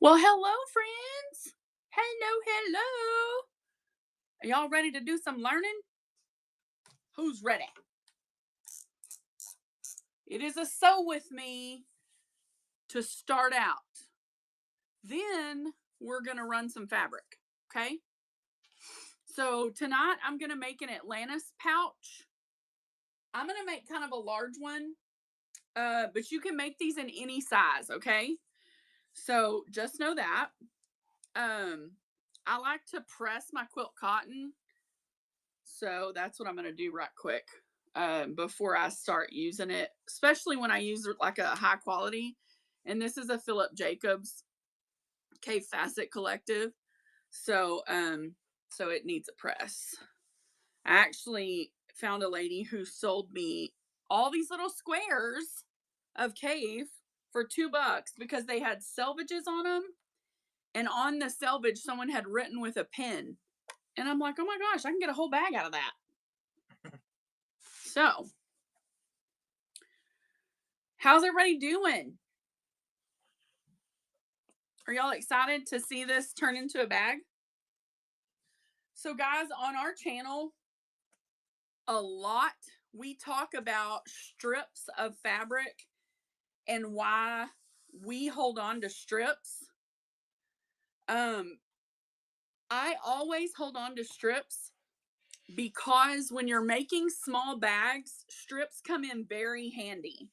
Well, hello, friends. Hello, hello. Are y'all ready to do some learning? Who's ready? It is a sew with me to start out. Then we're going to run some fabric, okay? So tonight I'm going to make an Atlantis pouch. I'm going to make kind of a large one, but you can make these in any size, okay? So just know that. I like to press my quilt cotton. So that's what I'm going to do right quick before I start using it, especially when I use like a high quality. And this is a Philip Jacobs K Facet Collective. So it needs a press. I actually found a lady who sold me all these little squares of cave for $2 because they had selvages on them. And on the selvage, someone had written with a pen. And I'm like, oh my gosh, I can get a whole bag out of that. So, how's everybody doing? Are y'all excited to see this turn into a bag? So guys, on our channel, a lot we talk about strips of fabric and why we hold on to strips. I always hold on to strips because when you're making small bags, strips come in very handy.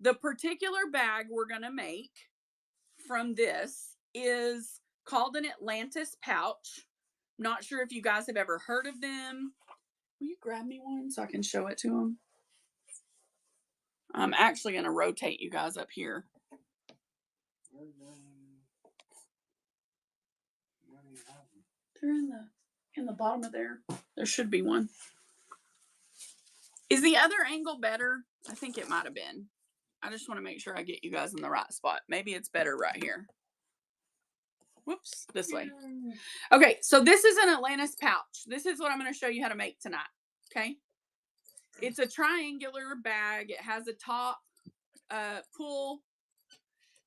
The particular bag we're going to make from this is called an Atlantis pouch. Not sure if you guys have ever heard of them. Will you grab me one so I can show it to them? I'm actually going to rotate you guys up here. They're in the bottom of there. There should be one. Is the other angle better? I think it might have been. I just want to make sure I get you guys in the right spot. Maybe it's better right here. Whoops, this way. Okay, so this is an Atlantis pouch. This is what I'm going to show you how to make tonight. Okay. It's a triangular bag. It has a top pull,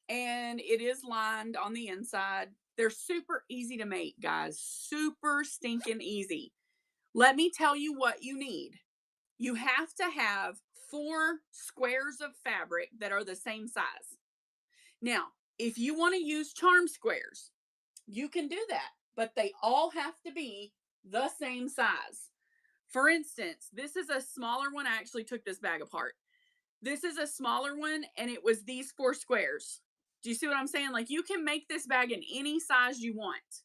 and it is lined on the inside. They're super easy to make, guys. Super stinking easy. Let me tell you what you need. You have to have 4 squares of fabric that are the same size. Now, if you want to use charm squares, you can do that, but they all have to be the same size. For instance, this is a smaller one. I actually took this bag apart. This is a smaller one, and it was these 4 squares. Do you see what I'm saying? Like, you can make this bag in any size you want.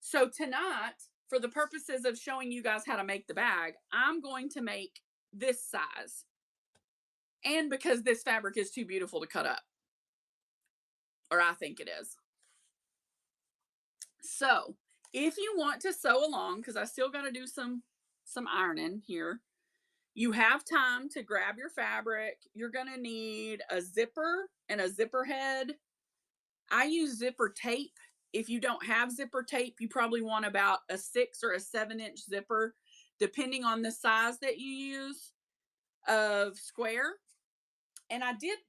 So tonight, for the purposes of showing you guys how to make the bag, I'm going to make this size. And because this fabric is too beautiful to cut up. Or I think it is. So, if you want to sew along, because I still got to do some ironing here, you have time to grab your fabric. You're going to need a zipper and a zipper head. I use zipper tape. If you don't have zipper tape, you probably want about a 6 or a 7-inch zipper, depending on the size that you use of square. And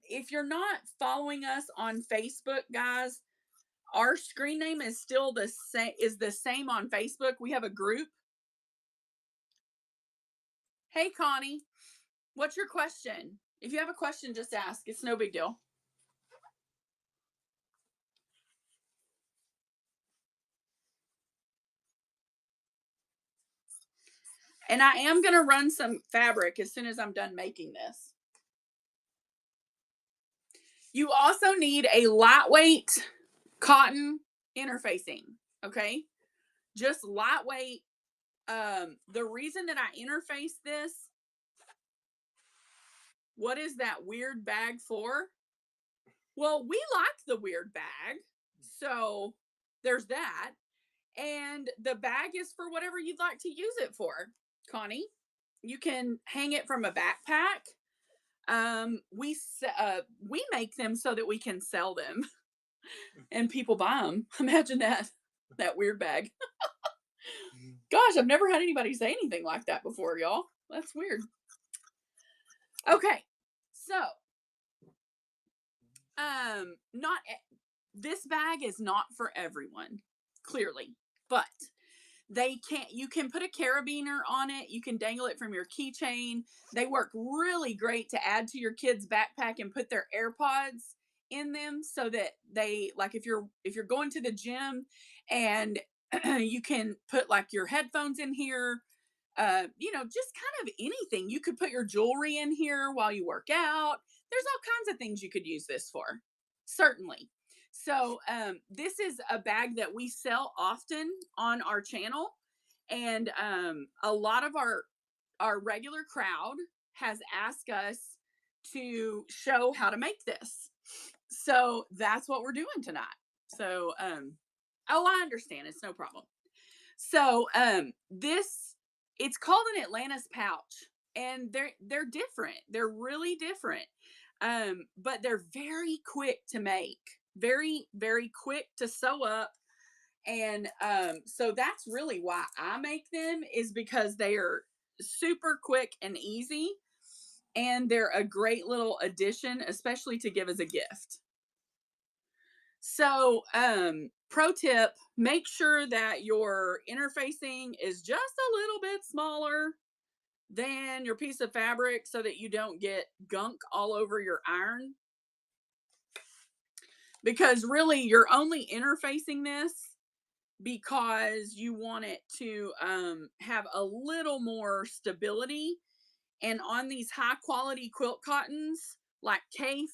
if you're not following us on Facebook, guys, our screen name is still the same on Facebook. We have a group. Hey, Connie, what's your question? If you have a question, just ask. It's no big deal. And I am going to run some fabric as soon as I'm done making this. You also need a lightweight cotton interfacing, okay? Just lightweight. The reason that I interface this, what is that weird bag for? Well, we like the weird bag, so there's that. And the bag is for whatever you'd like to use it for, Connie. You can hang it from a backpack. We make them so that we can sell them, and people buy them. Imagine that weird bag. Gosh, I've never had anybody say anything like that before, y'all. That's weird. Okay, so not this bag is not for everyone, clearly, but you can put a carabiner on it. You can dangle it from your keychain. They work really great to add to your kid's backpack and put their AirPods in them so that they, like, if you're going to the gym and you can put like your headphones in here, just kind of anything. You could put your jewelry in here while you work out. There's all kinds of things you could use this for, certainly. So this is a bag that we sell often on our channel, and a lot of our regular crowd has asked us to show how to make this. So that's what we're doing tonight. So I understand, it's no problem. So it's called an Atlantis pouch, and they're different. They're really different. But they're very quick to make, very, very quick to sew up. And so that's really why I make them, is because they are super quick and easy, and they're a great little addition, especially to give as a gift. So pro tip, make sure that your interfacing is just a little bit smaller than your piece of fabric so that you don't get gunk all over your iron. Because really you're only interfacing this because you want it to have a little more stability. And on these high quality quilt cottons like Cafe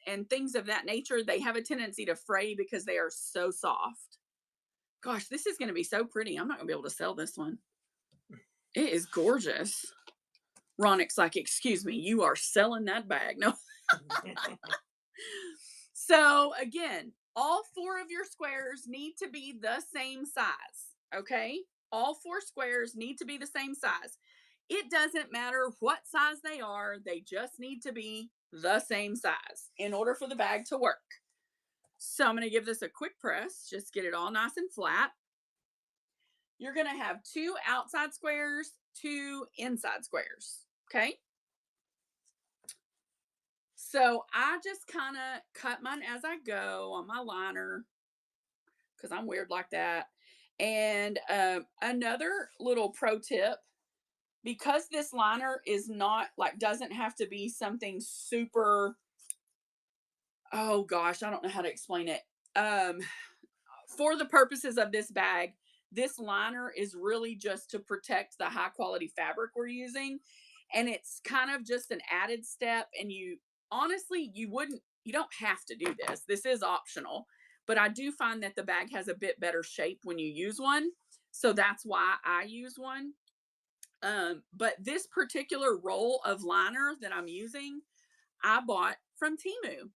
and things of that nature, they have a tendency to fray because they are so soft. Gosh, this is going to be so pretty. I'm not going to be able to sell this one. It is gorgeous. Ronix like, excuse me, you are selling that bag. No. So again, all 4 of your squares need to be the same size. Okay. All 4 squares need to be the same size. It doesn't matter what size they are. They just need to be the same size in order for the bag to work. So I'm going to give this a quick press. Just get it all nice and flat. You're going to have 2 outside squares, 2 inside squares. Okay. So I just kind of cut mine as I go on my liner because I'm weird like that. And another little pro tip, because this liner is not like, doesn't have to be something super, oh gosh, I don't know how to explain it. For the purposes of this bag, this liner is really just to protect the high quality fabric we're using. And it's kind of just an added step. And honestly, you don't have to do this. This is optional, but I do find that the bag has a bit better shape when you use one. So that's why I use one. But this particular roll of liner that I'm using, I bought from Temu,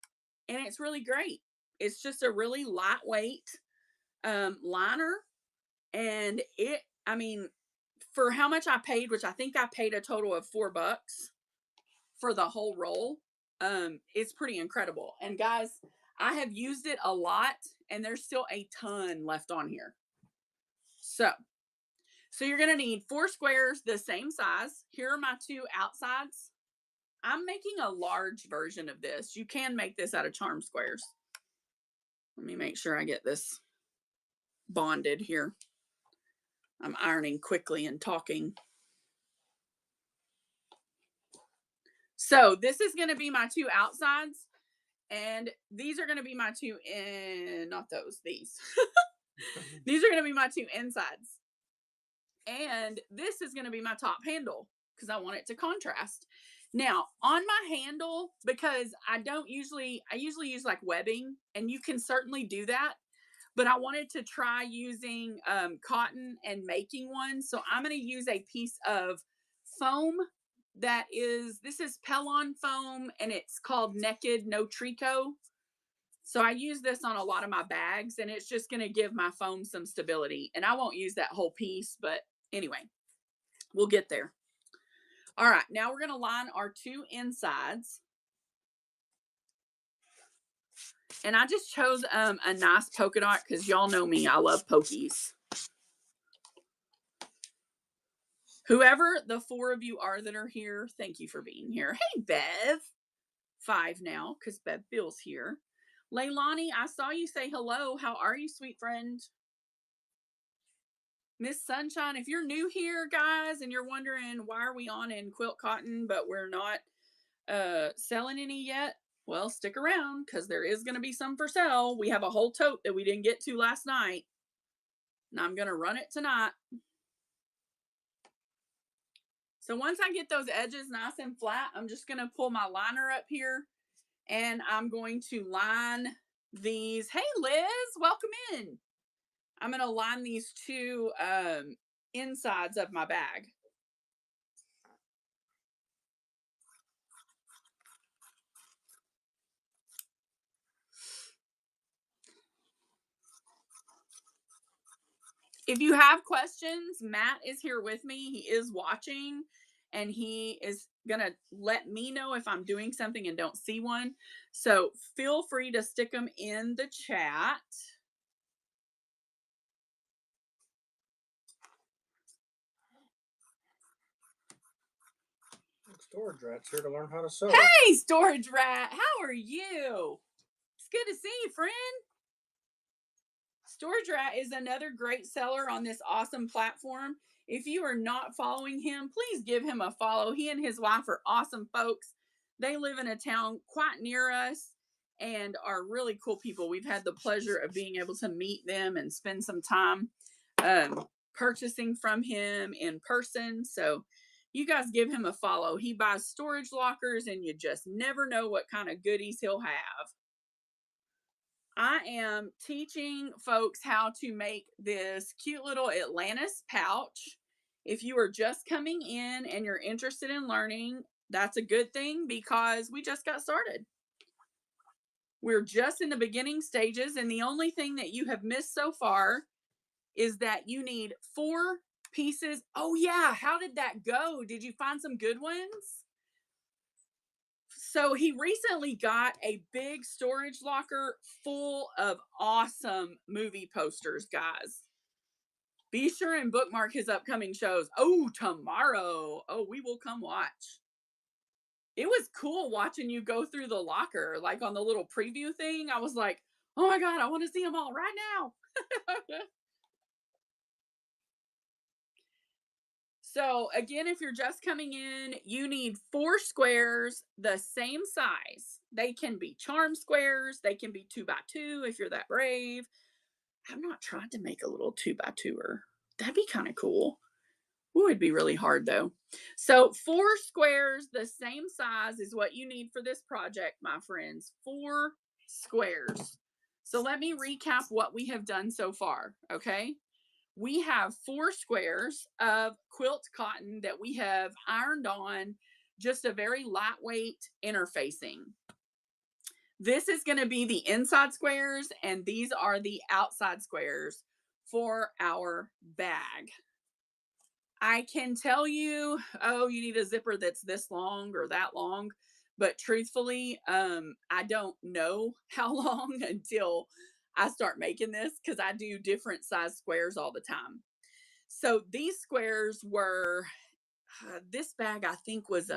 and it's really great. It's just a really lightweight liner, and for how much I paid, which I think I paid a total of $4 for the whole roll, it's pretty incredible. And guys, I have used it a lot, and there's still a ton left on here. So you're going to need 4 squares the same size. Here are my 2 outsides. I'm making a large version of this. You can make this out of charm squares. Let me make sure I get this bonded here. I'm ironing quickly and talking. So this is going to be my 2 outsides. And these are going to be my 2 not those, these. These are going to be my 2 insides. And this is going to be my top handle because I want it to contrast. Now, on my handle, because I usually use like webbing, and you can certainly do that, but I wanted to try using cotton and making one. So I'm going to use a piece of foam this is Pellon foam, and it's called Naked No Tricot. So I use this on a lot of my bags, and it's just going to give my foam some stability. And I won't use that whole piece, but anyway, we'll get there. All right, now we're going to line our 2 insides. And I just chose a nice polka dot because y'all know me. I love pokies. Whoever the 4 of you are that are here, thank you for being here. Hey, Bev. 5 now because Bev Bill's here. Leilani, I saw you say hello. How are you, sweet friend? Miss Sunshine, if you're new here, guys, and you're wondering why are we on in quilt cotton, but we're not selling any yet, well, stick around because there is going to be some for sale. We have a whole tote that we didn't get to last night, and I'm going to run it tonight. So once I get those edges nice and flat, I'm just going to pull my liner up here, and I'm going to line these. Hey, Liz, welcome in. I'm going to line these two insides of my bag. If you have questions, Matt is here with me. He is watching, and he is going to let me know if I'm doing something and don't see one. So feel free to stick them in the chat. Storage Rat's here to learn how to sew. Hey, Storage Rat, how are you? It's good to see you, friend. Storage Rat is another great seller on this awesome platform. If you are not following him, please give him a follow. He and his wife are awesome folks. They live in a town quite near us and are really cool people. We've had the pleasure of being able to meet them and spend some time purchasing from him in person. So you guys give him a follow. He buys storage lockers, and you just never know what kind of goodies he'll have. I am teaching folks how to make this cute little Atlantis pouch. If you are just coming in and you're interested in learning, that's a good thing because we just got started. We're just in the beginning stages, and the only thing that you have missed so far is that you need 4 pieces. Oh yeah, how did that go? Did you find some good ones? So he recently got a big storage locker full of awesome movie posters, guys. Be sure and bookmark his upcoming shows. Oh, tomorrow. Oh, we will come watch. It was cool watching you go through the locker, like on the little preview thing. I was like, oh my God, I want to see them all right now. So again, if you're just coming in, you need 4 squares the same size. They can be charm squares. They can be 2x2 if you're that brave. I've not tried to make a little 2x2er. That'd be kind of cool. Ooh, it'd be really hard though. So 4 squares the same size is what you need for this project, my friends. 4 squares. So let me recap what we have done so far, okay? We have 4 squares of quilt cotton that we have ironed on just a very lightweight interfacing. This is going to be the inside squares, and these are the outside squares for our bag. I can tell you, oh, you need a zipper that's this long or that long, but truthfully, I don't know how long until I start making this because I do different size squares all the time. So these squares were, this bag I think was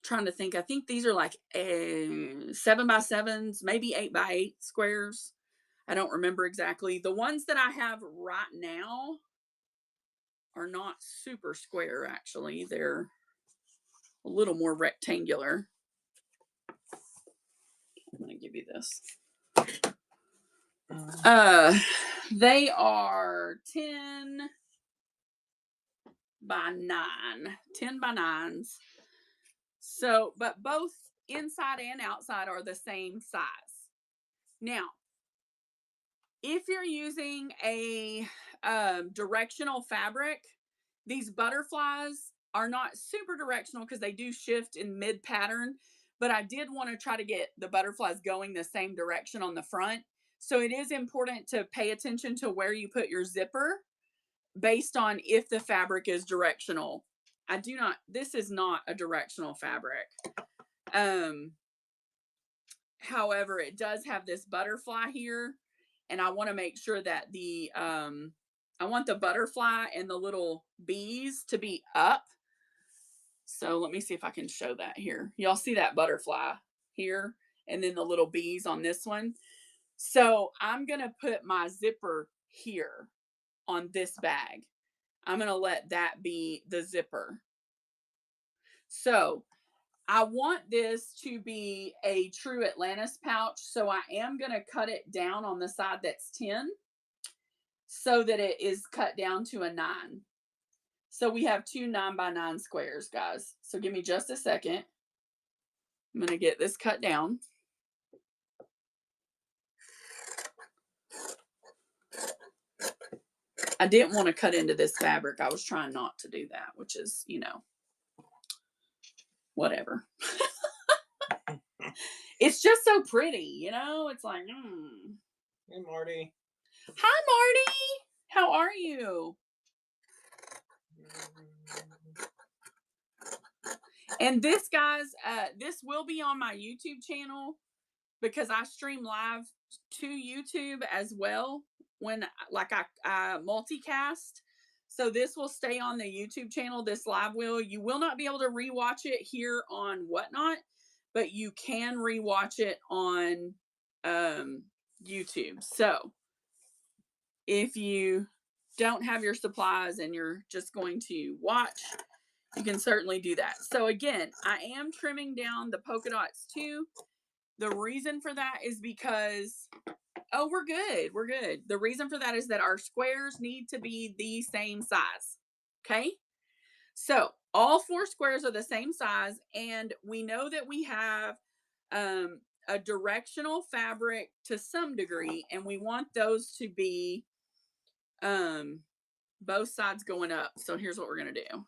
trying to think, I think these are like 7x7s, maybe 8x8 squares. I don't remember exactly. The ones that I have right now are not super square, actually. They're a little more rectangular. I'm going to give you this. They are 10 by 9, 10 by 9s. So, but both inside and outside are the same size. Now, if you're using a directional fabric, these butterflies are not super directional because they do shift in mid pattern, but I did want to try to get the butterflies going the same direction on the front. So it is important to pay attention to where you put your zipper based on if the fabric is directional. This is not a directional fabric. However, it does have this butterfly here, and I want to make sure that I want the butterfly and the little bees to be up. So let me see if I can show that here. Y'all see that butterfly here and then the little bees on this one. So I'm going to put my zipper here on this bag. I'm going to let that be the zipper. So I want this to be a true Atlantis pouch. So I am going to cut it down on the side that's 10 so that it is cut down to a 9. So we have 2 9x9 squares, guys. So give me just a second. I'm going to get this cut down. I didn't want to cut into this fabric. I was trying not to do that, which is, you know, whatever. It's just so pretty, you know? It's like, Hey, Marty. Hi, Marty. How are you? And this, guys, this will be on my YouTube channel because I stream live to YouTube as well when, like, I multicast. So this will stay on the YouTube channel, this live will. You will not be able to rewatch it here on Whatnot, but you can rewatch it on YouTube. So if you don't have your supplies and you're just going to watch, you can certainly do that. So again, I am trimming down the polka dots too. The reason for that is because, oh, we're good. We're good. The reason for that is that our squares need to be the same size. Okay. So all 4 squares are the same size. And we know that we have a directional fabric to some degree, and we want those to be both sides going up. So here's what we're going to do.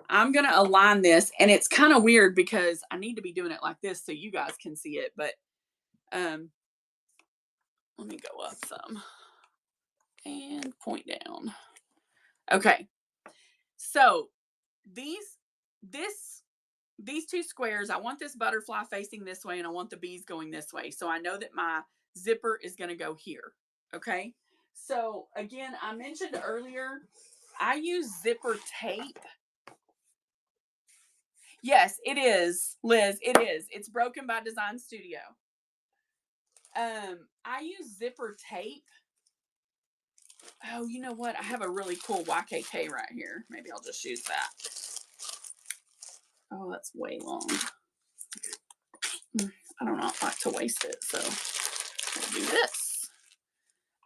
I'm going to align this, and it's kind of weird because I need to be doing it like this so you guys can see it, but let me go up some and point down. Okay. So these 2 squares, I want this butterfly facing this way and I want the bees going this way. So I know that my zipper is going to go here. Okay. So again, I mentioned earlier, I use zipper tape. Yes, it is, Liz. It is. It's Broken by Design Studio. I use zipper tape. Oh, you know what? I have a really cool YKK right here. Maybe I'll just use that. Oh, that's way long. I don't like to waste it, so I'll do this.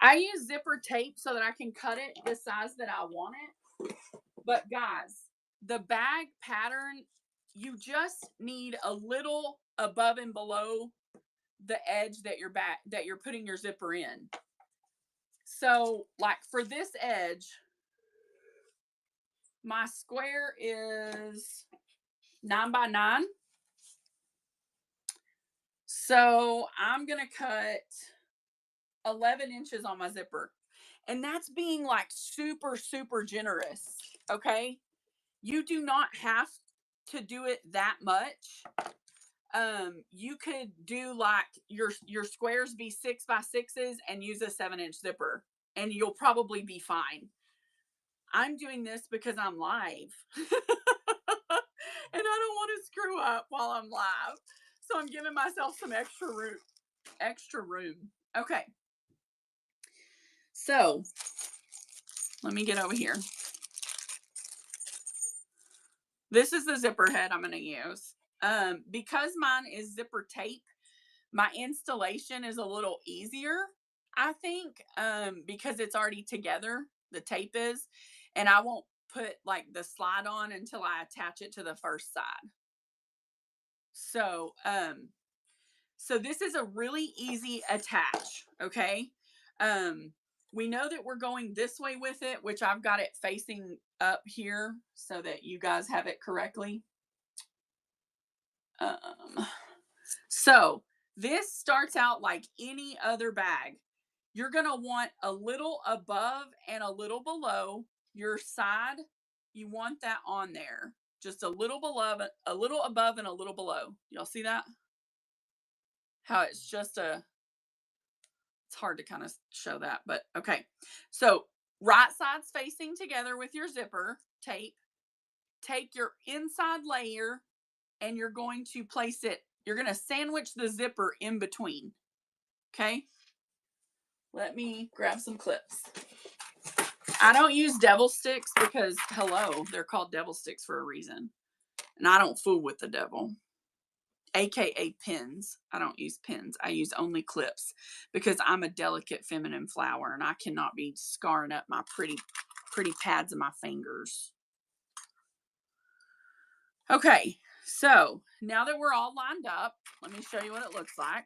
I use zipper tape so that I can cut it the size that I want it. But guys, the bag pattern, you just need a little above and below the edge that you're putting your zipper in. So, like for this edge, my square is 9x9. So I'm going to cut 11 inches on my zipper. And that's being like super, super generous. Okay. You do not have to do it that much. You could do like your squares be 6x6s and use a 7-inch zipper and you'll probably be fine. I'm doing this because I'm live and I don't want to screw up while I'm live. So I'm giving myself some extra room. Okay. So let me get over here. This is the zipper head I'm going to use. Because mine is zipper tape, my installation is a little easier, I think, because it's already together, the tape is, and I won't put like the slide on until I attach it to the first side. So, so this is a really easy attach, okay? We know that we're going this way with it, which I've got it facing up here so that you guys have it correctly. So this starts out like any other bag. You're going to want a little above and a little below your side. You want that on there. Just a little above and a little below. Y'all see that? How it's just it's hard to kind of show that, but okay. So right sides facing together with your zipper tape. take your inside layer and you're going to place it, you're going to sandwich the zipper in between. Okay? Let me grab some clips. I don't use devil sticks because, hello, they're called devil sticks for a reason. And I don't fool with the devil. AKA pins. I don't use pins. I use only clips because I'm a delicate feminine flower and I cannot be scarring up my pretty pads of my fingers. Okay, so now that we're all lined up, let me show you what it looks like.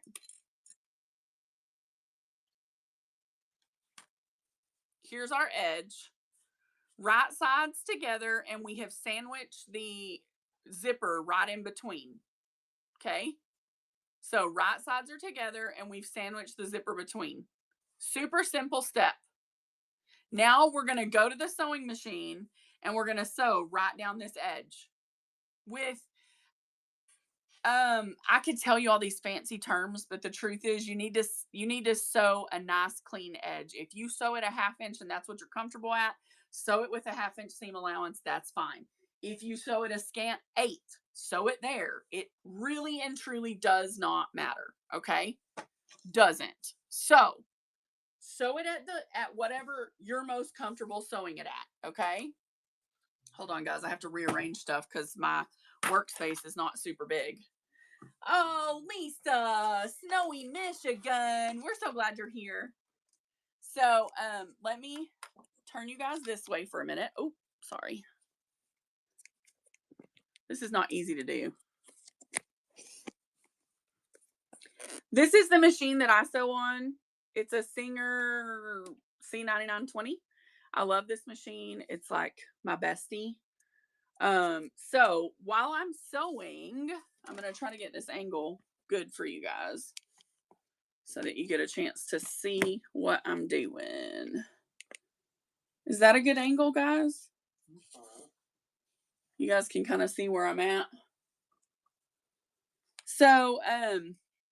Here's our edge. Right sides together, and we have sandwiched the zipper right in between. Okay? So right sides are together, and we've sandwiched the zipper between. Super simple step. Now we're going to go to the sewing machine, and we're going to sew right down this edge. With, I could tell you all these fancy terms, but the truth is you need to sew a nice clean edge. If you sew it a 1/2 inch and that's what you're comfortable at, sew it with a 1/2 inch seam allowance. That's fine. If you sew it a scant 8, sew it there. It really and truly does not matter. Okay? Doesn't. So sew it at whatever you're most comfortable sewing it at. Okay? Hold on, guys. I have to rearrange stuff because my workspace is not super big. Oh, Lisa, snowy Michigan. We're so glad you're here. So, let me turn you guys this way for a minute. Oh, sorry. This is not easy to do. This is the machine that I sew on. It's a Singer C9920. I love this machine. It's like my bestie. So while I'm sewing, I'm going to try to get this angle good for you guys so that you get a chance to see what I'm doing. Is that a good angle, guys? You guys can kind of see where I'm at. So,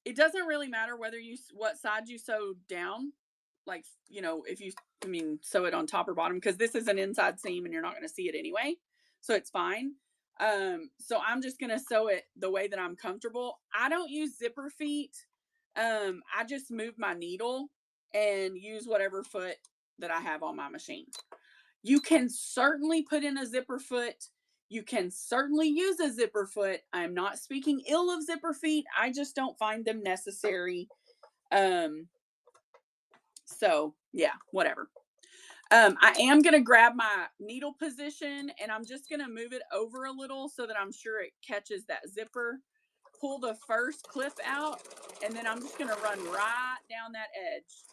it doesn't really matter what side you sew down. Like, if you, sew it on top or bottom, because this is an inside seam and you're not going to see it anyway. So it's fine. So I'm just going to sew it the way that I'm comfortable. I don't use zipper feet. I just move my needle and use whatever foot that I have on my machine. You can certainly put in a zipper foot. You can certainly use a zipper foot. I'm not speaking ill of zipper feet. I just don't find them necessary. So yeah, whatever. I am going to grab my needle position and I'm just going to move it over a little so that I'm sure it catches that zipper. Pull the first clip out and then I'm just going to run right down that edge.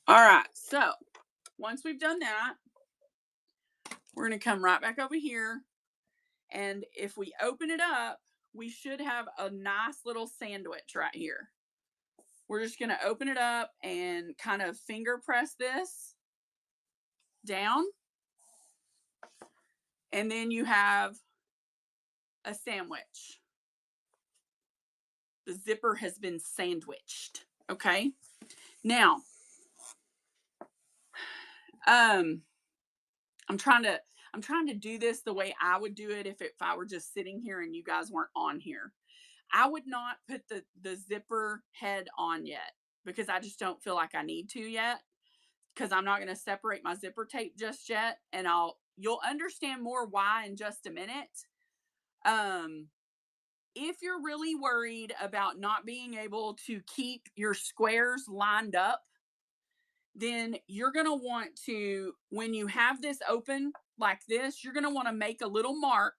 All right, so once we've done that, we're going to come right back over here. And if we open it up, we should have a nice little sandwich right here. We're just going to open it up and kind of finger press this down. And then you have a sandwich. The zipper has been sandwiched. Okay. Now, I'm trying to do this the way I would do it if I were just sitting here and you guys weren't on here. I would not put the zipper head on yet because I just don't feel like I need to yet, because I'm not going to separate my zipper tape just yet, and you'll understand more why in just a minute. If you're really worried about not being able to keep your squares lined up, then you're going to want to, when you have this open like this, you're going to want to make a little mark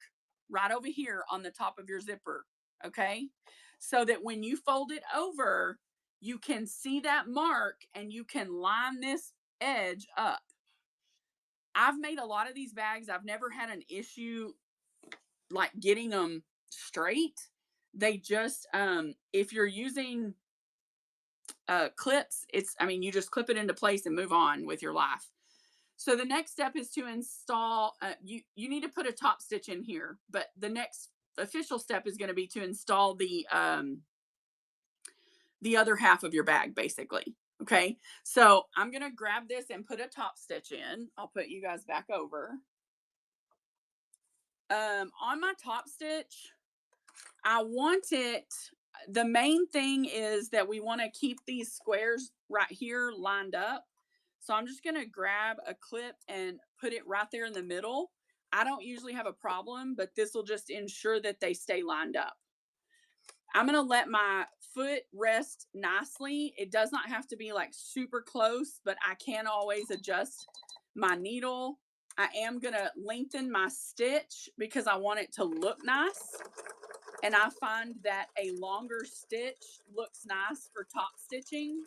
right over here on the top of your zipper. Okay. So that when you fold it over, you can see that mark and you can line this edge up. I've made a lot of these bags. I've never had an issue like getting them straight. They just, if you're using clips, you just clip it into place and move on with your life. So the next step is to install, you need to put a top stitch in here, but the next official step is going to be to install the other half of your bag, basically. Okay, so I'm going to grab this and put a top stitch in. I'll put you guys back over. On my top stitch, I want it, the main thing is that we want to keep these squares right here lined up. So I'm just going to grab a clip and put it right there in the middle. I don't usually have a problem, but this will just ensure that they stay lined up. I'm going to let my foot rest nicely. It does not have to be like super close, but I can always adjust my needle. I am going to lengthen my stitch because I want it to look nice. And I find that a longer stitch looks nice for top stitching.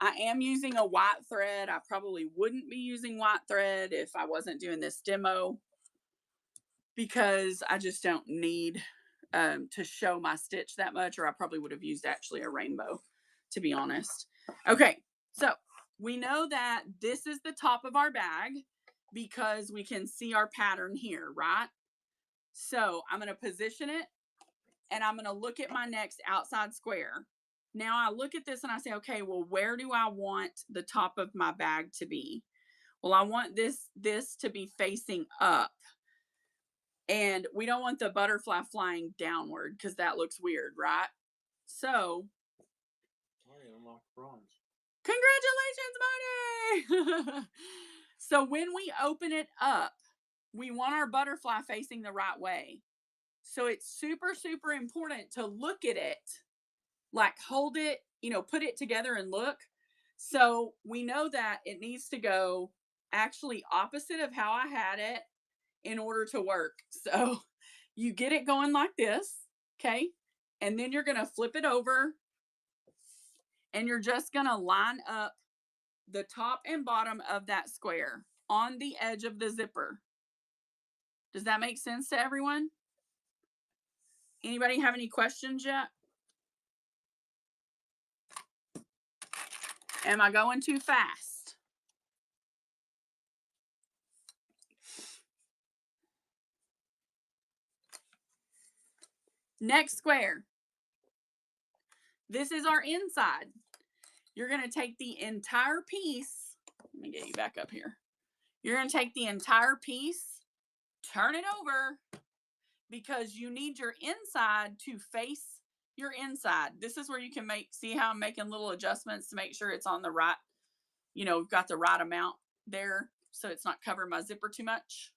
I am using a white thread. I probably wouldn't be using white thread if I wasn't doing this demo, because I just don't need to show my stitch that much, or I probably would have used actually a rainbow, to be honest. Okay, so we know that this is the top of our bag because we can see our pattern here, right? So I'm going to position it and I'm going to look at my next outside square. Now I look at this and I say, okay, well, where do I want the top of my bag to be? Well, I want this to be facing up. And we don't want the butterfly flying downward because that looks weird, right? So, I unlocked bronze. Congratulations, Marty! So when we open it up, we want our butterfly facing the right way. So it's super, super important to look at it, like hold it, put it together and look. So we know that it needs to go actually opposite of how I had it in order to work. So you get it going like this, okay? And then you're going to flip it over and you're just going to line up the top and bottom of that square on the edge of the zipper. Does that make sense to everyone? Anybody have any questions yet? Am I going too fast? Next square. This is our inside. You're going to take the entire piece. Let me get you back up here. You're going to take the entire piece, turn it over, because you need your inside to face your inside. This is where you can see how I'm making little adjustments to make sure it's on the right, got the right amount there so it's not covering my zipper too much.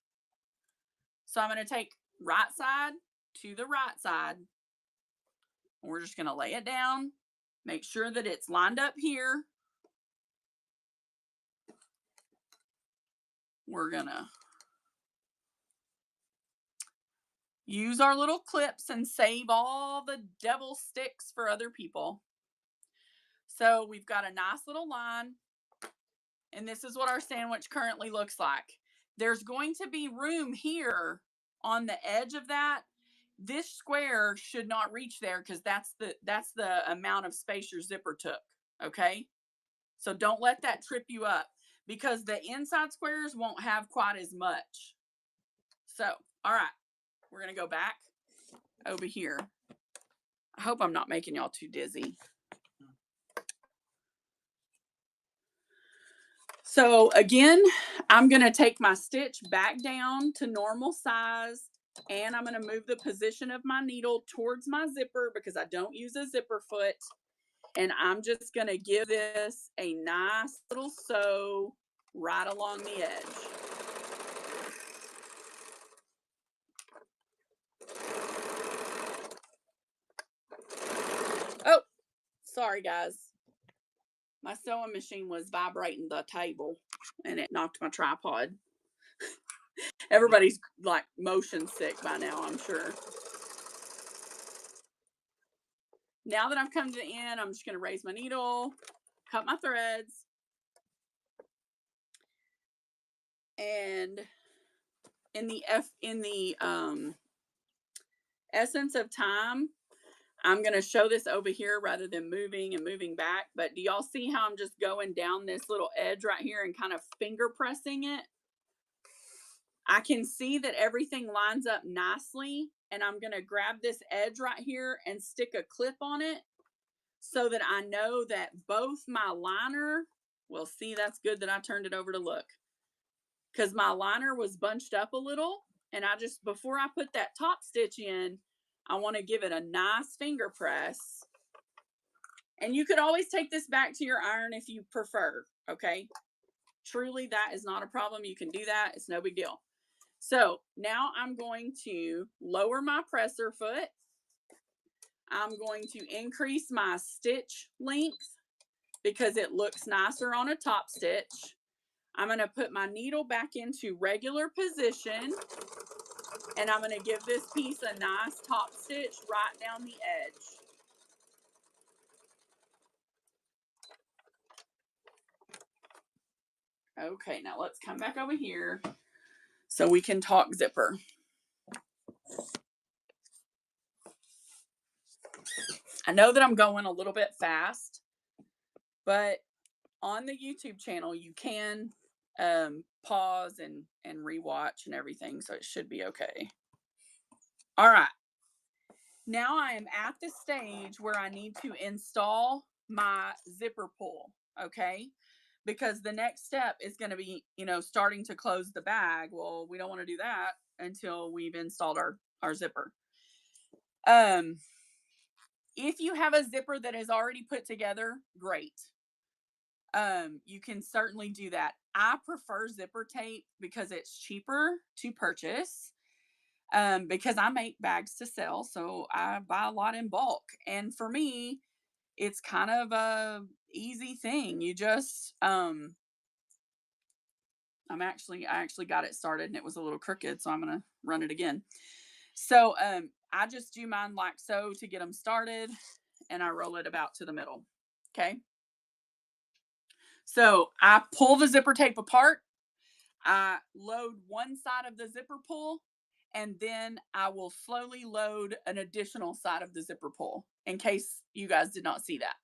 So I'm going to take right side to the right side. We're just going to lay it down, make sure that it's lined up here. We're going to use our little clips and save all the devil sticks for other people. So we've got a nice little line, and this is what our sandwich currently looks like. There's going to be room here on the edge of that. This square should not reach there because that's the amount of space your zipper took, okay? So don't let that trip you up because the inside squares won't have quite as much. So, all right, we're going to go back over here. I hope I'm not making y'all too dizzy. So again, I'm going to take my stitch back down to normal size, and I'm going to move the position of my needle towards my zipper because I don't use a zipper foot. And I'm just going to give this a nice little sew right along the edge. Oh, sorry guys. My sewing machine was vibrating the table and it knocked my tripod. Everybody's like motion sick by now, I'm sure. Now that I've come to the end, I'm just going to raise my needle, cut my threads, and in the essence of time, I'm going to show this over here rather than moving and moving back. But do y'all see how I'm just going down this little edge right here and kind of finger pressing it? I can see that everything lines up nicely. And I'm going to grab this edge right here and stick a clip on it so that I know that both my liner, well, see, that's good that I turned it over to look. Because my liner was bunched up a little. And I just, before I put that top stitch in, I want to give it a nice finger press. And you could always take this back to your iron if you prefer, okay? Truly, that is not a problem. You can do that. It's no big deal. So now I'm going to lower my presser foot. I'm going to increase my stitch length because it looks nicer on a top stitch. I'm going to put my needle back into regular position. And I'm going to give this piece a nice top stitch right down the edge. Okay, now let's come back over here so we can talk zipper. I know that I'm going a little bit fast, but on the YouTube channel, you can pause and rewatch and everything, so it should be okay. All right. Now I am at the stage where I need to install my zipper pull, okay? Because the next step is going to be, starting to close the bag. Well, we don't want to do that until we've installed our zipper. If you have a zipper that is already put together, great. You can certainly do that. I prefer zipper tape because it's cheaper to purchase. Because I make bags to sell, so I buy a lot in bulk. And for me, it's kind of a easy thing. You just I actually got it started and it was a little crooked, so I'm gonna run it again. So I just do mine like so to get them started, and I roll it about to the middle. Okay. So I pull the zipper tape apart. I load one side of the zipper pull, and then I will slowly load an additional side of the zipper pull in case you guys did not see that.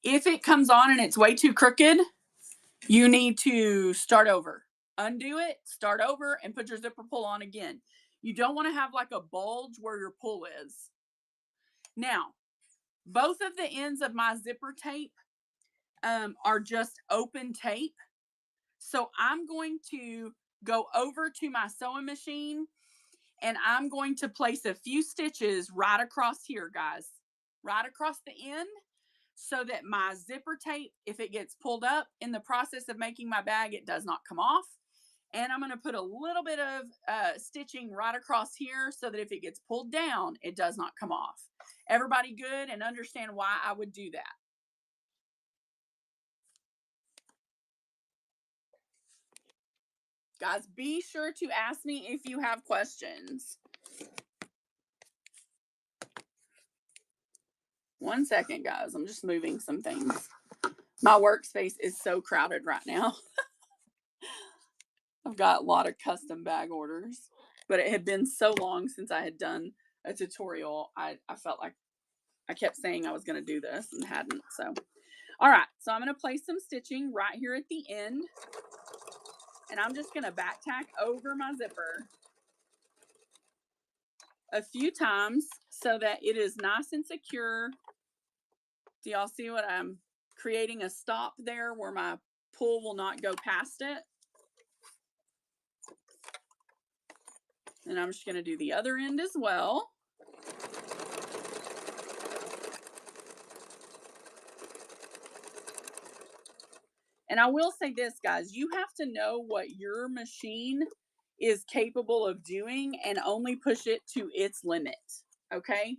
If it comes on and it's way too crooked, you need to start over. Undo it, start over, and put your zipper pull on again. You don't want to have like a bulge where your pull is. Now, both of the ends of my zipper tape are just open tape. So I'm going to go over to my sewing machine and I'm going to place a few stitches right across here, guys, right across the end, so that my zipper tape, if it gets pulled up in the process of making my bag, it does not come off. And I'm going to put a little bit of stitching right across here so that if it gets pulled down, it does not come off. Everybody good and understand why I would do that? Guys, be sure to ask me if you have questions. 1 second, guys. I'm just moving some things. My workspace is so crowded right now. I've got a lot of custom bag orders, but it had been so long since I had done a tutorial. I felt like I kept saying I was going to do this and hadn't. So, all right. So I'm going to place some stitching right here at the end. And I'm just going to back tack over my zipper a few times so that it is nice and secure. Do y'all see what I'm creating a stop there where my pull will not go past it? And I'm just going to do the other end as well. And I will say this, guys, you have to know what your machine is capable of doing and only push it to its limit, okay?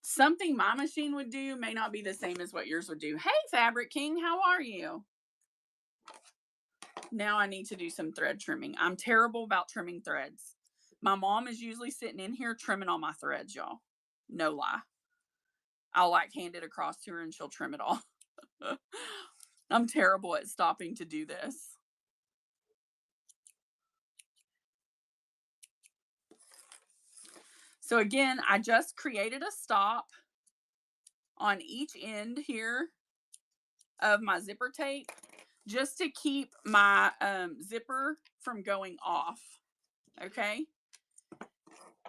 Something my machine would do may not be the same as what yours would do. Hey, Fabric King, how are you? Now I need to do some thread trimming. I'm terrible about trimming threads. My mom is usually sitting in here trimming all my threads, y'all. No lie. I'll like hand it across to her and she'll trim it all. I'm terrible at stopping to do this. So again, I just created a stop on each end here of my zipper tape just to keep my zipper from going off. Okay.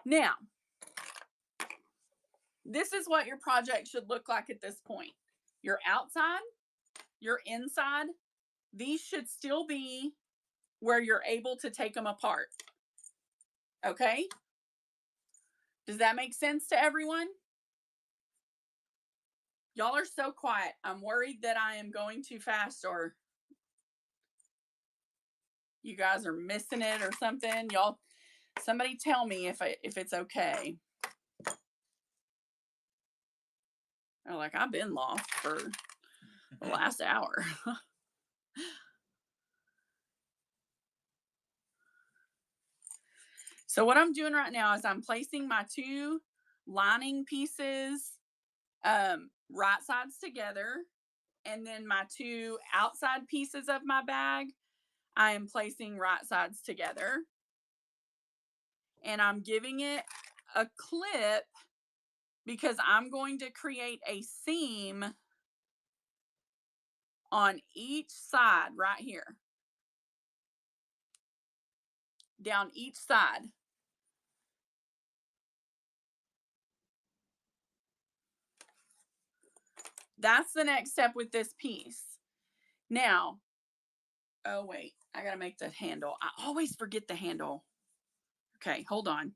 Now, this is what your project should look like at this point. Your outside, your inside, these should still be where you're able to take them apart. Okay? Does that make sense to everyone? Y'all are so quiet. I'm worried that I am going too fast or you guys are missing it or something. Y'all, somebody tell me if it's okay. They're like, I've been lost for the last hour. So what I'm doing right now is I'm placing my two lining pieces right sides together, and then my two outside pieces of my bag I am placing right sides together, and I'm giving it a clip because I'm going to create a seam on each side right here, down each side. That's the next step with this piece. Now, oh wait, I gotta make the handle. I always forget the handle. Okay, hold on.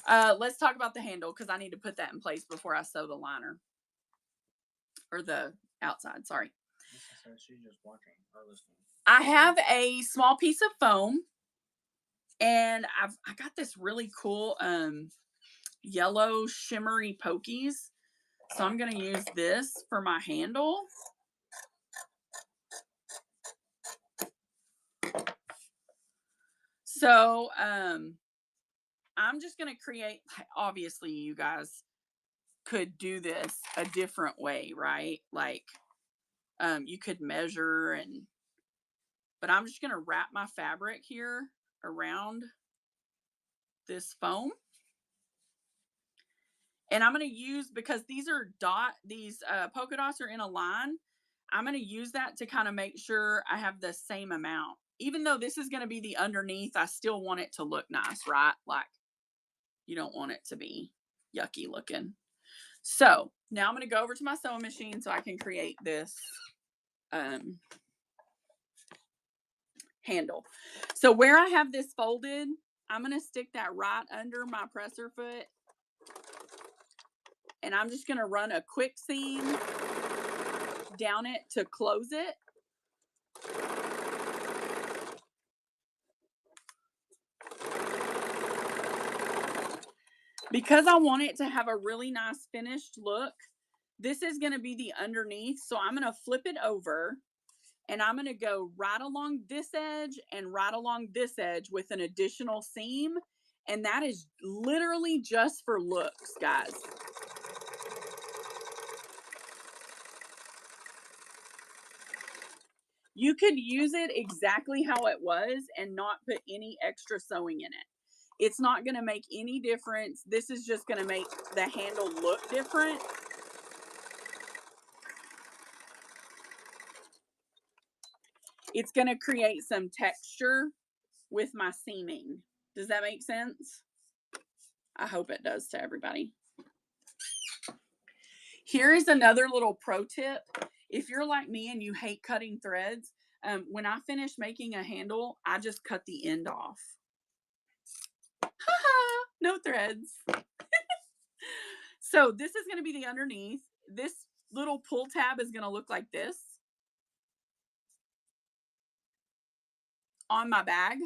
Let's talk about the handle because I need to put that in place before I sew the liner. Or the outside, sorry. She's just watching or listening. I have a small piece of foam, and I got this really cool yellow shimmery pokies. So I'm gonna use this for my handle. So I'm just gonna create, obviously you guys could do this a different way, right? Like you could measure but I'm just gonna wrap my fabric here around this foam. And I'm going to use, because these are polka dots are in a line, I'm going to use that to kind of make sure I have the same amount. Even though this is going to be the underneath, I still want it to look nice, right? Like, you don't want it to be yucky looking. So now I'm going to go over to my sewing machine so I can create this handle. So where I have this folded, I'm going to stick that right under my presser foot. And I'm just going to run a quick seam down it to close it. Because I want it to have a really nice finished look, this is going to be the underneath. So I'm going to flip it over and I'm going to go right along this edge and right along this edge with an additional seam. And that is literally just for looks, guys. You could use it exactly how it was and not put any extra sewing in it. It's not going to make any difference. This is just going to make the handle look different. It's going to create some texture with my seaming. Does that make sense? I hope it does to everybody. Here is another little pro tip. If you're like me and you hate cutting threads, when I finish making a handle, I just cut the end off. No threads. So this is going to be the underneath. This little pull tab is going to look like this on my bag.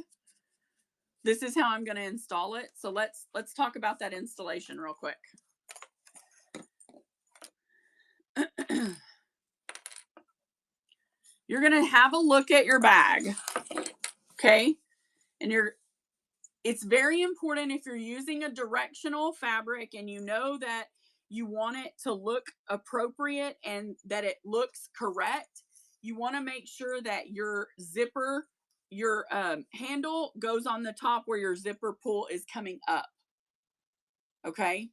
This is how I'm going to install it. So let's talk about that installation real quick. You're going to have a look at your bag. Okay? And it's very important if you're using a directional fabric and you know that you want it to look appropriate and that it looks correct, you want to make sure that your zipper, your handle goes on the top where your zipper pull is coming up. Okay.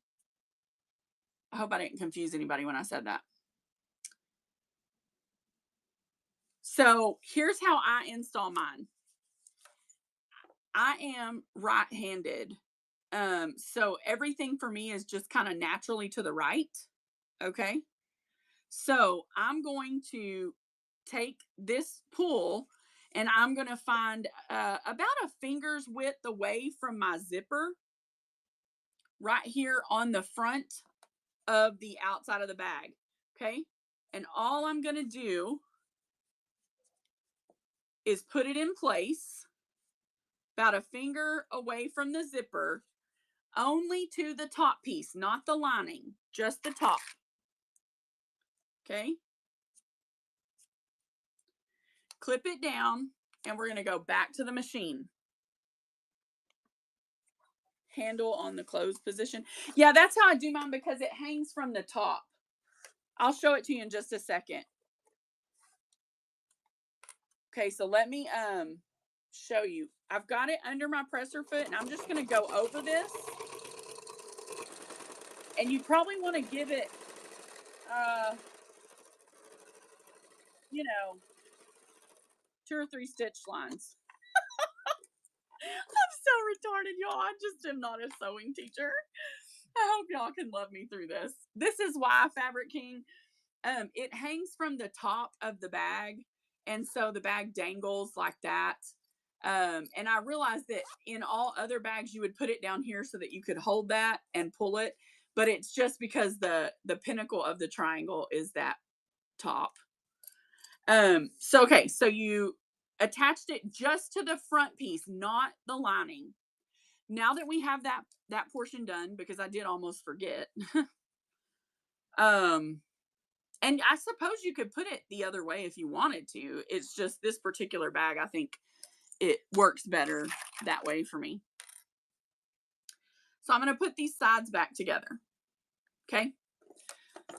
I hope I didn't confuse anybody when I said that. So here's how I install mine. I am right-handed. So everything for me is just kind of naturally to the right. Okay. So I'm going to take this pull and I'm going to find about a finger's width away from my zipper right here on the front of the outside of the bag. Okay. And all I'm going to do is put it in place about a finger away from the zipper, only to the top piece, not the lining, just the top. Okay. Clip it down and we're going to go back to the machine. Handle on the closed position. Yeah, that's how I do mine because it hangs from the top. I'll show it to you in just a second. Okay, so let me show you. I've got it under my presser foot and I'm just going to go over this. And you probably want to give it you know, 2 or 3 stitch lines. I'm so retarded, y'all. I just am not a sewing teacher. I hope y'all can love me through this. This is why Fabric King, it hangs from the top of the bag. And so the bag dangles like that. And I realized that in all other bags, you would put it down here so that you could hold that and pull it. But it's just because the pinnacle of the triangle is that top. So, okay. So you attached it just to the front piece, not the lining. Now that we have that portion done, because I did almost forget. And I suppose you could put it the other way if you wanted to. It's just this particular bag, I think it works better that way for me. So I'm going to put these sides back together. Okay.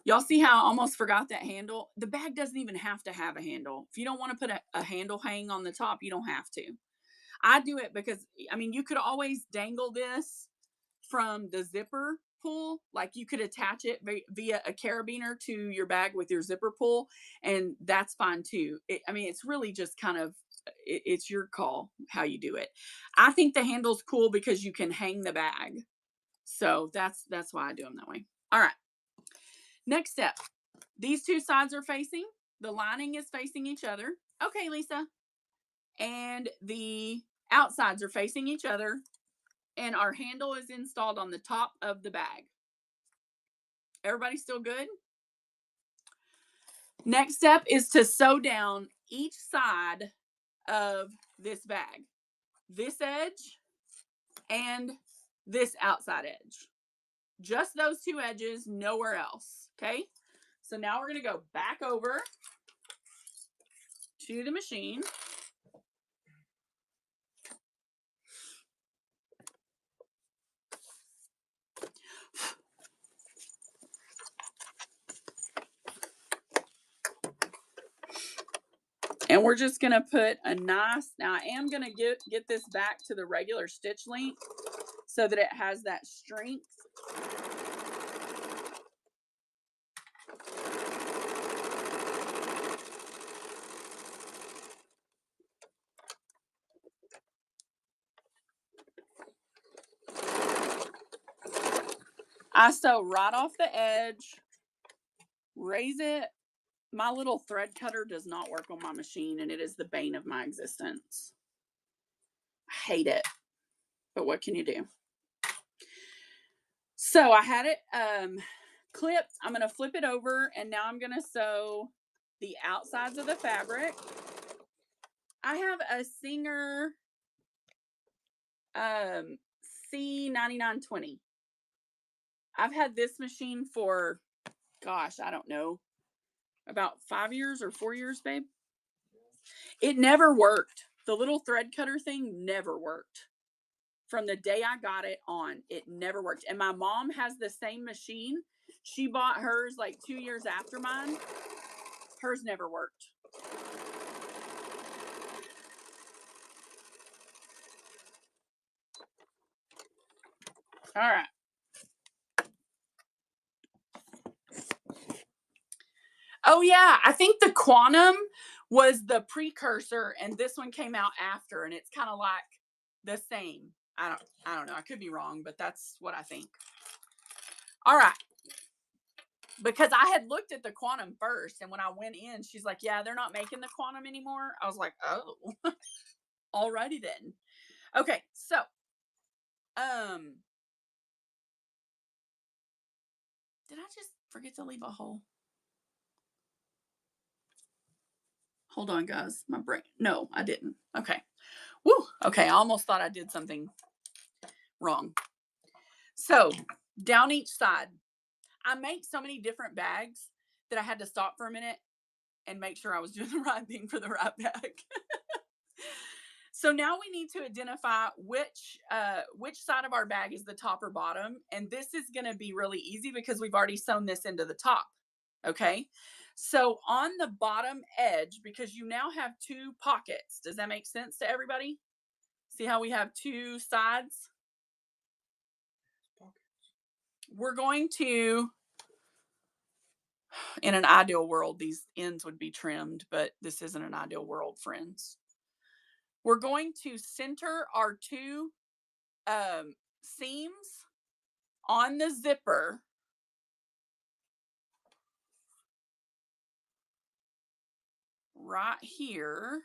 Y'all see how I almost forgot that handle? The bag doesn't even have to have a handle. If you don't want to put a handle hang on the top, you don't have to. I do it because, I mean, you could always dangle this from the zipper pull. Like you could attach it via a carabiner to your bag with your zipper pull, and that's fine too. I mean, it's really just kind of, it's your call how you do it. I think the handle's cool because you can hang the bag. So that's why I do them that way. All right. Next step. These two sides are facing. The lining is facing each other. Okay, Lisa. And the outsides are facing each other. And our handle is installed on the top of the bag. Everybody still good? Next step is to sew down each side of this bag. This edge and this outside edge. Just those two edges, nowhere else. Okay? So now we're going to go back over to the machine. And we're just going to put a nice, now I am going to get this back to the regular stitch length so that it has that strength. I sew right off the edge, raise it. My little thread cutter does not work on my machine, and it is the bane of my existence. I hate it, but what can you do? So I had it clipped. I'm going to flip it over, and now I'm going to sew the outsides of the fabric. I have a Singer C9920. I've had this machine for, gosh, I don't know, about 5 years or 4 years, babe. It never worked. The little thread cutter thing never worked. From the day I got it on, it never worked. And my mom has the same machine. She bought hers like 2 years after mine. Hers never worked. All right. Oh yeah, I think the quantum was the precursor and this one came out after, and it's kind of like the same. I don't know. I could be wrong, but that's what I think. All right. Because I had looked at the quantum first, and when I went in, she's like, "Yeah, they're not making the quantum anymore." I was like, "Oh." Alrighty then. Okay, so did I just forget to leave a hole? Hold on, guys. My brain. No, I didn't. Okay. Woo. Okay, I almost thought I did something wrong. So, down each side. I make so many different bags that I had to stop for a minute and make sure I was doing the right thing for the right bag. So now we need to identify which side of our bag is the top or bottom, and this is going to be really easy because we've already sewn this into the top. Okay, so on the bottom edge, because you now have two pockets. Does that make sense to everybody? See how we have two sides? We're going to, in an ideal world, these ends would be trimmed, but this isn't an ideal world, friends. We're going to center our two seams on the zipper right here.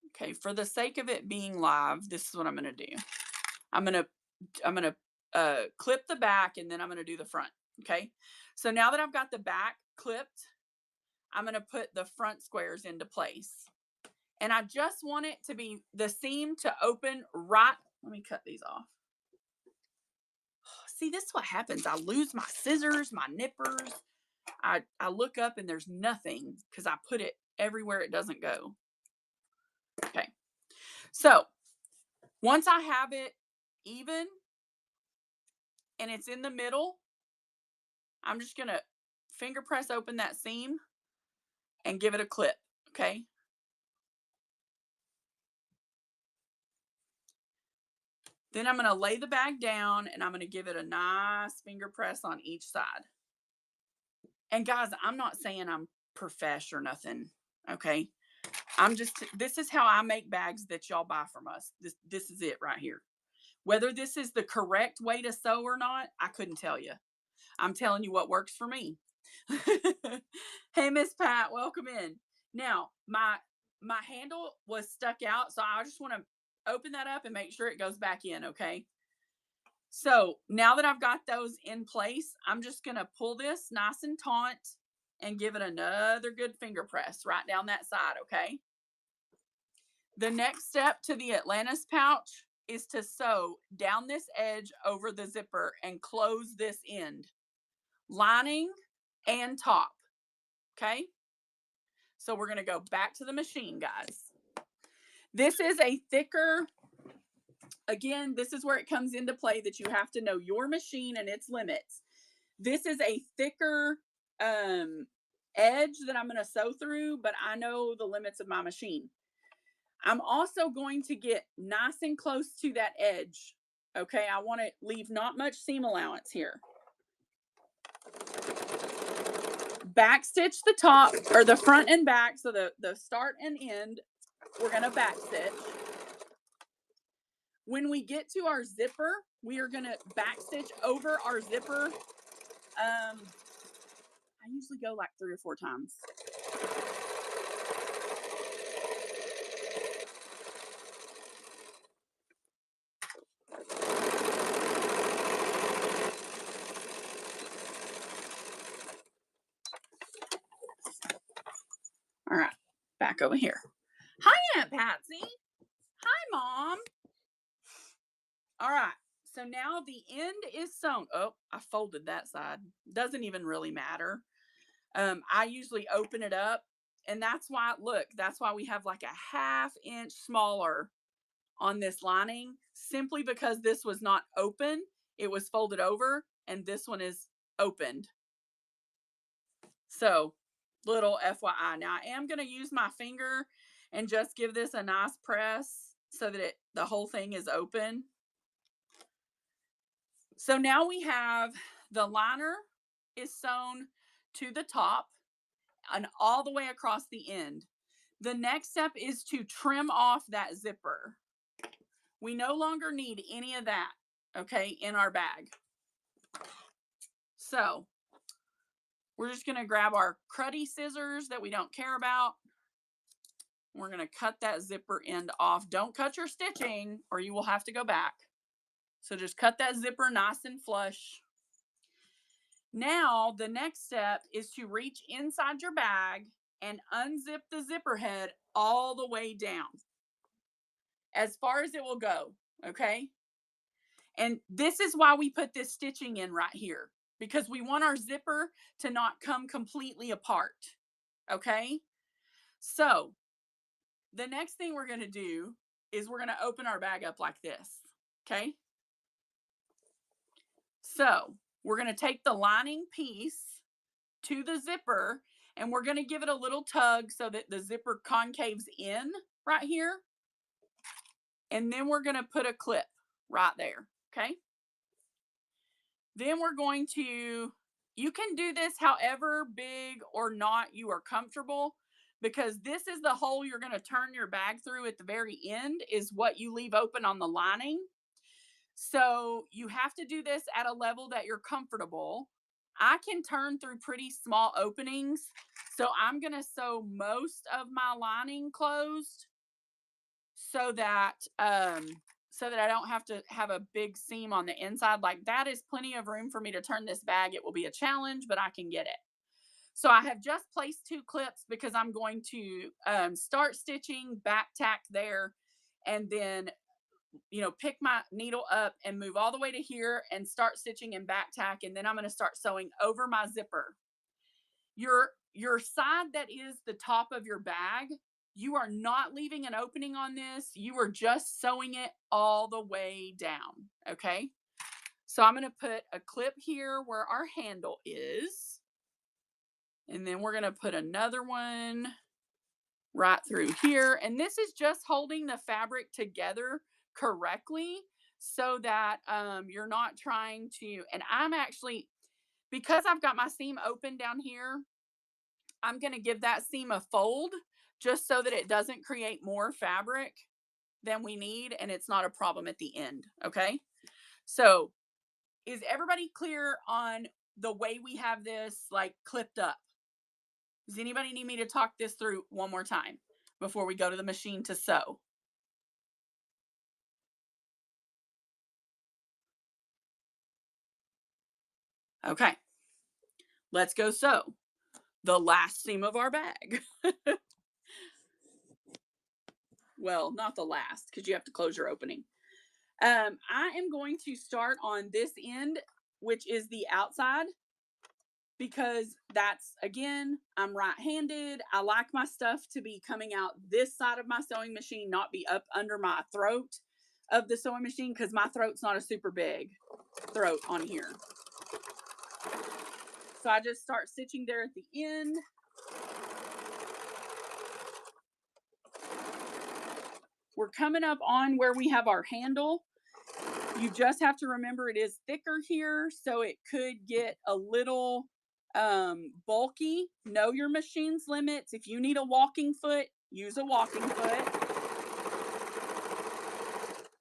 Okay, for the sake of it being live, this is what I'm going to do. I'm going to clip the back, and then I'm going to do the front. Okay, so now that I've got the back clipped, I'm going to put the front squares into place. And I just want it to be the seam to open right. Let me cut these off. See, this is what happens. I lose my scissors, my nippers. I look up and there's nothing because I put it everywhere it doesn't go. Okay. So once I have it even and it's in the middle, I'm just going to finger press open that seam and give it a clip. Okay. Then I'm going to lay the bag down and I'm going to give it a nice finger press on each side. And guys, I'm not saying I'm profesh or nothing. Okay. This is how I make bags that y'all buy from us. This is it right here. Whether this is the correct way to sew or not, I couldn't tell you. I'm telling you what works for me. Hey, Miss Pat, welcome in. Now, my handle was stuck out, so I just want to open that up and make sure it goes back in, okay? So now that I've got those in place, I'm just going to pull this nice and taut and give it another good finger press right down that side, okay? The next step to the Atlantis pouch is to sew down this edge over the zipper and close this end, lining and top, okay? So we're going to go back to the machine, guys. This is a thicker, again, this is where it comes into play that you have to know your machine and its limits. This is a thicker edge that I'm going to sew through, but I know the limits of my machine. I'm also going to get nice and close to that edge. Okay, I want to leave not much seam allowance here. Backstitch the top, or the front and back, so the start and end, we're going to backstitch. When we get to our zipper, we are going to backstitch over our zipper. I usually go like 3 or 4 times. All right, back over here. Hi, Aunt Patsy. Hi, Mom. All right, so now the end is sewn. Oh, I folded that side. Doesn't even really matter. I usually open it up, and that's why, look, that's why we have like a 1/2 inch smaller on this lining, simply because this was not open. It was folded over, and this one is opened. So, little FYI. Now, I am going to use my finger and just give this a nice press so that the whole thing is open. So now we have the liner is sewn to the top and all the way across the end. The next step is to trim off that zipper. We no longer need any of that, okay, in our bag. So we're just going to grab our cruddy scissors that we don't care about. We're going to cut that zipper end off. Don't cut your stitching or you will have to go back. So just cut that zipper nice and flush. Now, the next step is to reach inside your bag and unzip the zipper head all the way down, as far as it will go, okay? And this is why we put this stitching in right here, because we want our zipper to not come completely apart, okay? So, the next thing we're going to do is we're going to open our bag up like this, okay? So, we're going to take the lining piece to the zipper and we're going to give it a little tug so that the zipper concaves in right here. And then we're going to put a clip right there, okay? Then we're going to, you can do this however big or not you are comfortable, because this is the hole you're going to turn your bag through at the very end, is what you leave open on the lining. So you have to do this at a level that you're comfortable. I can turn through pretty small openings, so I'm going to sew most of my lining closed so that I don't have to have a big seam on the inside. Like, that is plenty of room for me to turn this bag. It will be a challenge, but I can get it. So I have just placed 2 clips because I'm going to start stitching, back tack there, and then, you know, pick my needle up and move all the way to here and start stitching and back tack. And then I'm going to start sewing over my zipper. Your side that is the top of your bag, you are not leaving an opening on this. You are just sewing it all the way down. Okay. So I'm going to put a clip here where our handle is. And then we're going to put another one right through here. And this is just holding the fabric together correctly so that you're not trying to, and I'm actually, because I've got my seam open down here, I'm going to give that seam a fold just so that it doesn't create more fabric than we need and it's not a problem at the end, okay? So is everybody clear on the way we have this like clipped up? Does anybody need me to talk this through one more time before we go to the machine to sew? Okay, let's go sew the last seam of our bag. Well, not the last, because you have to close your opening. I am going to start on this end, which is the outside, because that's, again, I'm right-handed. I like my stuff to be coming out this side of my sewing machine, not be up under my throat of the sewing machine, because my throat's not a super big throat on here. So I just start stitching there at the end. We're coming up on where we have our handle. You just have to remember it is thicker here, so it could get a little bulky. Know your machine's limits. If you need a walking foot, use a walking foot.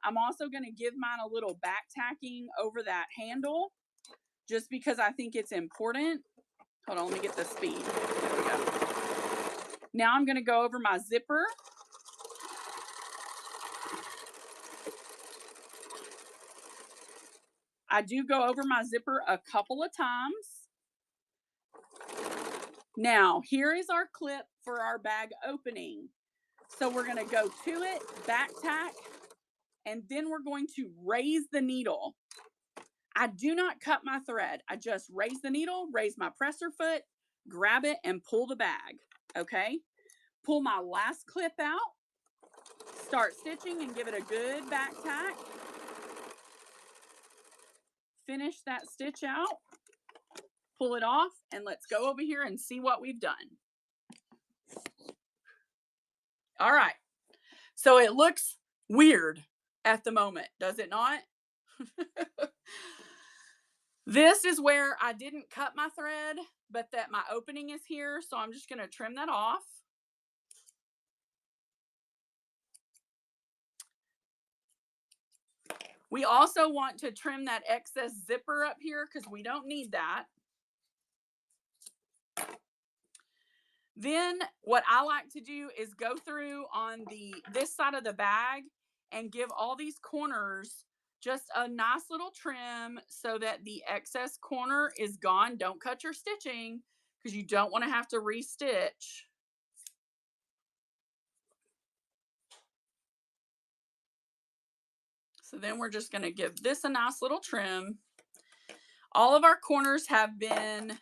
I'm also going to give mine a little back tacking over that handle, just because I think it's important. Hold on, let me get the speed. There we go. Now I'm going to go over my zipper. I do go over my zipper a couple of times. Now, here is our clip for our bag opening. So we're going to go to it, back tack, and then we're going to raise the needle. I do not cut my thread. I just raise the needle, raise my presser foot, grab it, and pull the bag, okay? Pull my last clip out, start stitching and give it a good back tack. Finish that stitch out, pull it off, and let's go over here and see what we've done. All right, so it looks weird at the moment, does it not? This is where I didn't cut my thread, but that my opening is here. So I'm just going to trim that off. We also want to trim that excess zipper up here because we don't need that. Then what I like to do is go through on this side of the bag and give all these corners just a nice little trim so that the excess corner is gone. Don't cut your stitching because you don't want to have to restitch. So then we're just going to give this a nice little trim. All of our corners have been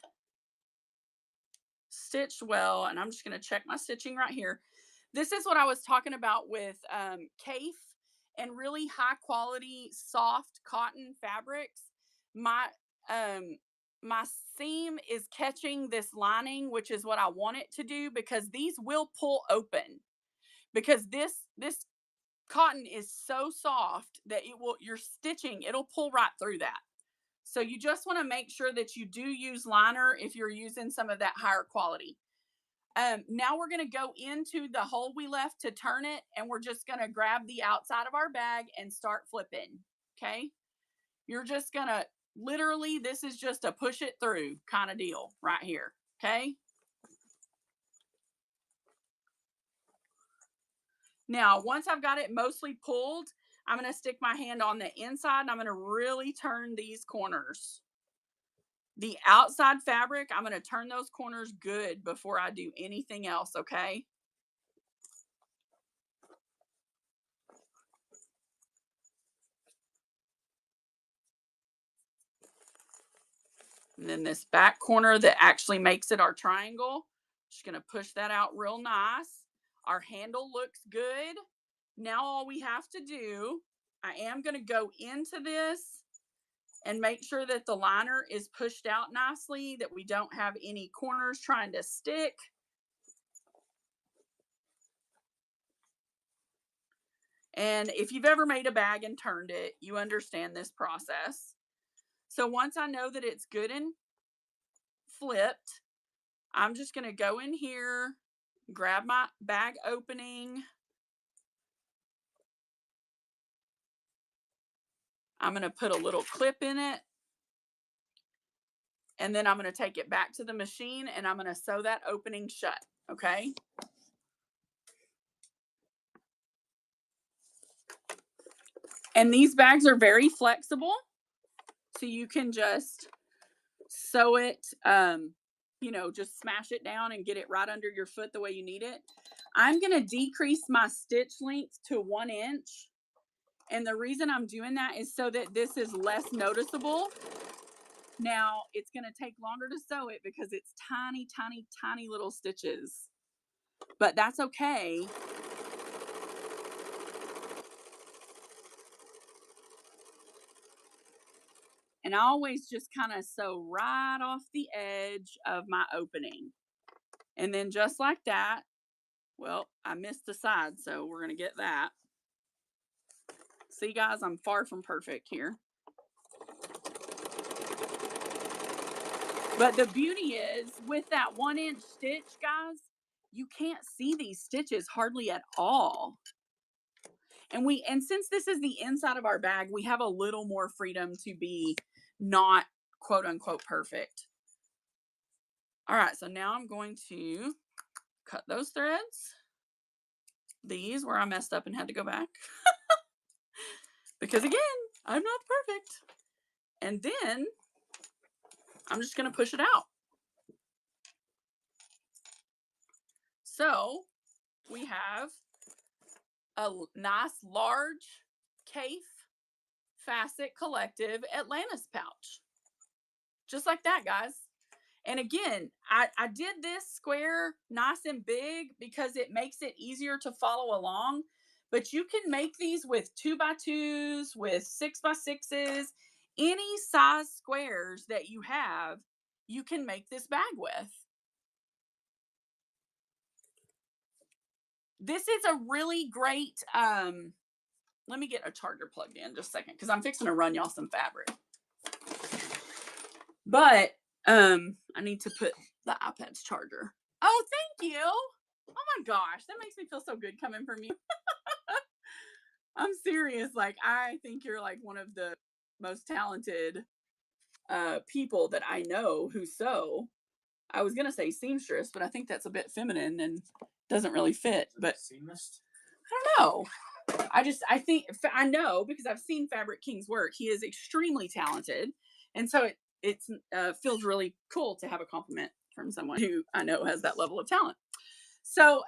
stitched well, and I'm just going to check my stitching right here. This is what I was talking about with Kaffe and really high quality soft cotton fabrics. My seam is catching this lining, which is what I want it to do, because these will pull open, because this cotton is so soft that your stitching, it'll pull right through that. So you just want to make sure that you do use liner if you're using some of that higher quality. Now we're going to go into the hole we left to turn it, and we're just going to grab the outside of our bag and start flipping. Okay. You're just going to literally, this is just a push it through kind of deal right here. Okay. Now, once I've got it mostly pulled, I'm going to stick my hand on the inside and I'm going to really turn these corners. The outside fabric, I'm going to turn those corners good before I do anything else, okay? And then this back corner that actually makes it our triangle, just going to push that out real nice. Our handle looks good. Now all we have to do, I am going to go into this and make sure that the liner is pushed out nicely, that we don't have any corners trying to stick. And if you've ever made a bag and turned it, you understand this process. So once I know that it's good and flipped, I'm just going to go in here, grab my bag opening. I'm going to put a little clip in it. And then I'm going to take it back to the machine and I'm going to sew that opening shut. Okay. And these bags are very flexible. So you can just sew it, just smash it down and get it right under your foot the way you need it. I'm going to decrease my stitch length to 1 inch. And the reason I'm doing that is so that this is less noticeable. Now, it's going to take longer to sew it because it's tiny, tiny, tiny little stitches. But that's okay. And I always just kind of sew right off the edge of my opening. And then just like that, well, I missed the side, so we're going to get that. See, guys, I'm far from perfect here. But the beauty is, with that 1 inch stitch, guys, you can't see these stitches hardly at all. And since this is the inside of our bag, we have a little more freedom to be not quote unquote perfect. All right, so now I'm going to cut those threads. These where I messed up and had to go back. Because again, I'm not perfect. And then I'm just going to push it out. So we have a nice large Kaffe Facet Collective Atlantis pouch. Just like that, guys. And again, I did this square nice and big because it makes it easier to follow along. But you can make these with 2x2s, with 6x6s, any size squares that you have, you can make this bag with. This is a really great, let me get a charger plugged in just a second because I'm fixing to run y'all some fabric. But I need to put the iPad's charger. Oh, thank you. Oh my gosh, that makes me feel so good coming from you. I'm serious. Like, I think you're like one of the most talented people that I know who sew. I was gonna say seamstress, but I think that's a bit feminine and doesn't really fit. But Seamist? I don't know. I know because I've seen Fabric King's work. He is extremely talented, and so it feels really cool to have a compliment from someone who I know has that level of talent. So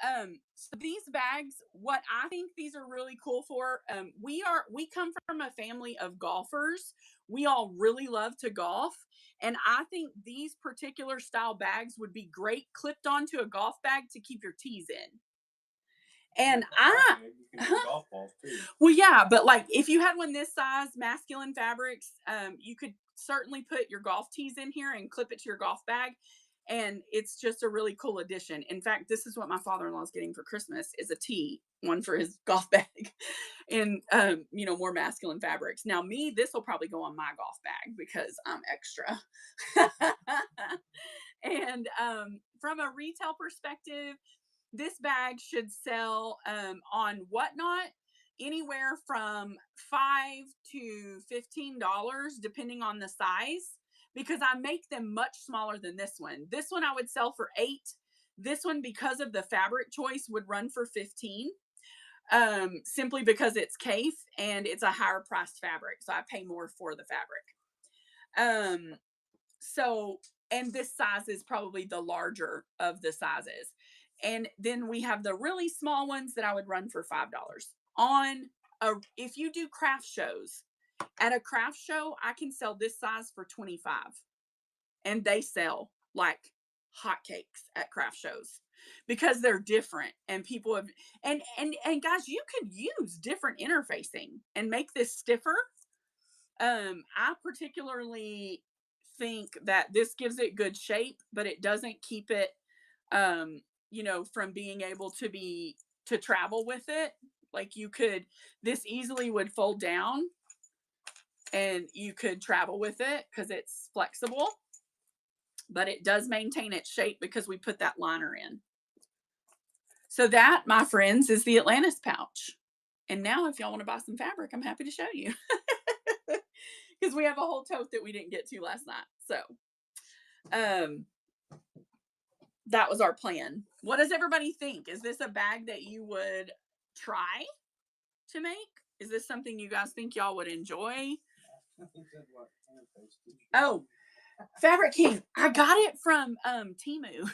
these bags, what I think these are really cool for, we come from a family of golfers. We all really love to golf, and I think these particular style bags would be great clipped onto a golf bag to keep your tees in. And you can do golf balls too. Well, yeah, but like if you had one this size, masculine fabrics, you could certainly put your golf tees in here and clip it to your golf bag. And it's just a really cool addition. In fact, this is what my father-in-law is getting for Christmas is a tee, one for his golf bag in more masculine fabrics. Now me, this will probably go on my golf bag because I'm extra. And from a retail perspective, this bag should sell on Whatnot anywhere from $5 to $15, depending on the size, because I make them much smaller than this one. This one I would sell for $8. This one, because of the fabric choice, would run for $15. Simply because it's Kaif and it's a higher priced fabric, so I pay more for the fabric. And this size is probably the larger of the sizes. And then we have the really small ones that I would run for $5. If you do craft shows, at a craft show, I can sell this size for $25. And they sell like hotcakes at craft shows because they're different, and people have and guys, you could use different interfacing and make this stiffer. I particularly think that this gives it good shape, but it doesn't keep it, from being able to travel with it. Like this easily would fold down and you could travel with it because it's flexible, but it does maintain its shape because we put that liner in. So that, my friends, is the Atlantis pouch. And now if y'all want to buy some fabric, I'm happy to show you. Because we have a whole tote that we didn't get to last night. So that was our plan. What does everybody think? Is this a bag that you would try to make? Is this something you guys think y'all would enjoy? Oh, Fabric King. I got it from Temu.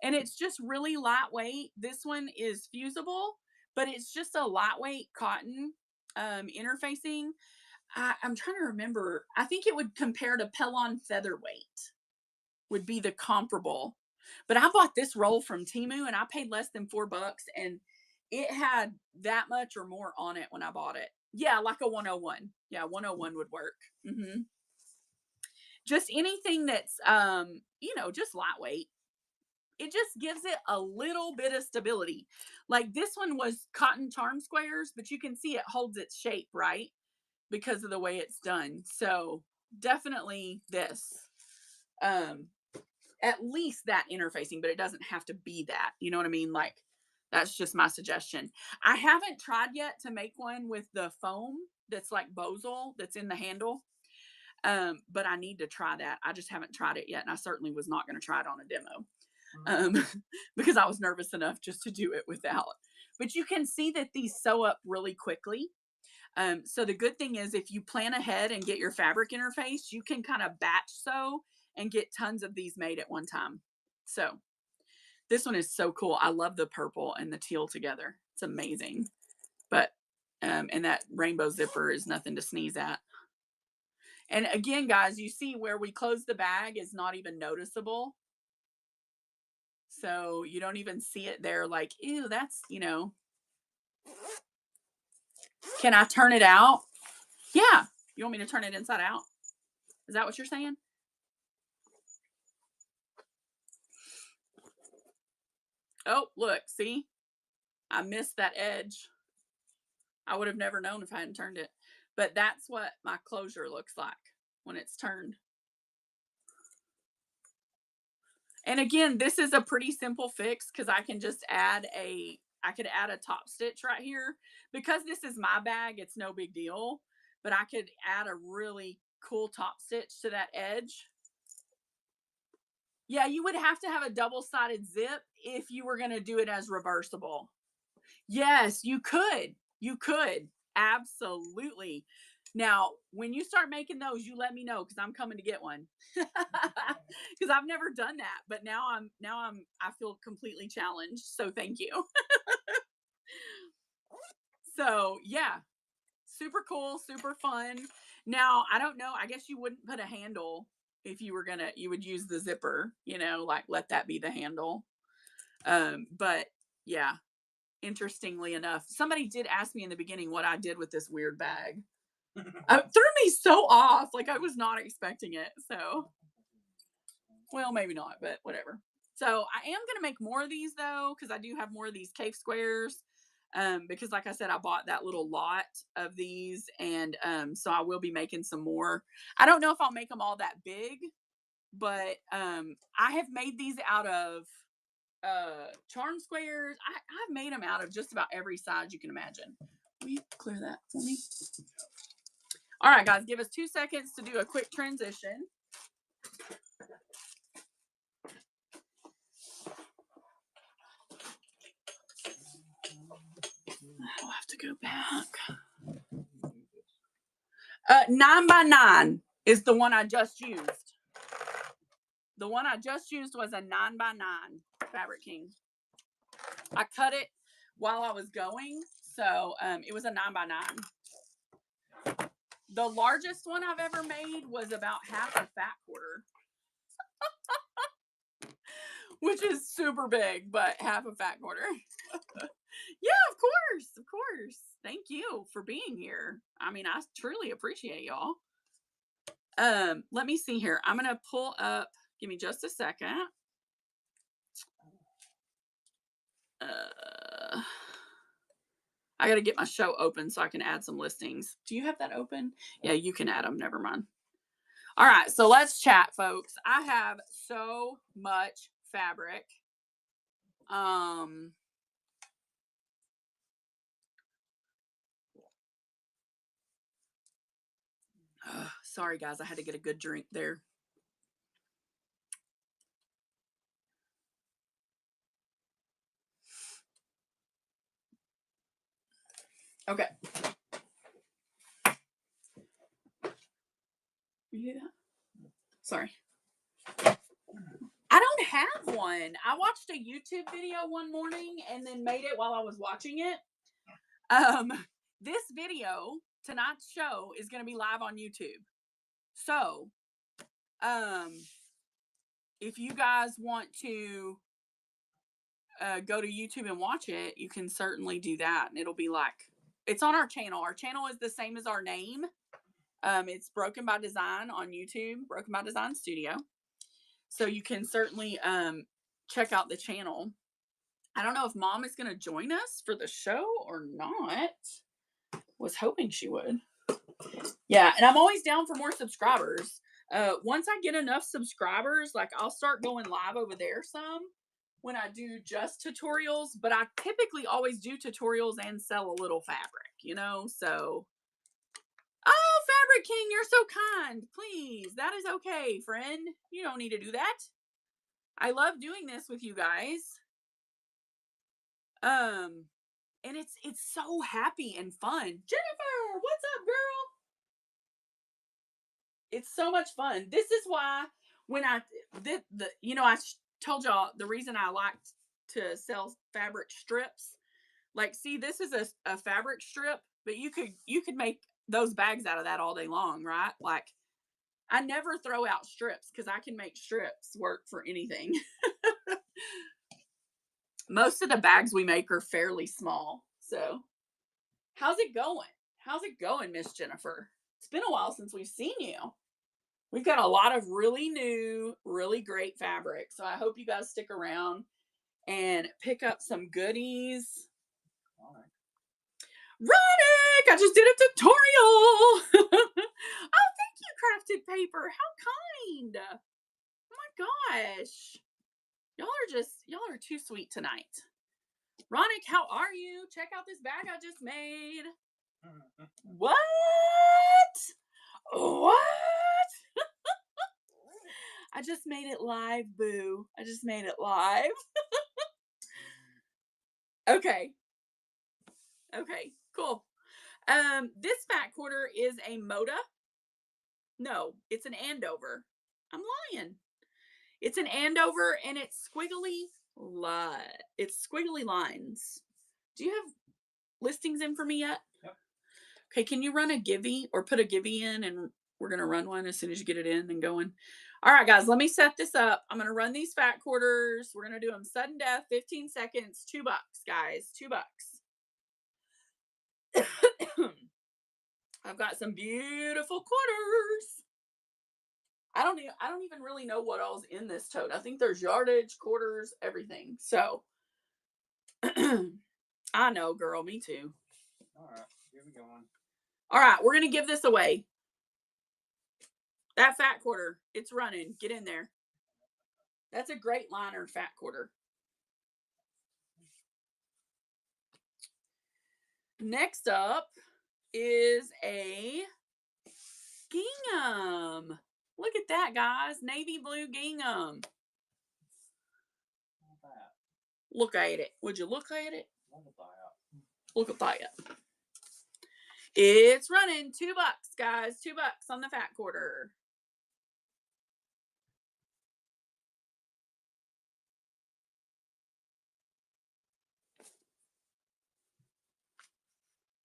And it's just really lightweight. This one is fusible, but it's just a lightweight cotton interfacing. I'm trying to remember. I think it would compare to Pellon Featherweight would be the comparable. But I bought this roll from Temu and I paid less than $4, and it had that much or more on it when I bought it. Yeah, like a 101. Yeah, 101 would work. Mm-hmm. Just anything that's just lightweight. It just gives it a little bit of stability. Like this one was cotton charm squares, but you can see it holds its shape, right? Because of the way it's done. So definitely this. At least that interfacing, but it doesn't have to be that. You know what I mean? Like that's just my suggestion. I haven't tried yet to make one with the foam that's like Bosal that's in the handle. But I need to try that. I just haven't tried it yet, and I certainly was not going to try it on a demo because I was nervous enough just to do it without. But you can see that these sew up really quickly. So the good thing is if you plan ahead and get your fabric interface, you can kind of batch sew and get tons of these made at one time. So this one is so cool. I love the purple and the teal together. It's amazing. But and that rainbow zipper is nothing to sneeze at. And again, guys, you see where we close the bag is not even noticeable. So you don't even see it there like, ew, that's, Can I turn it out? Yeah. You want me to turn it inside out? Is that what you're saying? Oh, look, see? I missed that edge. I would have never known if I hadn't turned it. But that's what my closure looks like when it's turned. And again, this is a pretty simple fix because I can just I could add a top stitch right here. Because this is my bag, it's no big deal. But I could add a really cool top stitch to that edge. Yeah, you would have to have a double-sided zip if you were going to do it as reversible. Yes, you could. You could. Absolutely. Now, when you start making those, you let me know because I'm coming to get one. Because I've never done that, but I feel completely challenged. So thank you. So yeah, super cool, super fun. Now, I don't know. I guess you wouldn't put a handle if you were gonna. You would use the zipper. Like let that be the handle. But yeah, interestingly enough, somebody did ask me in the beginning what I did with this weird bag. It threw me so off. Like I was not expecting it. So, well, maybe not, but whatever. So I am going to make more of these though, because I do have more of these cave squares. Because like I said, I bought that little lot of these, and so I will be making some more. I don't know if I'll make them all that big, but I have made these out of charm squares. I've made them out of just about every size you can imagine. Will you clear that for me? All right, guys, give us 2 seconds to do a quick transition. I'll have to go back. 9x9 is the one I just used. The one I just used was a 9x9 Fabric King. I cut it while I was going, so it was a 9x9. The largest one I've ever made was about half a fat quarter. Which is super big, but half a fat quarter. Yeah, of course. Thank you for being here. I mean, I truly appreciate y'all. Let me see here. I'm gonna pull up. Give me just a second. I gotta get my show open so I can add some listings. Do you have that open? Yeah, you can add them. Never mind. All right, so let's chat, folks. I have so much fabric. Sorry, guys. I had to get a good drink there. Okay. You do that? Sorry. I don't have one. I watched a YouTube video one morning and then made it while I was watching it. This video, tonight's show, is going to be live on YouTube. So, if you guys want to go to YouTube and watch it, you can certainly do that. And it'll be it's on our channel. Our channel is the same as our name. It's Broken by Design on YouTube, Broken by Design Studio. So you can certainly check out the channel. I don't know if Mom is going to join us for the show or not. Was hoping she would. Yeah, and I'm always down for more subscribers. Once I get enough subscribers, I'll start going live over there some when I do just tutorials. But I typically always do tutorials and sell a little fabric, so. Oh, Fabric King, you're so kind. Please, that is okay, friend. You don't need to do that. I love doing this with you guys. And it's so happy and fun. Jennifer, what's up, girl? It's so much fun. This is why when I told y'all the reason I liked to sell fabric strips. See, this is a fabric strip, but you could make those bags out of that all day long, right? I never throw out strips because I can make strips work for anything. Most of the bags we make are fairly small. So, how's it going? How's it going, Miss Jennifer? It's been a while since we've seen you. We've got a lot of really new, really great fabric. So I hope you guys stick around and pick up some goodies. Ronick, I just did a tutorial. Oh, thank you, Crafted Paper. How kind. Oh my gosh. Y'all are too sweet tonight. Ronick, how are you? Check out this bag I just made. What? What? I just made it live, boo. I just made it live. Okay. Okay, cool. This fat quarter is a Moda. No, it's an Andover. I'm lying. It's an Andover and it's squiggly lines. Do you have listings in for me yet? Yep. Okay, can you run a Givey or put a Givey in, and we're going to run one as soon as you get it in and going. All right, guys, let me set this up. I'm going to run these fat quarters. We're going to do them sudden death, 15 seconds, $2, guys, $2. I've got some beautiful quarters. I don't even really know what all's in this tote. I think there's yardage, quarters, everything. So I know, girl, me too. All right, here we go. All right, we're going to give this away. That fat quarter, it's running. Get in there. That's a great liner fat quarter. Next up is a gingham. Look at that, guys. Navy blue gingham. Look at it. Would you look at it? Look at that. It's running $2, guys. $2 on the fat quarter.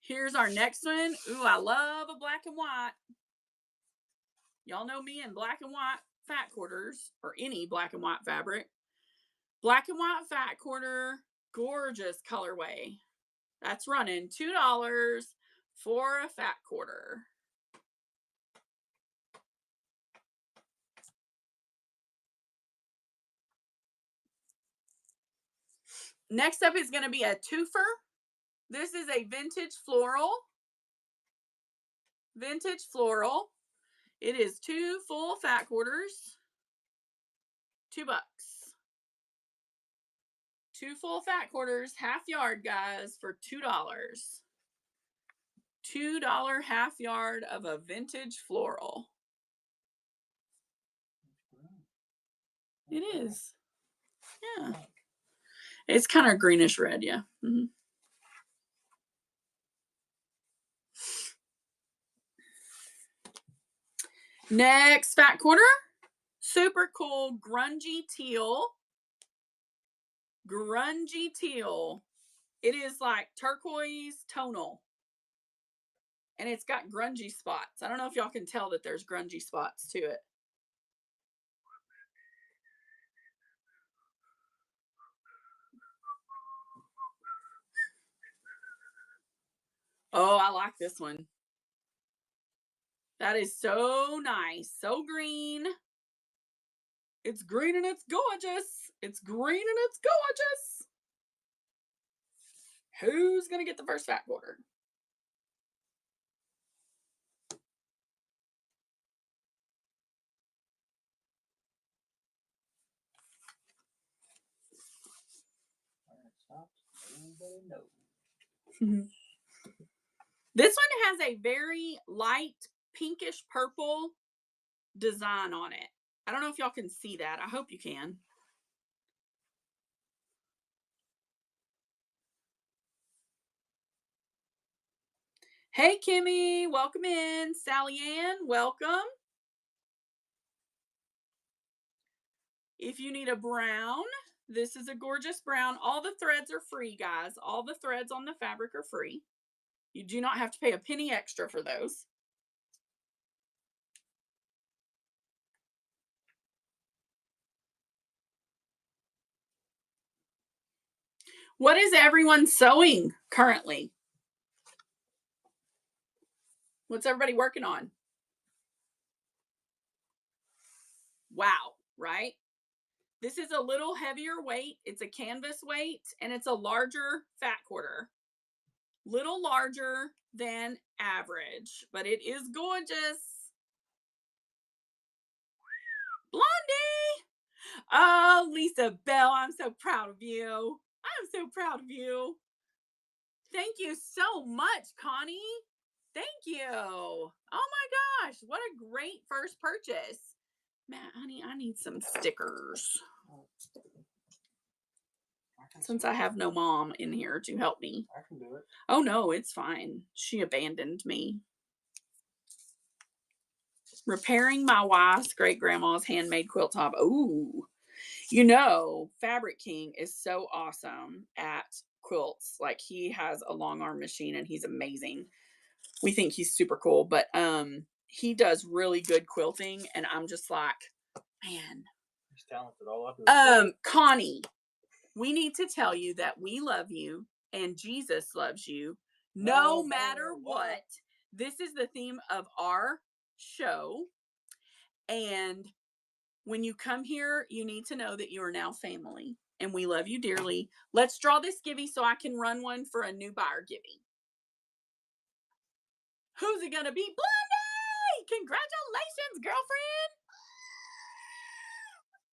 Here's our next one. Ooh, I love a black and white. Y'all know me in black and white fat quarters, or any black and white fabric. Black and white fat quarter, gorgeous colorway. That's running $2 for a fat quarter. Next up is going to be a twofer. This is a vintage floral. Vintage floral. It is 2 full fat quarters. $2. 2 full fat quarters, half yard, guys, for $2. $2 half yard of a vintage floral. It is. Yeah. It's kind of greenish red, yeah. Mm-hmm. Next fat quarter, super cool grungy teal. Grungy teal. It is like turquoise tonal. And it's got grungy spots. I don't know if y'all can tell that there's grungy spots to it. Oh, I like this one. That is so nice. So green. It's green and it's gorgeous. It's green and it's gorgeous. Who's going to get the first fat quarter? This one has a very light pinkish purple design on it. I don't know if y'all can see that. I hope you can. Hey, Kimmy, welcome in. Sally Ann, welcome. If you need a brown, this is a gorgeous brown. All the threads are free, guys. All the threads on the fabric are free. You do not have to pay a penny extra for those. What is everyone sewing currently? What's everybody working on? Wow, right? This is a little heavier weight. It's a canvas weight, and it's a larger fat quarter. Little larger than average, but it is gorgeous. Blondie! Oh, Lisa Bell, I'm so proud of you. I'm so proud of you. Thank you so much, Connie. Thank you. Oh my gosh, what a great first purchase. Matt, honey, I need some stickers. Since I have no mom in here to help me. I can do it. Oh no, it's fine. She abandoned me. Repairing my wife's great grandma's handmade quilt top. Ooh. You know, Fabric King is so awesome at quilts. Like, he has a long arm machine and he's amazing. We think he's super cool, but he does really good quilting, and I'm just like, man. He's talented. All I do. Connie, we need to tell you that we love you and Jesus loves you no matter what. This is the theme of our show, and when you come here, you need to know that you are now family, and we love you dearly. Let's draw this givey so I can run one for a new buyer givey. Who's it gonna be? Blondie! Congratulations, girlfriend!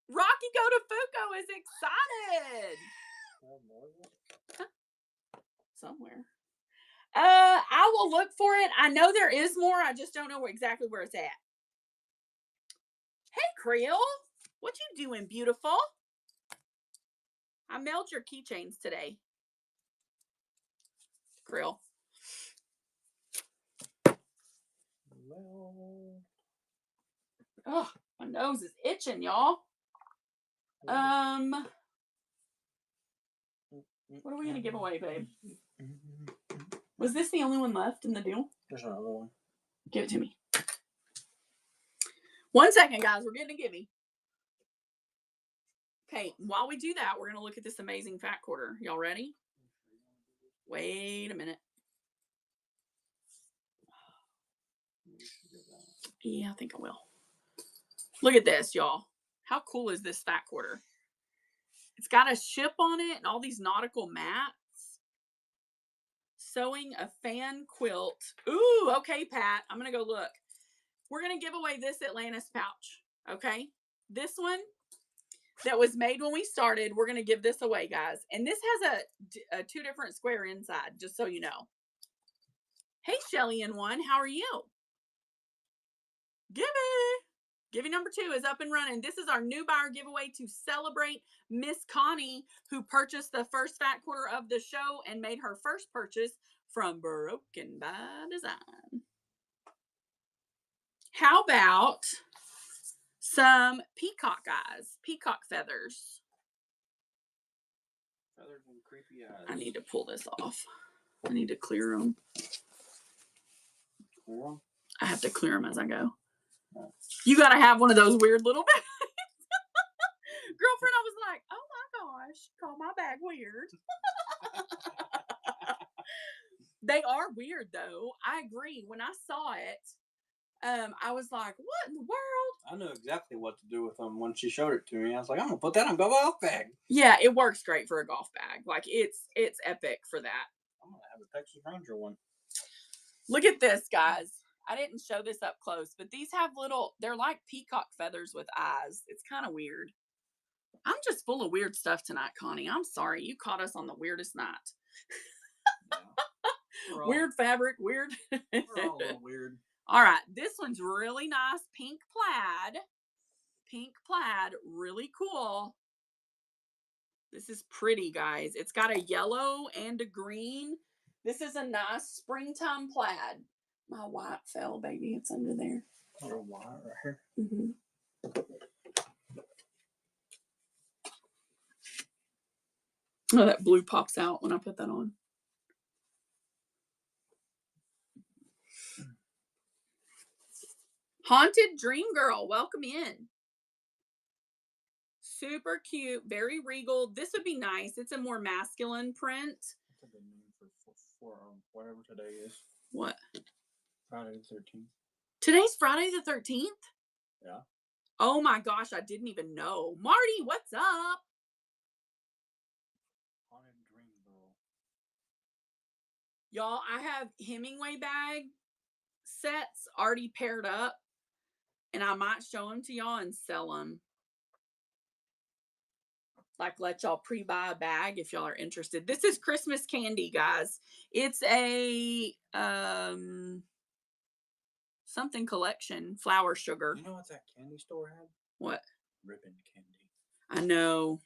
Rocky Go to Fuco is excited. Somewhere. I will look for it. I know there is more. I just don't know exactly where it's at. Hey, Creel. What you doing, beautiful? I mailed your keychains today. Creel. Oh, my nose is itching, y'all. What are we gonna give away, babe? Was this the only one left in the deal? There's another one. Give it to me. 1 second, guys. We're getting a givey. Okay, while we do that, we're gonna look at this amazing fat quarter. Y'all ready? Wait a minute. Yeah, I think I will. Look at this, y'all. How cool is this fat quarter? It's got a ship on it and all these nautical mats. Sewing a fan quilt. Ooh, okay, Pat. I'm going to go look. We're going to give away this Atlantis pouch, okay? This one that was made when we started, we're going to give this away, guys. And this has a 2 different square inside, just so you know. Hey, Shelly and One, how are you? Givey number 2 is up and running. This is our new buyer giveaway to celebrate Miss Connie, who purchased the first fat quarter of the show and made her first purchase from Broken by Design. How about some peacock eyes, peacock feathers? Feathers and creepy eyes. I need to pull this off. I need to clear them. Clear them? I have to clear them as I go. You got to have one of those weird little bags. Girlfriend, I was like, oh my gosh, call my bag weird. They are weird, though. I agree. When I saw it, I was like, what in the world? I knew exactly what to do with them when she showed it to me. I was like, I'm going to put that in a golf bag. Yeah, it works great for a golf bag. Like, it's epic for that. I'm going to have a Texas Ranger one. Look at this, guys. I didn't show this up close, but these have they're like peacock feathers with eyes. It's kind of weird. I'm just full of weird stuff tonight, Connie. I'm sorry. You caught us on the weirdest night. Yeah. Weird fabric, weird. We're all a little weird. All right. This one's really nice. Pink plaid. Pink plaid. Really cool. This is pretty, guys. It's got a yellow and a green. This is a nice springtime plaid. My white fell, baby. It's under there. Your white right here? Mm-hmm. Oh, that blue pops out when I put that on. Haunted Dream Girl, welcome in. Super cute, very regal. This would be nice. It's a more masculine print. That's a good name for whatever today is. What? Friday the 13th. Today's Friday the 13th? Yeah. Oh my gosh, I didn't even know. Marty, what's up? Haunted Dream Girl. Y'all, I have Hemingway bag sets already paired up, and I might show them to y'all and sell them. like let y'all pre-buy a bag if y'all are interested. This is Christmas candy, guys. It's a something collection, flour sugar. You know what that candy store had? What? Ribbon candy. I know.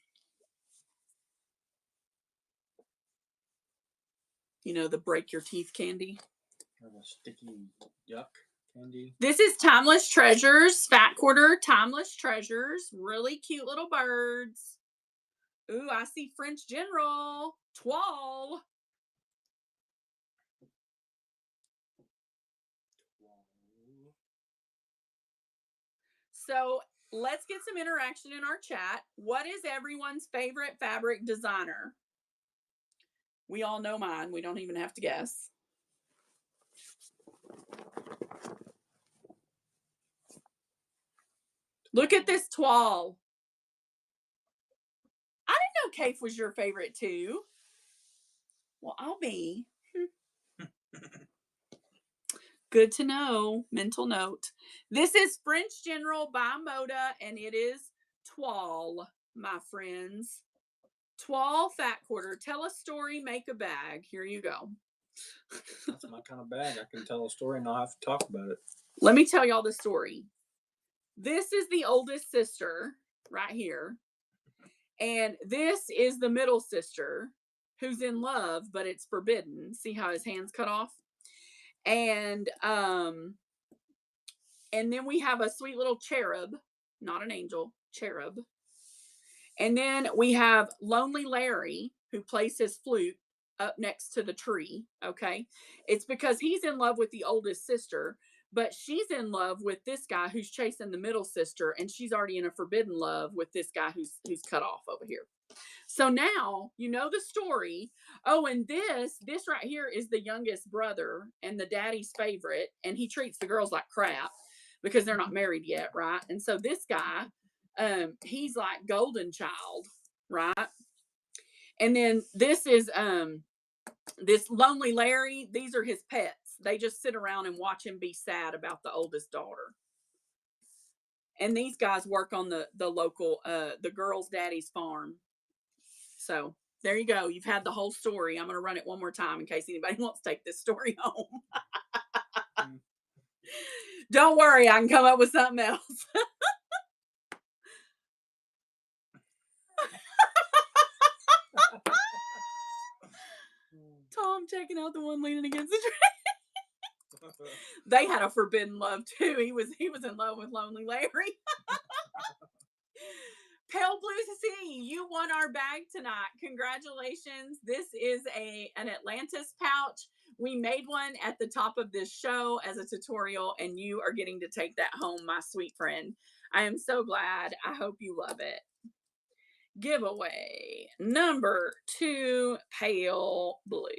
You know, the break your teeth candy. Or the sticky yuck candy. This is Timeless Treasures, Fat Quarter Timeless Treasures. Really cute little birds. Ooh, I see French General. Twal. So let's get some interaction in our chat. What is everyone's favorite fabric designer? We all know mine. We don't even have to guess. Look at this Twal. I didn't know Kafe was your favorite too. Well, I'll be. Good to know. Mental note. This is French General by Moda, and it is Twal, my friends. Twal Fat Quarter. Tell a story, make a bag. Here you go. That's my kind of bag. I can tell a story and not have to talk about it. Let me tell y'all the story. This is the oldest sister right here. And this is the middle sister who's in love, but it's forbidden. See how his hand's cut off? And then we have a sweet little cherub, not an angel, cherub. And then we have Lonely Larry, who plays his flute up next to the tree. Okay. It's because he's in love with the oldest sister, but she's in love with this guy who's chasing the middle sister, and she's already in a forbidden love with this guy who's cut off over here. So now you know the story. Oh, and this right here is the youngest brother and the daddy's favorite, and he treats the girls like crap because they're not married yet, right? And so this guy, he's like golden child, right? And then this is this Lonely Larry. These are his pets. They just sit around and watch him be sad about the oldest daughter. And these guys work on the local the girl's daddy's farm. So there you go. You've had the whole story. I'm going to run it one more time in case anybody wants to take this story home. Don't worry, I can come up with something else. Tom checking out the one leaning against the tree. They had a forbidden love too. He was in love with Lonely Larry. Pale Blue Sea, you won our bag tonight. Congratulations. This is an Atlantis pouch. We made one at the top of this show as a tutorial, and you are getting to take that home, my sweet friend. I am so glad. I hope you love it. Giveaway number 2, Pale Blue.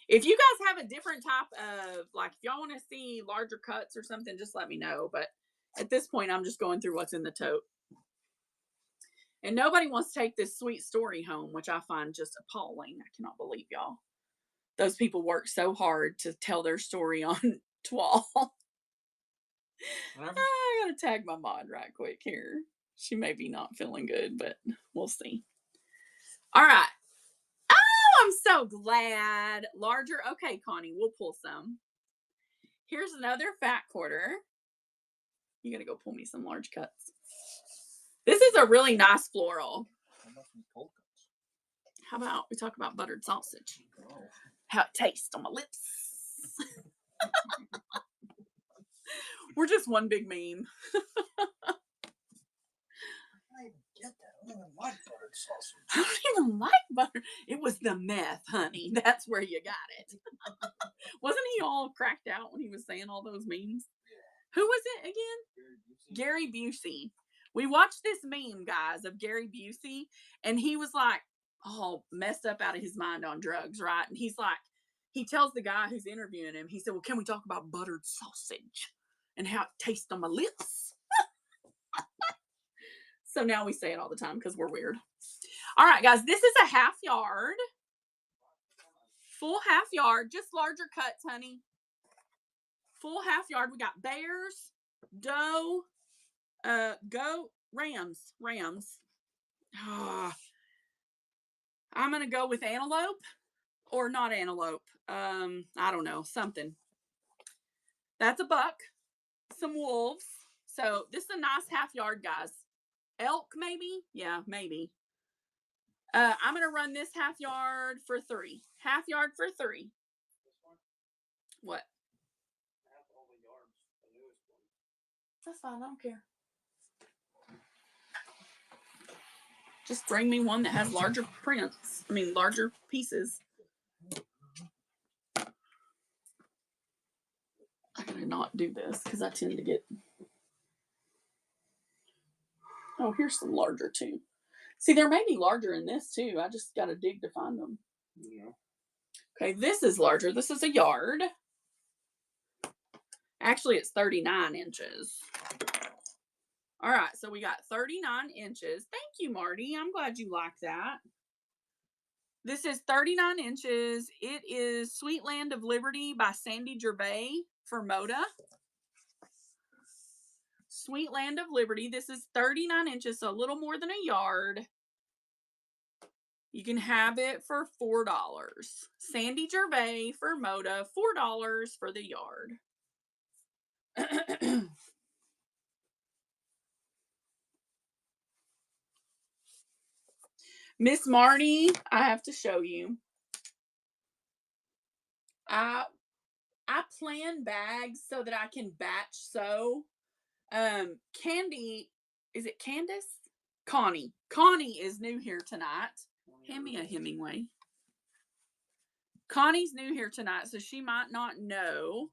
If you guys have a different type of, like, if y'all want to see larger cuts or something, just let me know. But at this point, I'm just going through what's in the tote. And nobody wants to take this sweet story home, which I find just appalling. I cannot believe y'all. Those people work so hard to tell their story on Twal. I gotta tag my mod right quick here. She may be not feeling good, but we'll see. All right. Oh, I'm so glad. Larger. Okay, Connie, we'll pull some. Here's another Fat Quarter. You gotta go pull me some large cuts. This is a really nice floral. How about we talk about buttered sausage? Oh. How it tastes on my lips. We're just one big meme. I don't even like buttered sausage. I don't even like butter. It was the meth, honey. That's where you got it. Wasn't he all cracked out when he was saying all those memes? Yeah. Who was it again? Gary Busey. We watched this meme, guys, of Gary Busey, and he was like all messed up out of his mind on drugs, right? And he's like, he tells the guy who's interviewing him, he said, well, can we talk about buttered sausage and how it tastes on my lips? So now we say it all the time because we're weird. All right, guys, this is a half yard. Full half yard, just larger cuts, honey. Full half yard. We got bears, doe, goat, rams. I'm going to go with antelope or not antelope. I don't know, something. That's a buck. Some wolves. So this is a nice half yard, guys. Elk, maybe? Yeah, maybe. I'm going to run this half yard for 3. Half yard for 3. What? That's fine. I don't care. Just bring me one that has larger prints. I mean, larger pieces. I gotta not do this because I tend to get. Oh, here's some larger too. See, there may be larger in this too. I just gotta dig to find them. Yeah. Okay, this is larger. This is a yard. Actually, it's 39 inches. All right, so we got 39 inches. Thank you, Marty. I'm glad you like that. This is 39 inches. It is Sweet Land of Liberty by Sandy Gervais for Moda. Sweet Land of Liberty. This is 39 inches, so a little more than a yard. You can have it for $4. Sandy Gervais for Moda, $4 for the yard. Miss Marty, I have to show you. I plan bags so that I can batch sew. Candy, is it Candace? Connie. Connie is new here tonight. Hand me a Hemingway. Connie's new here tonight, so she might not know.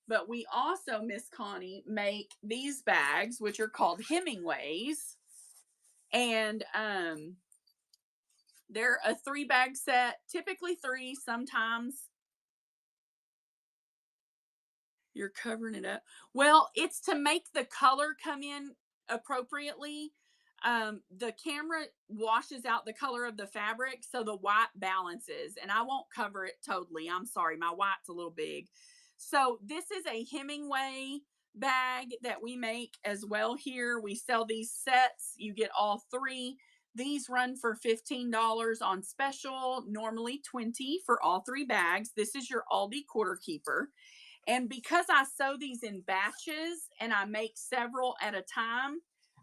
But we also, Miss Connie, make these bags, which are called Hemingways. And they're a 3-bag set, typically 3, sometimes. You're covering it up. Well, it's to make the color come in appropriately. The camera washes out the color of the fabric, so the white balances, and I won't cover it totally. I'm sorry, my white's a little big. So this is a Hemingway bag that we make as well here. We sell these sets. You get all 3. These run for $15 on special, normally $20 for all 3 bags. This is your Aldi quarter keeper. And because I sew these in batches and I make several at a time,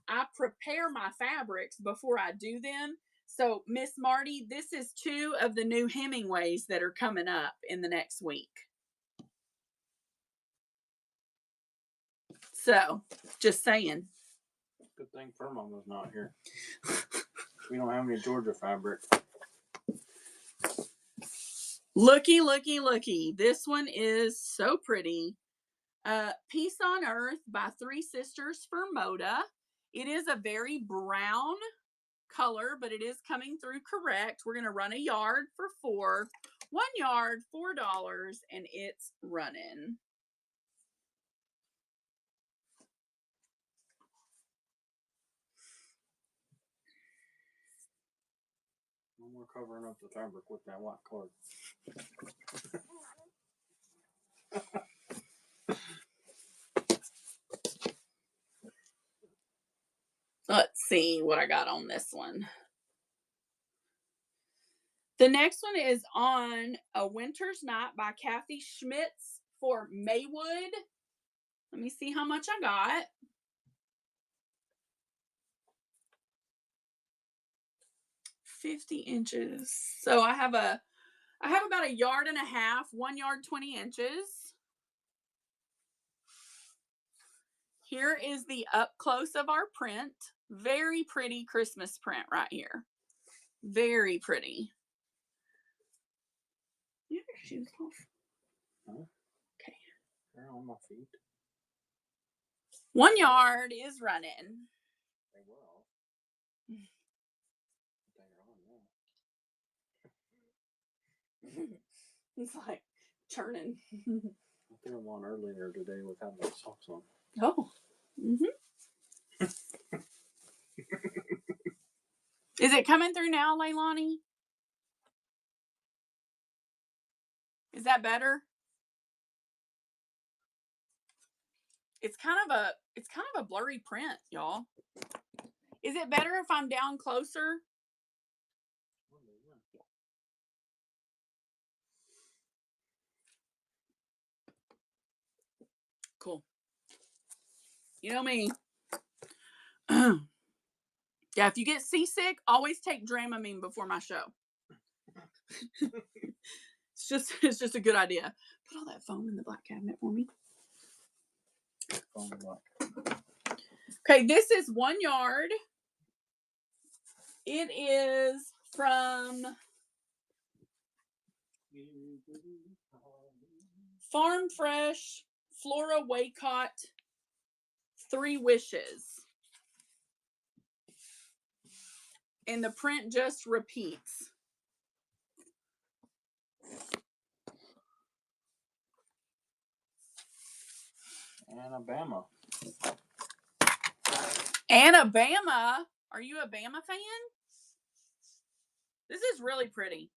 I prepare my fabrics before I do them. So, Miss Marty, this is 2 of the new Hemingways that are coming up in the next week. So, just saying. Good thing Furman was not here. We don't have any Georgia fabric. Looky, looky, looky. This one is so pretty. Peace on Earth by 3 Sisters for Moda. It is a very brown color, but it is coming through correct. We're going to run a yard for 4. 1 yard, $4, and it's running. We're covering up the fabric with that white cord. Let's see what I got on this one. The next one is On a Winter's Night by Kathy Schmitz for Maywood. Let me see how much I got. $50 inches. So I have about 1.5 yards, 1 yard, 20 inches. Here is the up close of our print. Very pretty Christmas print right here. Very pretty. You have your shoes off? Huh? Okay. They're on my feet. 1 yard is running. They will. They're on now. It's like churning. I threw them on earlier today without my socks on. Oh. Is it coming through now, Leilani? Is that better? It's kind of a blurry print, y'all. Is it better if I'm down closer? Cool. You know me. Yeah, if you get seasick, always take Dramamine before my show. It's just a good idea. Put all that foam in the black cabinet for me. Okay, this is 1 yard. It is from Farm Fresh, Flora Waycott, 3 Wishes. And the print just repeats. Alabama. Alabama? Are you a Bama fan? This is really pretty.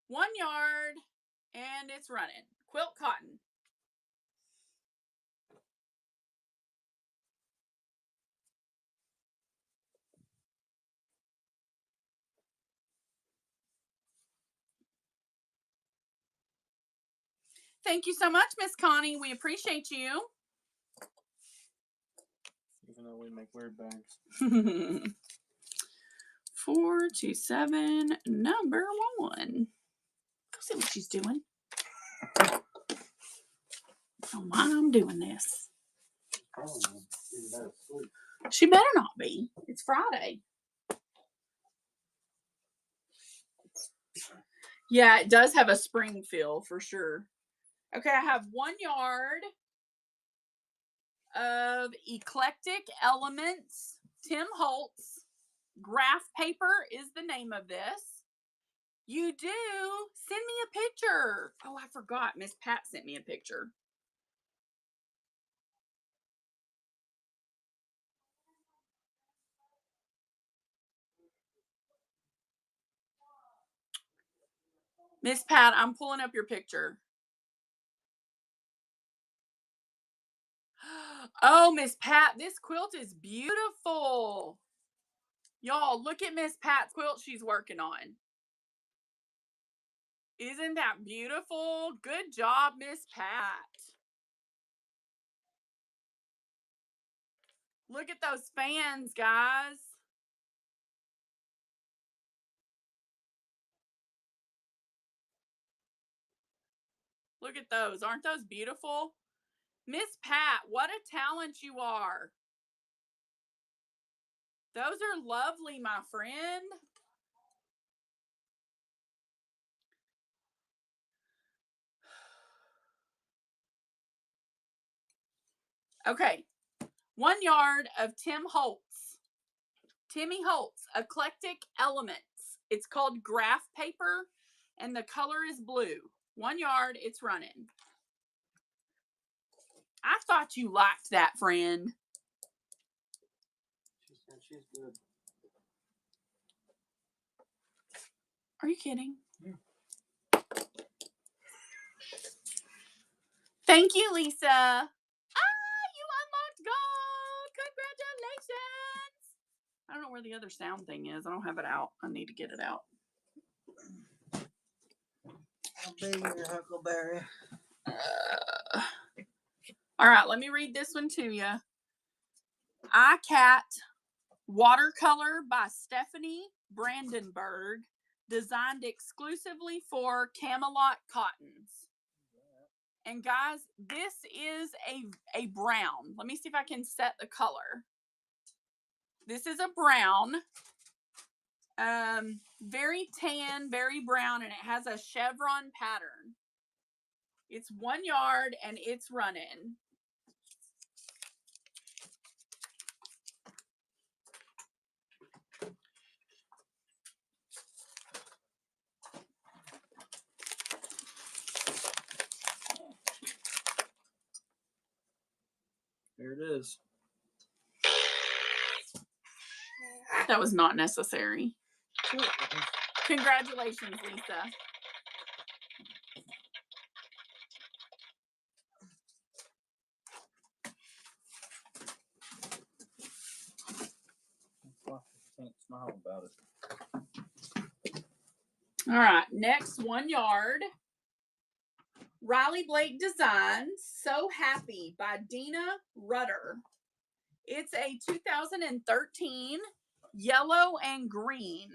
1 yard, and it's running. Quilt cotton. Thank you so much, Miss Connie. We appreciate you. Even though we make weird bags. 427, number 1. Go see what she's doing. I don't know why I'm doing this. She better not be. It's Friday. Yeah, it does have a spring feel for sure. Okay, I have 1 yard of Eclectic Elements, Tim Holtz. Graph paper is the name of this. You do? Send me a picture. Oh, I forgot. Miss Pat sent me a picture. Miss Pat, I'm pulling up your picture. Oh, Miss Pat, this quilt is beautiful. Y'all, look at Miss Pat's quilt she's working on. Isn't that beautiful? Good job, Miss Pat. Look at those fans, guys. Look at those. Aren't those beautiful? Miss Pat, what a talent you are. Those are lovely, my friend. Okay. 1 yard of Timmy Holtz, Eclectic Elements. It's called graph paper, and the color is blue. 1 yard, it's running. I thought you liked that, friend. She said she's good. Are you kidding? Yeah. Thank you, Lisa. You unlocked gold. Congratulations. I don't know where the other sound thing is. I don't have it out. I need to get it out. How big is your huckleberry? All right, let me read this one to you. iCat watercolor by Stephanie Brandenburg, designed exclusively for Camelot Cottons. And guys, this is a brown. Let me see if I can set the color. This is a brown. Very tan, very brown, and it has a chevron pattern. It's 1 yard and it's running. Here it is. That was not necessary. Congratulations, Lisa. smile about it. All right, next 1 yard. Riley Blake Designs So Happy by Dina Rutter. It's a 2013 yellow and green.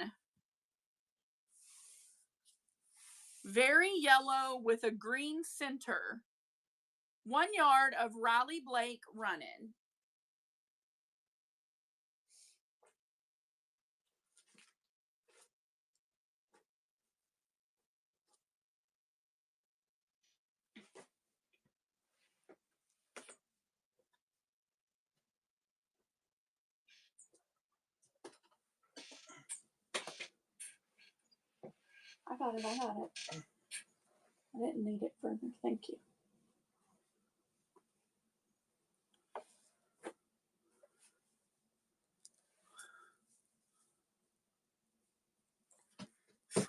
Very yellow with a green center. 1 yard of Riley Blake running. I got it. I didn't need it further. Thank you.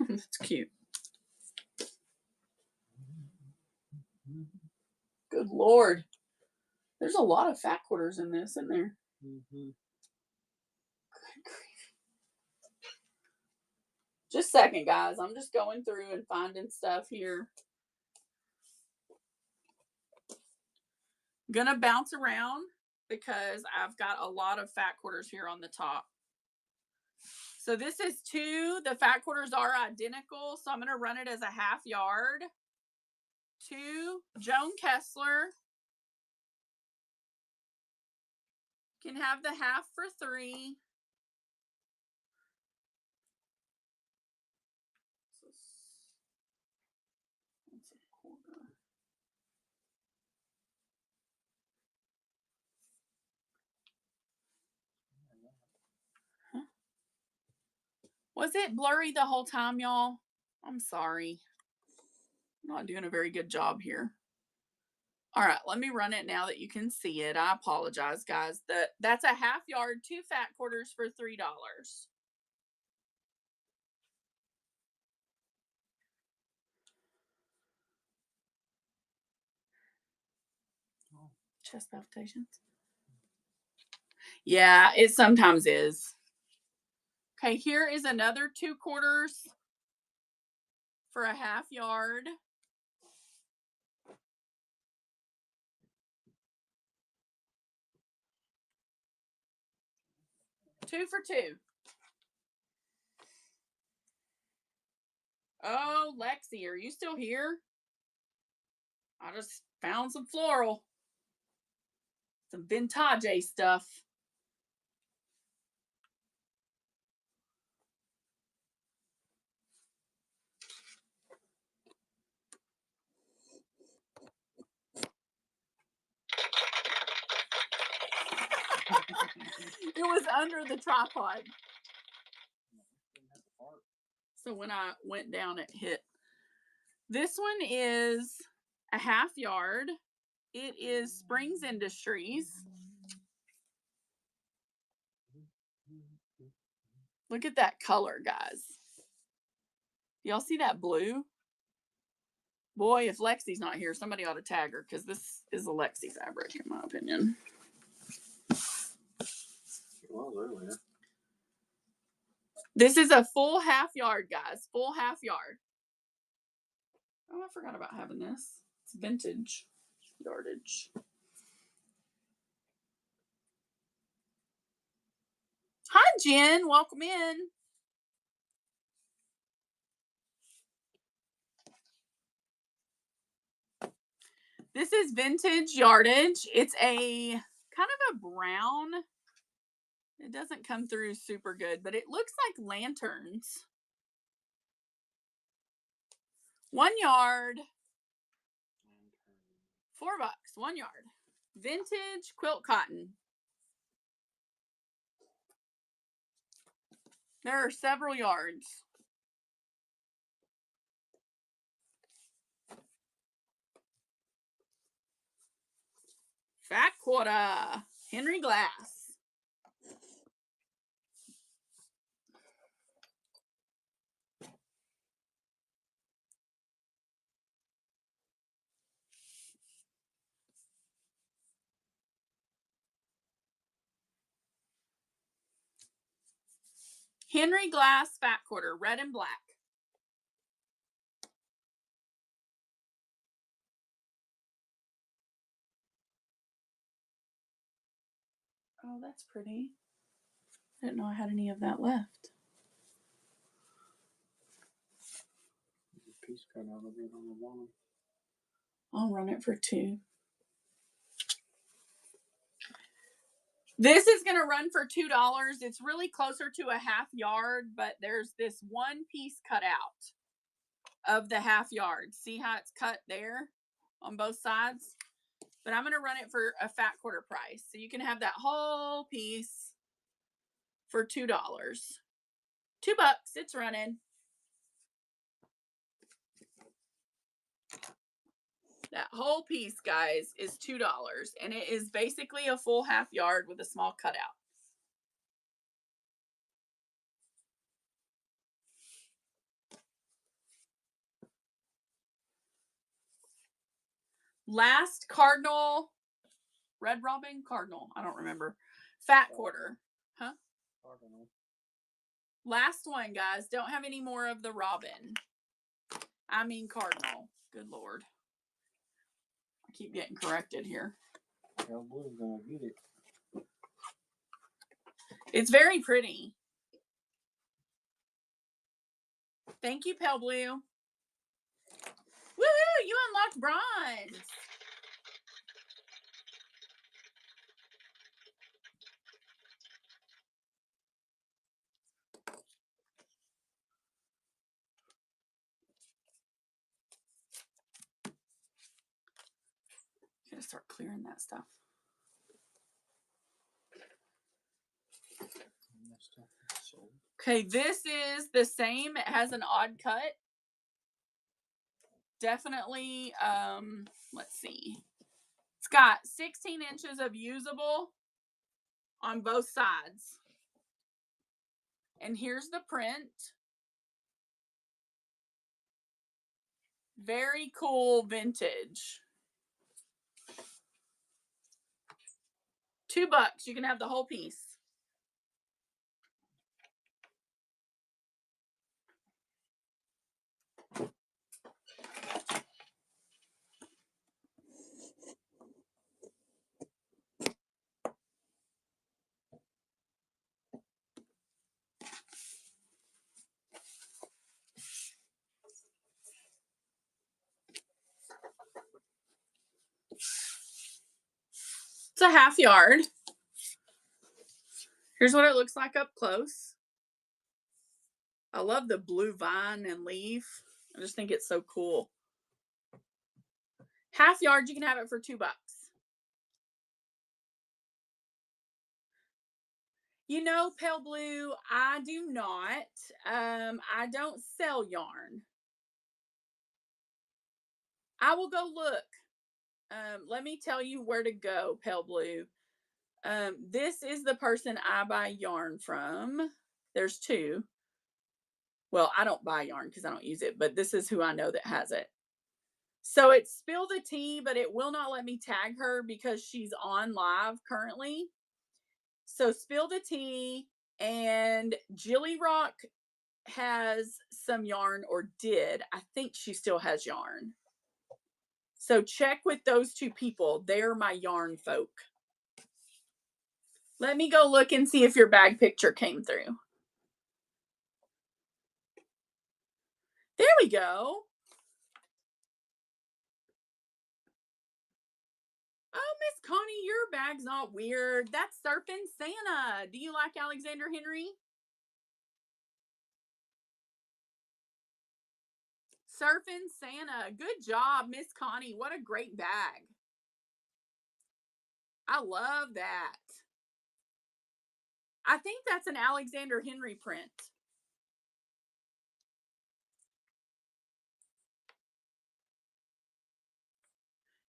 That's cute. Good Lord. There's a lot of fat quarters in this, isn't there? Mm-hmm. Just a second, guys. I'm just going through and finding stuff here. Gonna bounce around because I've got a lot of fat quarters here on the top. So this is 2. The fat quarters are identical, so I'm gonna run it as a half yard. 2, Joan Kessler. Can have the half for 3. That's a quarter. Huh? Was it blurry the whole time, y'all? I'm sorry. I'm not doing a very good job here. All right, let me run it now that you can see it. I apologize, guys. That's a half yard, 2 fat quarters for $3. Chest palpitations. Yeah, it sometimes is. Okay, here is another 2 quarters for a half yard. Two for 2. Oh, Lexi, are you still here? I just found some floral. Some vintage stuff. It was under the tripod. So when I went down, it hit. This one is a half yard. It is Springs Industries. Look at that color, guys. Y'all see that blue? Boy, if Lexi's not here, somebody ought to tag her because this is a Lexi fabric, in my opinion. It was earlier. This is a full half yard, guys. Full half yard. Oh, I forgot about having this. It's vintage yardage. Hi, Jen. Welcome in. This is vintage yardage. It's a kind of a brown. It doesn't come through super good, but it looks like lanterns. 1 yard. $4. 1 yard. Vintage quilt cotton. There are several yards. Fat quarter. Henry Glass. Henry Glass fat quarter, red and black. Oh, that's pretty. I didn't know I had any of that left. Piece cut out of it on the bottom. I'll run it for $2. This is going to run for $2. It's really closer to a half yard, but there's this one piece cut out of the half yard. See how it's cut there on both sides? But I'm going to run it for a fat quarter price. So you can have that whole piece for $2. $2, it's running. That whole piece, guys, is $2. And it is basically a full half yard with a small cutout. Last cardinal, red robin, cardinal, I don't remember. Fat quarter. Huh? Cardinal. Last one, guys. Don't have any more of the robin. I mean cardinal. Good Lord. I keep getting corrected here. Pale Blue's gonna get it. It's very pretty. Thank you, Pale Blue. Woohoo! You unlocked bronze. I'm gonna start clearing that stuff. Okay, this is the same. It has an odd cut. Definitely, let's see. It's got 16 inches of usable on both sides. And here's the print. Very cool vintage. $2. You can have the whole piece. It's a half yard. Here's what it looks like up close. I love the blue vine and leaf. I just think it's so cool. Half yard, you can have it for $2. You know, Pale Blue, I do not. I don't sell yarn. I will go look. Let me tell you where to go, Pale Blue. This is the person I buy yarn from. There's 2. Well, I don't buy yarn because I don't use it, but this is who I know that has it. So it's Spill the Tea, but it will not let me tag her because she's on live currently. So Spill the Tea and Jilly Rock has some yarn, or did. I think she still has yarn. So check with those 2 people. They're my yarn folk. Let me go look and see if your bag picture came through. There we go. Oh, Miss Connie, your bag's not weird. That's Surfing Santa. Do you like Alexander Henry? Surfing Santa. Good job, Miss Connie. What a great bag. I love that. I think that's an Alexander Henry print.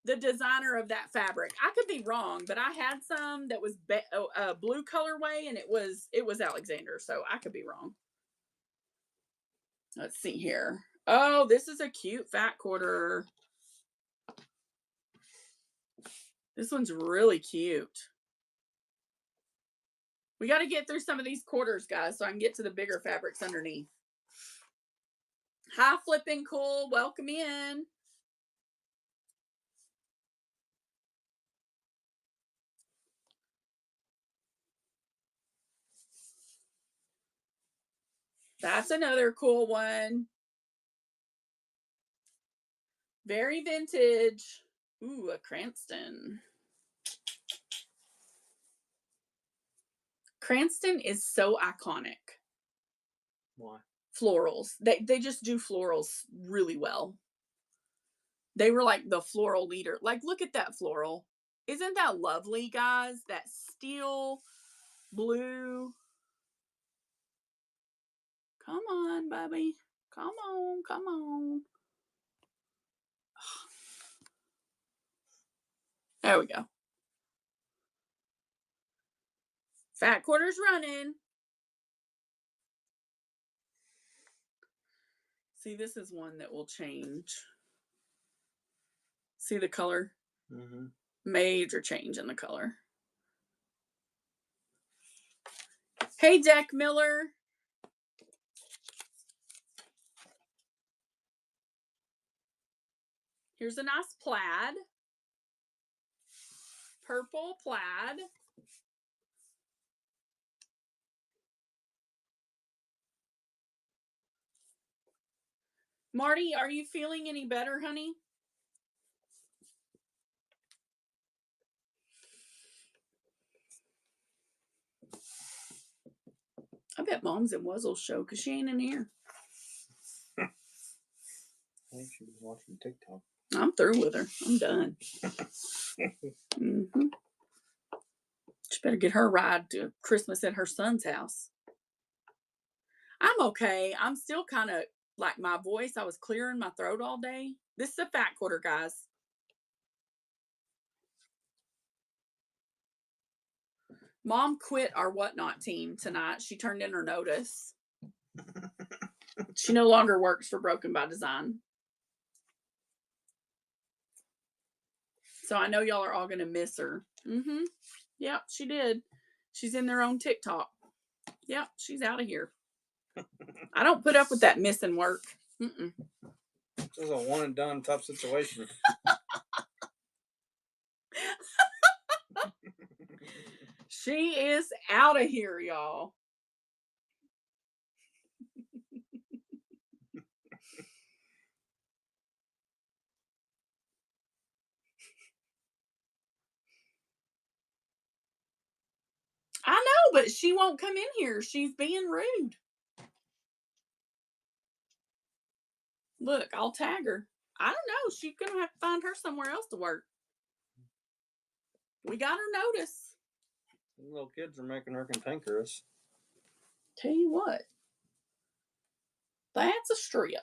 The designer of that fabric. I could be wrong, but I had some that was blue colorway, and it was Alexander, so I could be wrong. Let's see here. Oh, this is a cute fat quarter. This one's really cute. We got to get through some of these quarters, guys, so I can get to the bigger fabrics underneath. Hi, Flipping Cool. Welcome in. That's another cool one. Very vintage. Ooh, a Cranston. Cranston is so iconic. Why? Florals. They just do florals really well. They were like the floral leader. Like, look at that floral. Isn't that lovely, guys? That steel blue. Come on, baby. Come on, come on. There we go. Fat quarters running. See, this is one that will change. See the color? Mm-hmm. Major change in the color. Hey, Deck Miller. Here's a nice plaid. Purple plaid. Marty, are you feeling any better, honey? I bet Mom's in Wuzzle's show because she ain't in here. I think she was watching TikTok. I'm through with her. I'm done. Mm-hmm. She better get her ride to Christmas at her son's house. I'm okay. I'm still kind of like my voice. I was clearing my throat all day. This is a fat quarter, guys. Mom quit our whatnot team tonight. She turned in her notice. She no longer works for Broken by Design. So I know y'all are all going to miss her. Mm-hmm. Yep, she did. She's in their own TikTok. Yep, she's out of here. I don't put up with that missing work. Mm-mm. This is a one and done tough situation. She is out of here, y'all. I know, but she won't come in here. She's being rude. Look, I'll tag her. I don't know. She's going to have to find her somewhere else to work. We got her notice. The little kids are making her cantankerous. Tell you what. That's a strip.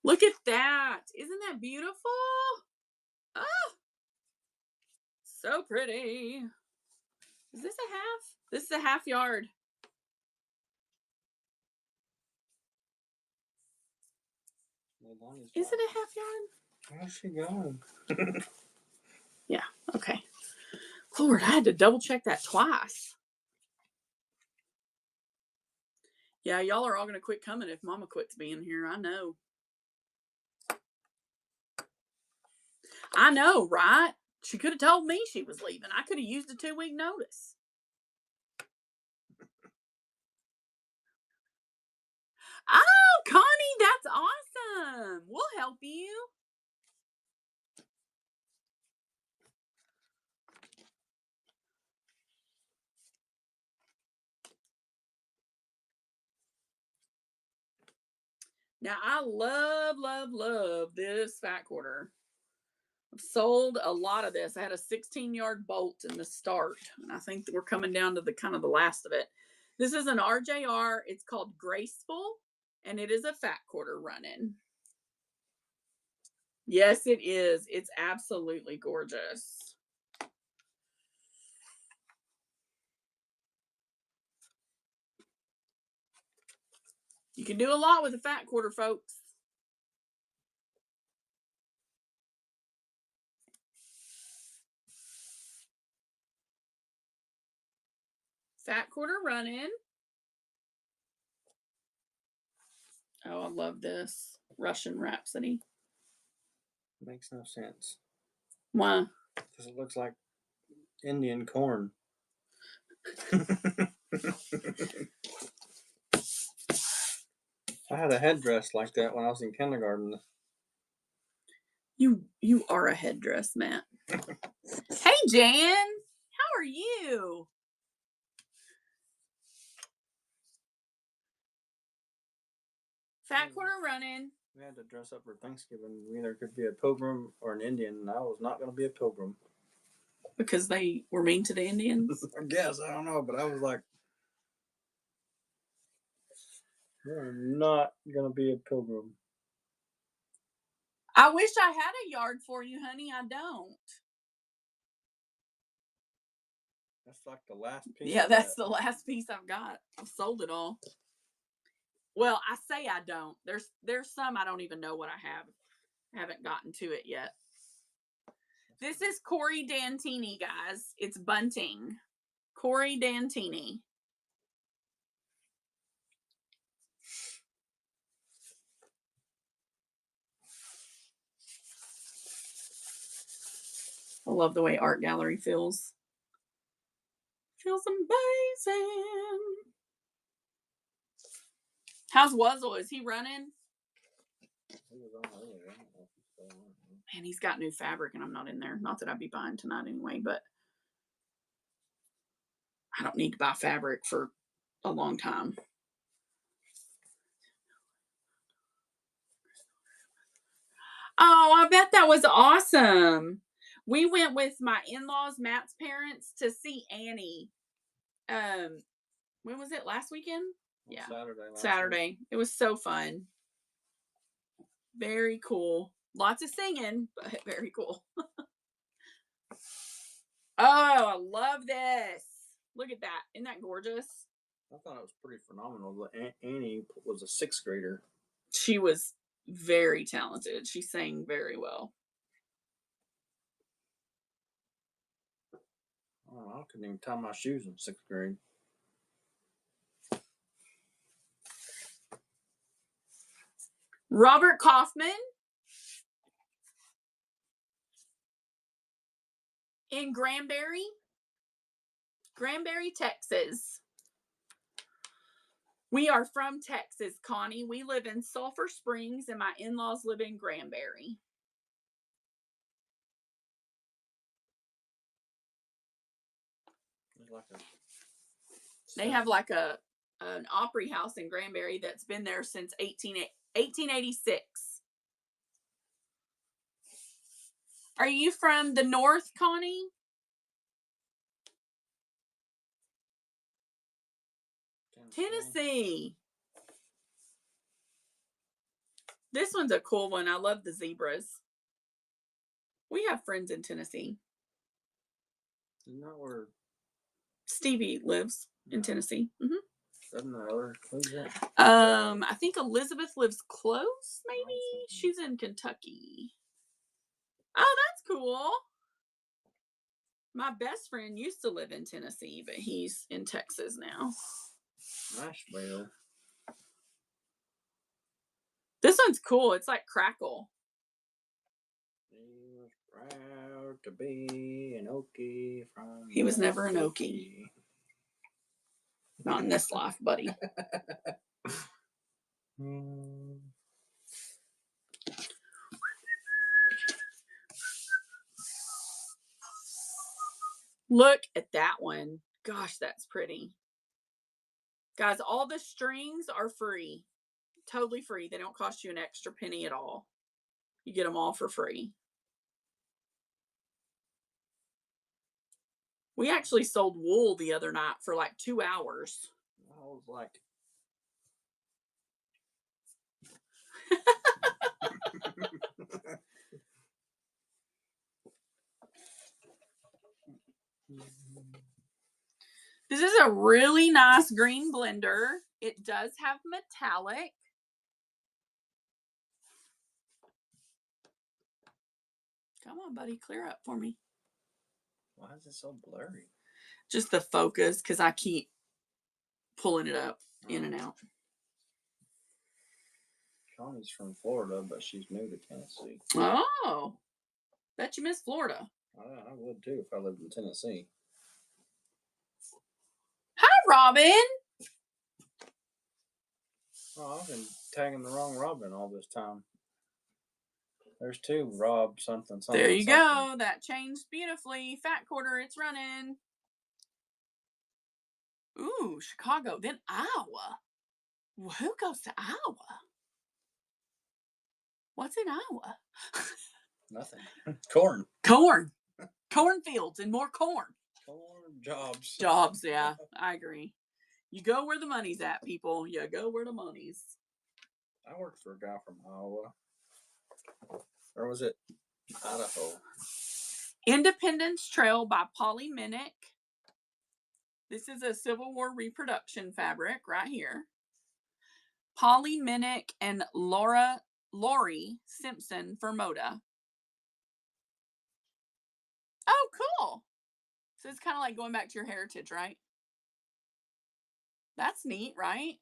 Look at that. Isn't that beautiful? Oh, so pretty. Is this a half? This is a half yard. Is it a half yard? Where's she going? Yeah, okay. Lord, I had to double check that twice. Yeah, y'all are all going to quit coming if Mama quits being here. I know. I know, right? She could have told me she was leaving. I could have used a 2-week notice. Oh, Connie, that's awesome. We'll help you. Now, I love, love, love this fat quarter. I've sold a lot of this. I had a 16-yard bolt in the start, and I think that we're coming down to the kind of the last of it. This is an RJR. It's called Graceful, and it is a fat quarter running. Yes, it is. It's absolutely gorgeous. You can do a lot with a fat quarter, folks. Fat quarter running. Oh, I love this. Russian Rhapsody. Makes no sense. Why? Because it looks like Indian corn. I had a headdress like that when I was in kindergarten. You are a headdress, Matt. Hey, Jan. How are you? Fat quarter running. We had to dress up for Thanksgiving. We either could be a pilgrim or an Indian, and I was not going to be a pilgrim. Because they were mean to the Indians? I guess. I don't know, but I was like, I'm not going to be a pilgrim. I wish I had a yard for you, honey. I don't. That's like the last piece. Yeah, that's the last piece I've got. I've sold it all. Well, I say I don't. There's some I don't even know what I have. I haven't gotten to it yet. This is Corey Dantini, guys. It's bunting. Corey Dantini. I love the way art gallery feels. Feels amazing. How's Wuzzle? Is he running? He was on earlier. I don't know if he's still on. Man, he's got new fabric and I'm not in there. Not that I'd be buying tonight anyway, but I don't need to buy fabric for a long time. Oh, I bet that was awesome. We went with my in-laws, Matt's parents, to see Annie. When was it? Last weekend? Yeah. Saturday. It was so fun. Very cool. Lots of singing, but very cool. Oh, I love this. Look at that. Isn't that gorgeous? I thought it was pretty phenomenal. But Annie was a 6th grader. She was very talented. She sang very well. Oh, I couldn't even tie my shoes in 6th grade. Robert Kaufman in Granbury, Texas. We are from Texas, Connie. We live in Sulphur Springs, and my in-laws live in Granbury. They have like an Opry house in Granbury that's been there since 1886. Are you from the north, Connie? Tennessee. This one's a cool one. I love the zebras. We have friends in Tennessee. Isn't that where Stevie lives in Tennessee? Mm-hmm. Doesn't the other I think Elizabeth lives close, maybe. She's in Kentucky. Oh, that's cool. My best friend used to live in Tennessee, but he's in Texas now. Nashville. This one's cool. It's like crackle. He was proud to be an Okie from. He was never an Okie. Not in this life, buddy. Look at that one. Gosh, that's pretty. Guys, all the strings are free. Totally free. They don't cost you an extra penny at all. You get them all for free. We actually sold wool the other night for like 2 hours. I was like, this is a really nice green blender. It does have metallic. Come on, buddy, clear up for me. Why is it so blurry? Just the focus, because I keep pulling it up in and out. Connie's from Florida, but she's new to Tennessee. Oh, bet you miss Florida. I would too if I lived in Tennessee. Hi, Robin. Oh, I've been tagging the wrong Robin all this time. There's two Rob something. There you go. That changed beautifully. Fat quarter, it's running. Ooh, Chicago. Then Iowa. Who goes to Iowa? What's in Iowa? Nothing. Corn. Cornfields and more corn. Corn jobs. Jobs, yeah. I agree. You go where the money's at, people. You go where the money's. I worked for a guy from Iowa. Or was it Idaho? Independence Trail by Polly Minnick. This is a Civil War reproduction fabric right here. Polly Minnick and Lori Simpson for Moda. Oh, cool. So it's kind of like going back to your heritage, right? That's neat, right?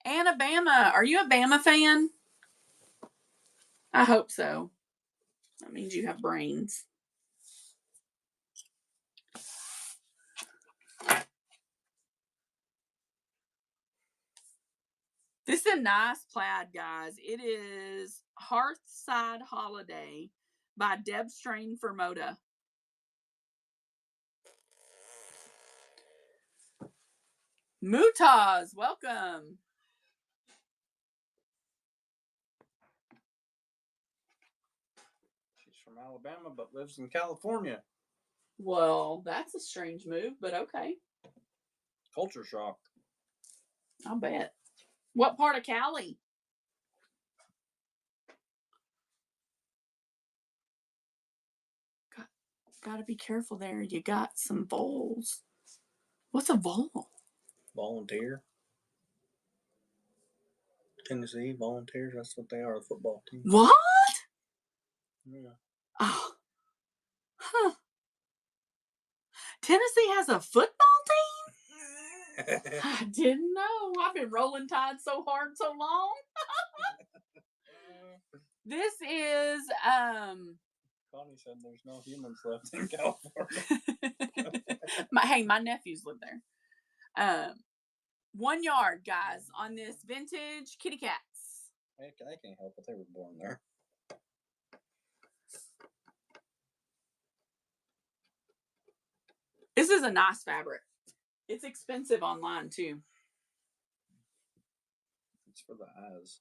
And Bama. Are you a Bama fan? I hope so. That means you have brains. This is a nice plaid, guys. It is Hearthside Holiday by Deb Strain for Moda. Mutaz, welcome. She's from Alabama but lives in California. Well, that's a strange move, but okay. Culture shock. I'll bet. What part of Cali? Gotta be careful there. You got some voles. What's a vole? Volunteer. Tennessee Volunteers. That's what they are, a football team. What? Yeah. Oh. Huh. Tennessee has a football team? I didn't know. I've been rolling Tide so hard so long. This is Connie said there's no humans left in California. my nephews live there. 1 yard, guys, on this vintage kitty cats. They can't help it. They were born there. This is a nice fabric. It's expensive online too. It's for the eyes.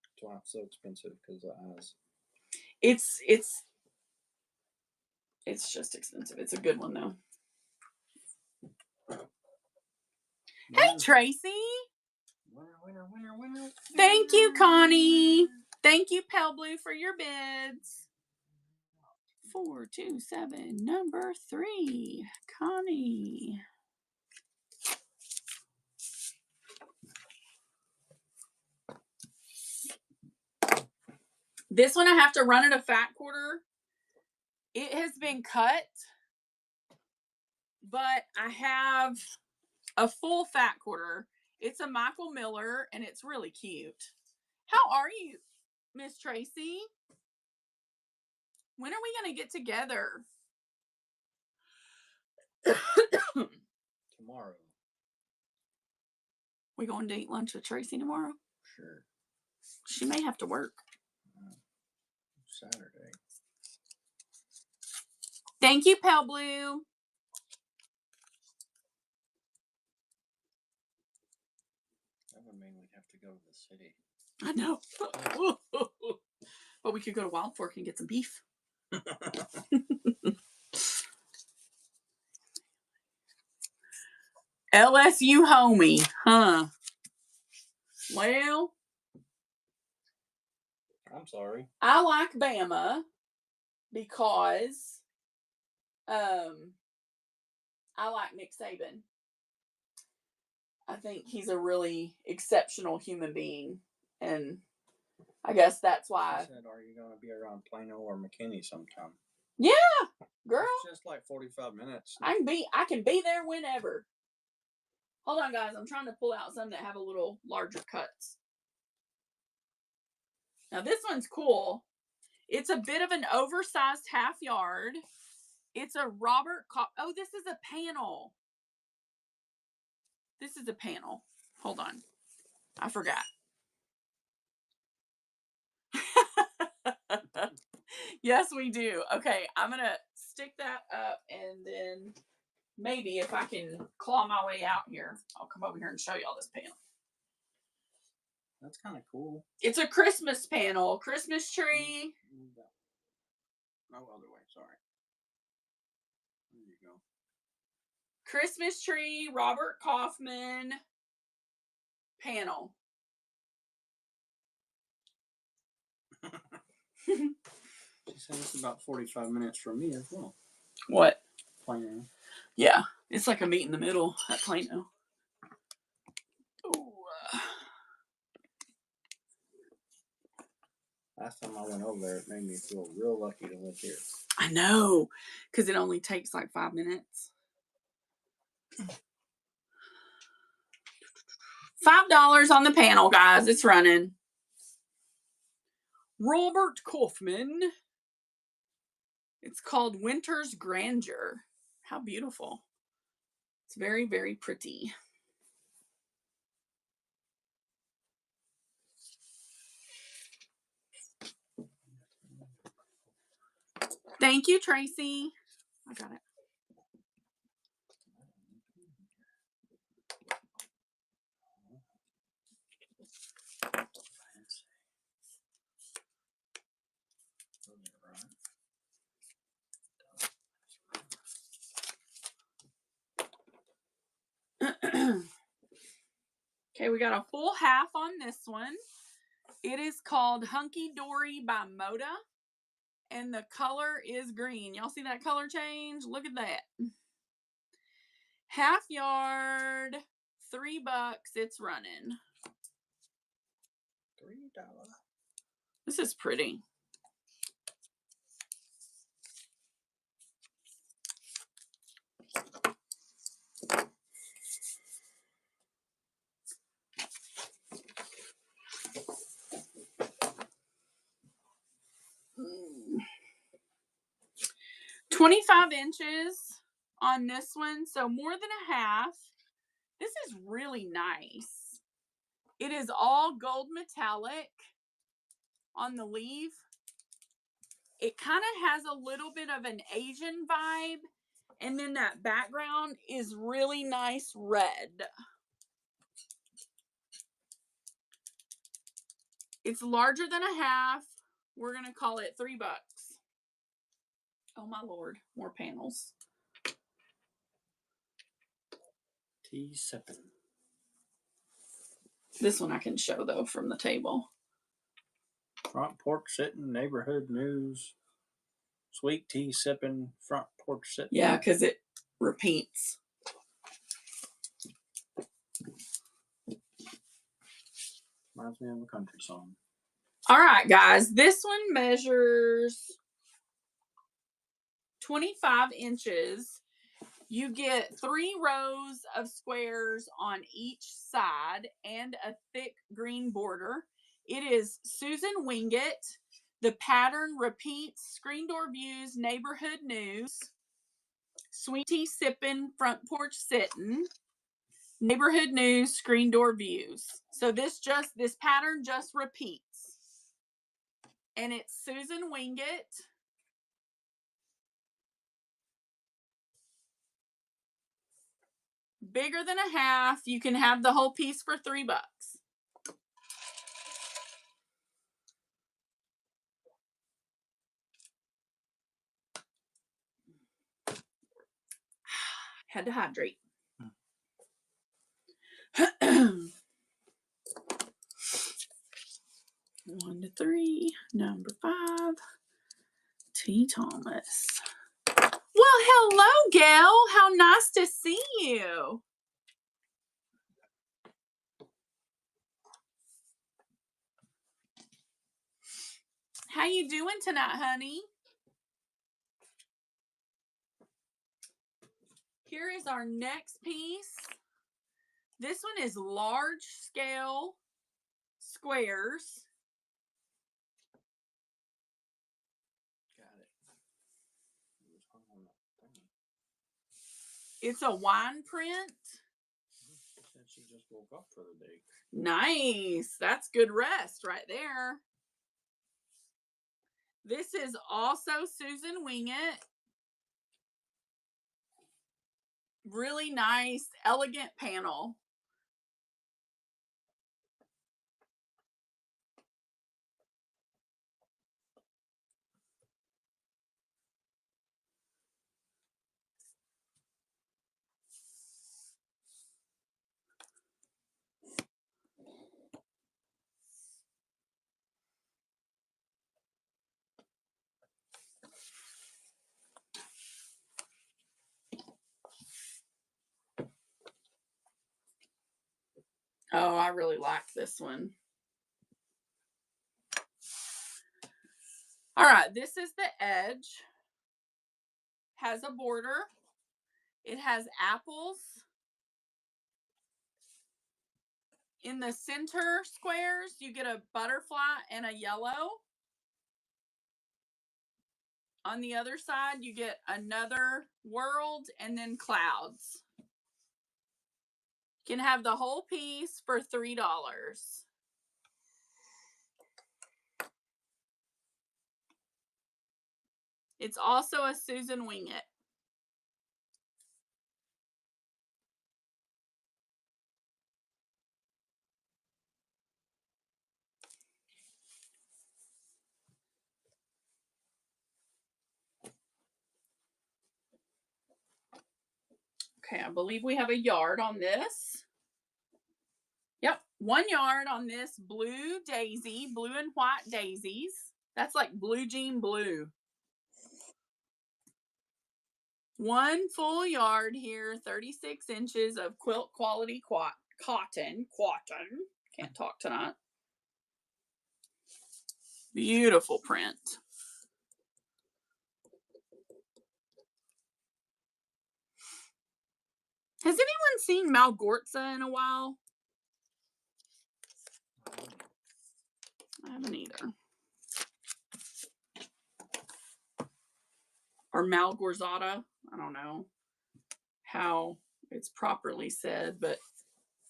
That's why it's so expensive, because of the eyes. It's just expensive. It's a good one though. Hey, Tracy. Winner. Thank you, Connie. Thank you, Pale Blue, for your bids. 427, number 3, Connie. This one I have to run at a fat quarter. It has been cut, but I have a full fat quarter. It's a Michael Miller, and it's really cute. How are you, Miss Tracy? When are we going to get together? Tomorrow. We going to eat lunch with Tracy tomorrow? Sure. She may have to work. Saturday. Thank you, Pale Blue. That would mean we'd have to go to the city. I know. But we could go to Wild Fork and get some beef. LSU homie, huh? Well, I'm sorry. I like Bama because I like Nick Saban. I think he's a really exceptional human being, and I guess that's why. She said, "Are you going to be around Plano or McKinney sometime?" Yeah, girl. It's just like 45 minutes. I can be there whenever. Hold on, guys. I'm trying to pull out some that have a little larger cuts. Now, this one's cool. It's a bit of an oversized half yard. It's a Robert... Oh, this is a panel. This is a panel. Hold on. I forgot. Yes, we do. Okay, I'm going to stick that up, and then maybe if I can claw my way out here, I'll come over here and show you all this panel. That's kind of cool. It's a Christmas panel. Christmas tree. No other way, sorry. There you go. Christmas tree, Robert Kaufman panel. She said it's about 45 minutes from me as well. What? Plano. Yeah, it's like a meet in the middle at Plano. Ooh. Last time I went over there, it made me feel real lucky to live here. I know, because it only takes like 5 minutes. $5 on the panel, guys. It's running. Robert Kaufman. It's called Winter's Grandeur. How beautiful. It's very, very pretty. Thank you, Tracy. I got it. Okay, we got a full half on this one. It is called Hunky Dory by Moda, and the color is green. Y'all see that color change? Look at that. Half yard, $3. It's running. $3. This is pretty. Mm. 25 inches on this one, so more than a half. This is really nice. It is all gold metallic on the leaf. It kind of has a little bit of an Asian vibe, and then that background is really nice red. It's larger than a half. We're going to call it $3. Oh my Lord, more panels. T7. This one I can show though from the table. Front porch sitting, neighborhood news, sweet tea sipping, front porch sitting. Yeah, because it repeats. Reminds me of a country song. All right, guys. This one measures 25 inches. You get 3 rows of squares on each side and a thick green border. It is Susan Wingate. The pattern repeats screen door views, neighborhood news, sweet tea sipping, front porch sitting, neighborhood news, screen door views. So this pattern just repeats. And it's Susan Wingate. Bigger than a half. You can have the whole piece for $3. Had to hydrate. 1 to 3, number 5, T. Thomas. Well, hello, Gail. How nice to see you. How you doing tonight, honey? Here is our next piece. This one is large scale squares. Got it. It's a wine print. She just woke up for the day. Nice. That's good rest right there. This is also Susan Wingett. Really nice, elegant panel. Oh, I really like this one. All right, this is the edge. Has a border. It has apples. In the center squares, you get a butterfly and a yellow. On the other side, you get another world and then clouds. You can have the whole piece for $3. It's also a Susan Wingett. Okay, I believe we have a yard on this. Yep, 1 yard on this blue daisy, blue and white daisies. That's like blue jean blue. 1 full yard here, 36 inches of quilt quality cotton. Can't talk tonight. Beautiful print. Has anyone seen Malgorza in a while? I haven't either. Or Malgorzata. I don't know how it's properly said, but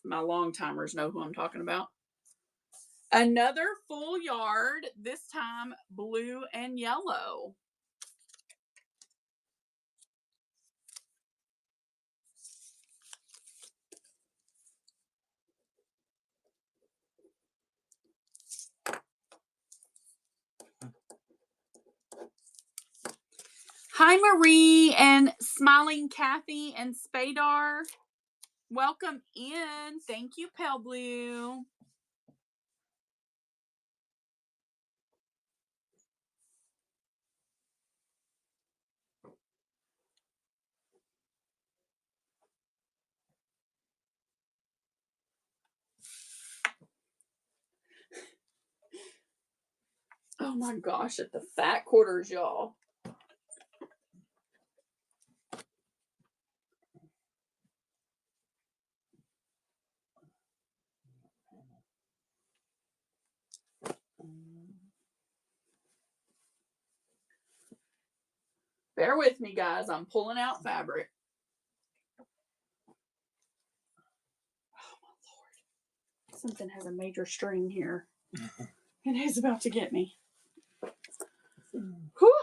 my long timers know who I'm talking about. Another full yard, this time blue and yellow. Hi, Marie and Smiling Kathy and Spadar. Welcome in. Thank you, Pale Blue. Oh my gosh, at the fat quarters, y'all. Bear with me, guys. I'm pulling out fabric. Oh my Lord. Something has a major string here. It is about to get me. Whew.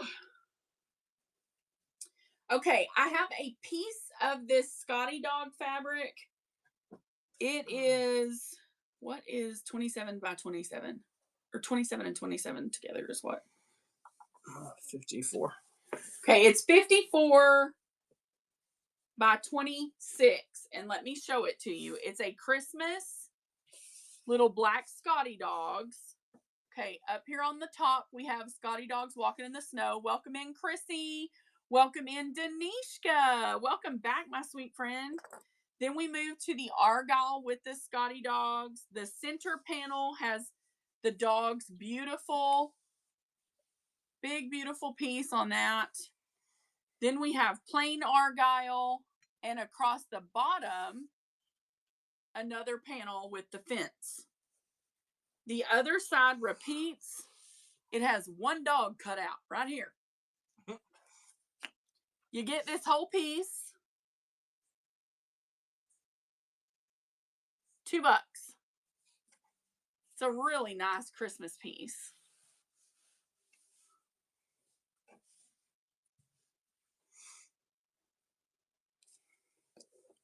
Okay, I have a piece of this Scotty Dog fabric. It is, what is 27 by 27? Or 27 and 27 together is what? 54. Okay, it's 54 by 26. And let me show it to you. It's a Christmas little black Scotty Dogs. Okay, up here on the top, we have Scotty Dogs walking in the snow. Welcome in, Chrissy. Welcome in, Danishka. Welcome back, my sweet friend. Then we move to the Argyle with the Scotty Dogs. The center panel has the dogs. Beautiful. Big, beautiful piece on that. Then we have plain Argyle. And across the bottom, another panel with the fence. The other side repeats. It has one dog cut out right here. You get this whole piece. $2. It's a really nice Christmas piece.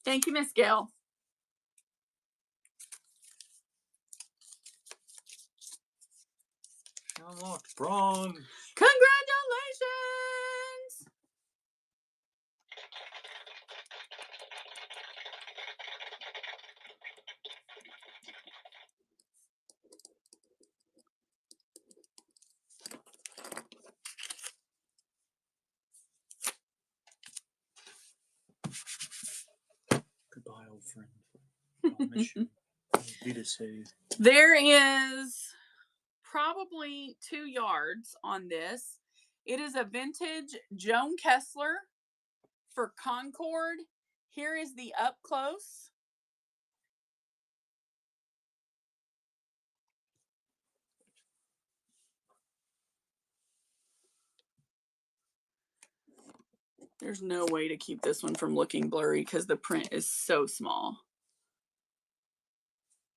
Thank you, Miss Gail. Unlocked bronze. Congratulations! Goodbye, old friend. I'll miss you. I'll be to see. There is probably 2 yards on this. It is a vintage Joan Kessler for Concord. Here is the up close. There's no way to keep this one from looking blurry because the print is so small.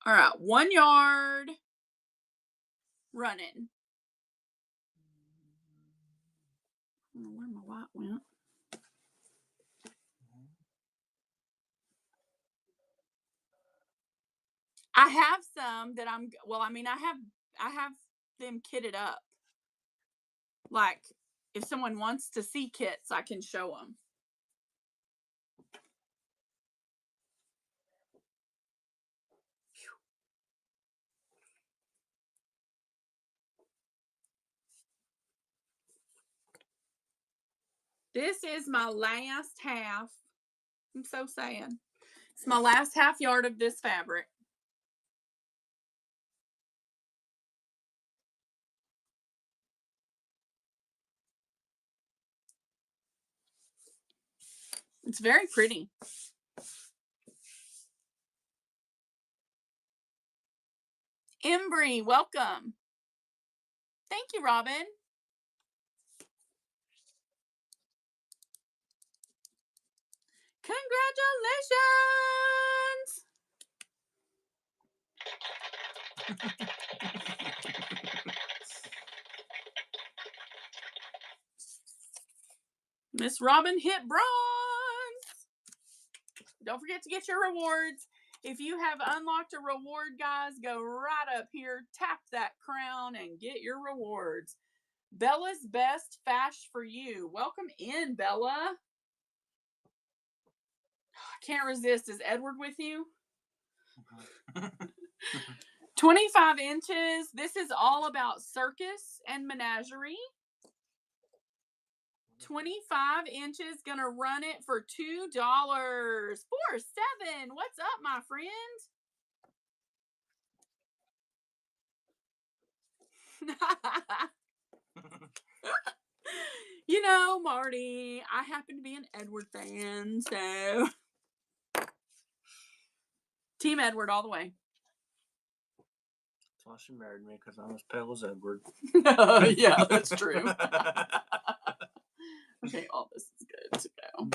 All right, 1 yard running. I don't know where my white went. I have some that I have them kitted up. Like, if someone wants to see kits, I can show them. This is my last half. I'm so sad. It's my last half yard of this fabric. It's very pretty. Embry, welcome. Thank you, Robin. Congratulations. Miss Robin hit bronze. Don't forget to get your rewards. If you have unlocked a reward, guys, go right up here, tap that crown, and get your rewards. Bella's Best Fash for you. Welcome in, Bella. I can't resist. Is Edward with you? 25 inches. This is all about circus and menagerie. 25 inches. Gonna run it for $2. 47. What's up, my friend? You know, Marty, I happen to be an Edward fan, so Team Edward all the way. That's why she married me, because I'm as pale as Edward. Yeah, that's true. Okay, all this is good to go.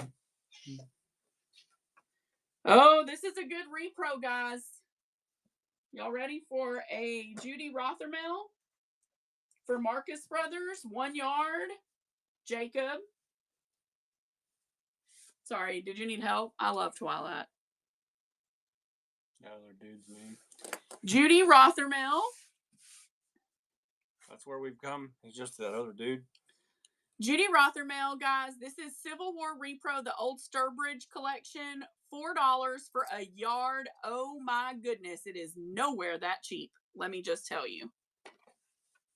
Oh, this is a good repro, guys. Y'all ready for a Judy Rothermel for Marcus Brothers? 1 yard. Jacob. Sorry, did you need help? I love Twilight. Yeah, other dude's name. Judy Rothermel. That's where we've come. He's just that other dude. Judy Rothermel, guys. This is Civil War Repro, the old Sturbridge collection. $4 for a yard. Oh my goodness. It is nowhere that cheap. Let me just tell you.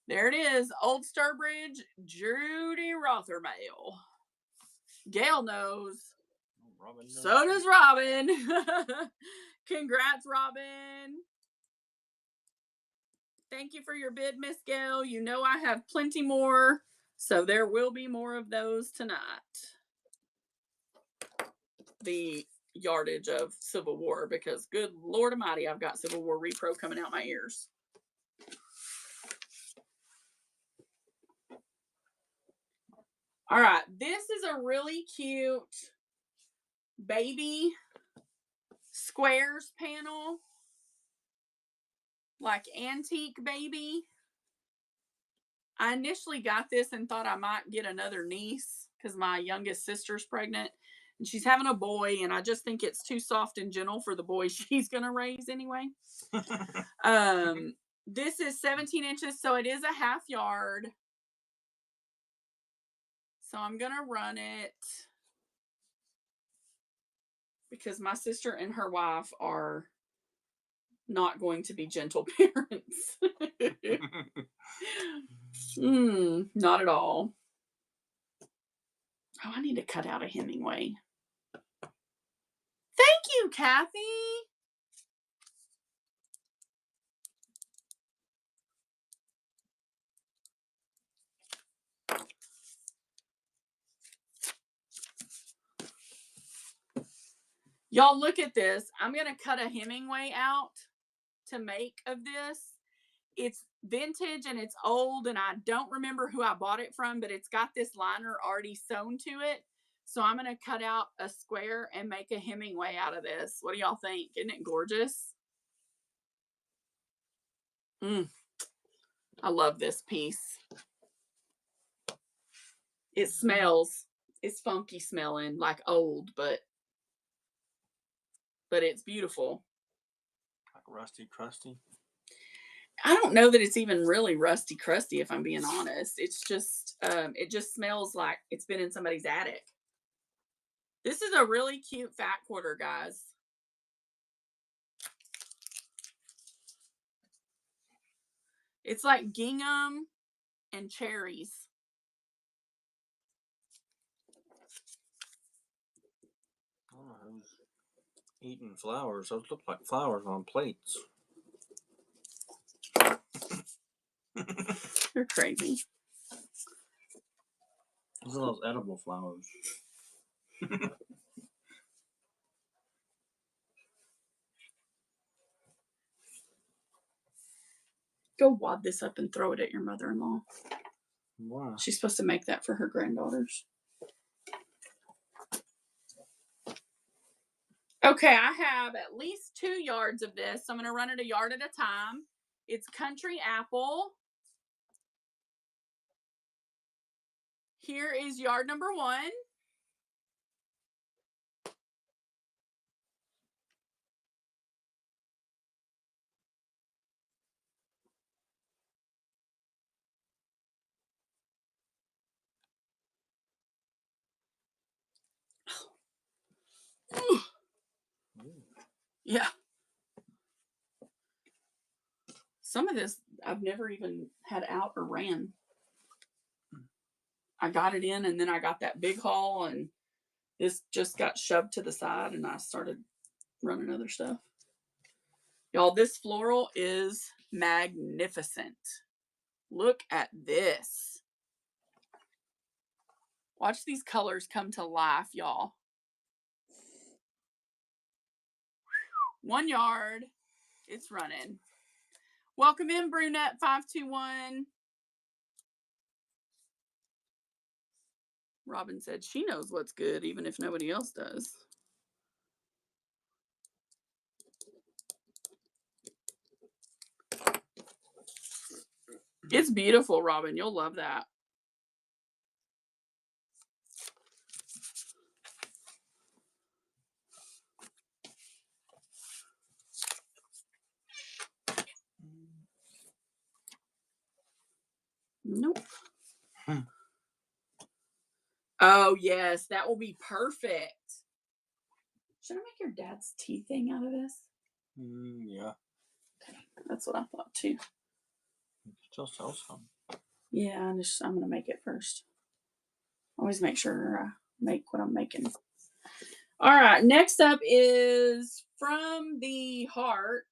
There it is. Old Sturbridge, Judy Rothermel. Gail knows. Robin knows. So does Robin. Congrats, Robin. Thank you for your bid, Miss Gail. You know I have plenty more, so there will be more of those tonight. The yardage of Civil War because good Lord Almighty, I've got Civil War repro coming out my ears. All right, this is a really cute baby squares panel, like antique baby. I initially got this and thought I might get another niece because my youngest sister's pregnant and she's having a boy, and I just think it's too soft and gentle for the boy she's gonna raise anyway. This is 17 inches, so it is a half yard. So I'm gonna run it because my sister and her wife are not going to be gentle parents. Not at all. Oh, I need to cut out a Hemingway. Thank you, Kathy. Y'all look at this. I'm going to cut a Hemingway out to make of this. It's vintage and it's old and I don't remember who I bought it from, but it's got this liner already sewn to it. So I'm going to cut out a square and make a Hemingway out of this. What do y'all think? Isn't it gorgeous? I love this piece. It smells, it's funky smelling, like old, but it's beautiful. Like rusty crusty? I don't know that it's even really rusty crusty, if I'm being honest. It's just, it just smells like it's been in somebody's attic. This is a really cute fat quarter, guys. It's like gingham and cherries. Oh, who's eating flowers? Those look like flowers on plates. You're crazy. Those are those edible flowers. Go wad this up and throw it at your mother-in-law. Wow. She's supposed to make that for her granddaughters. Okay, I have at least 2 yards of this. So I'm going to run it a yard at a time. It's country apple. Here is yard number 1. Yeah. Some of this I've never even had out or ran. I got it in and then I got that big haul and this just got shoved to the side and I started running other stuff. Y'all, this floral is magnificent. Look at this. Watch these colors come to life, y'all. 1 yard. It's running. Welcome in, Brunette 521. Robin said she knows what's good, even if nobody else does. It's beautiful, Robin. You'll love that. Nope. Oh, yes. That will be perfect. Should I make your dad's tea thing out of this? Yeah. Okay. That's what I thought, too. You can still sell some. Yeah, I'm going to make it first. Always make sure I make what I'm making. All right. Next up is from the Heart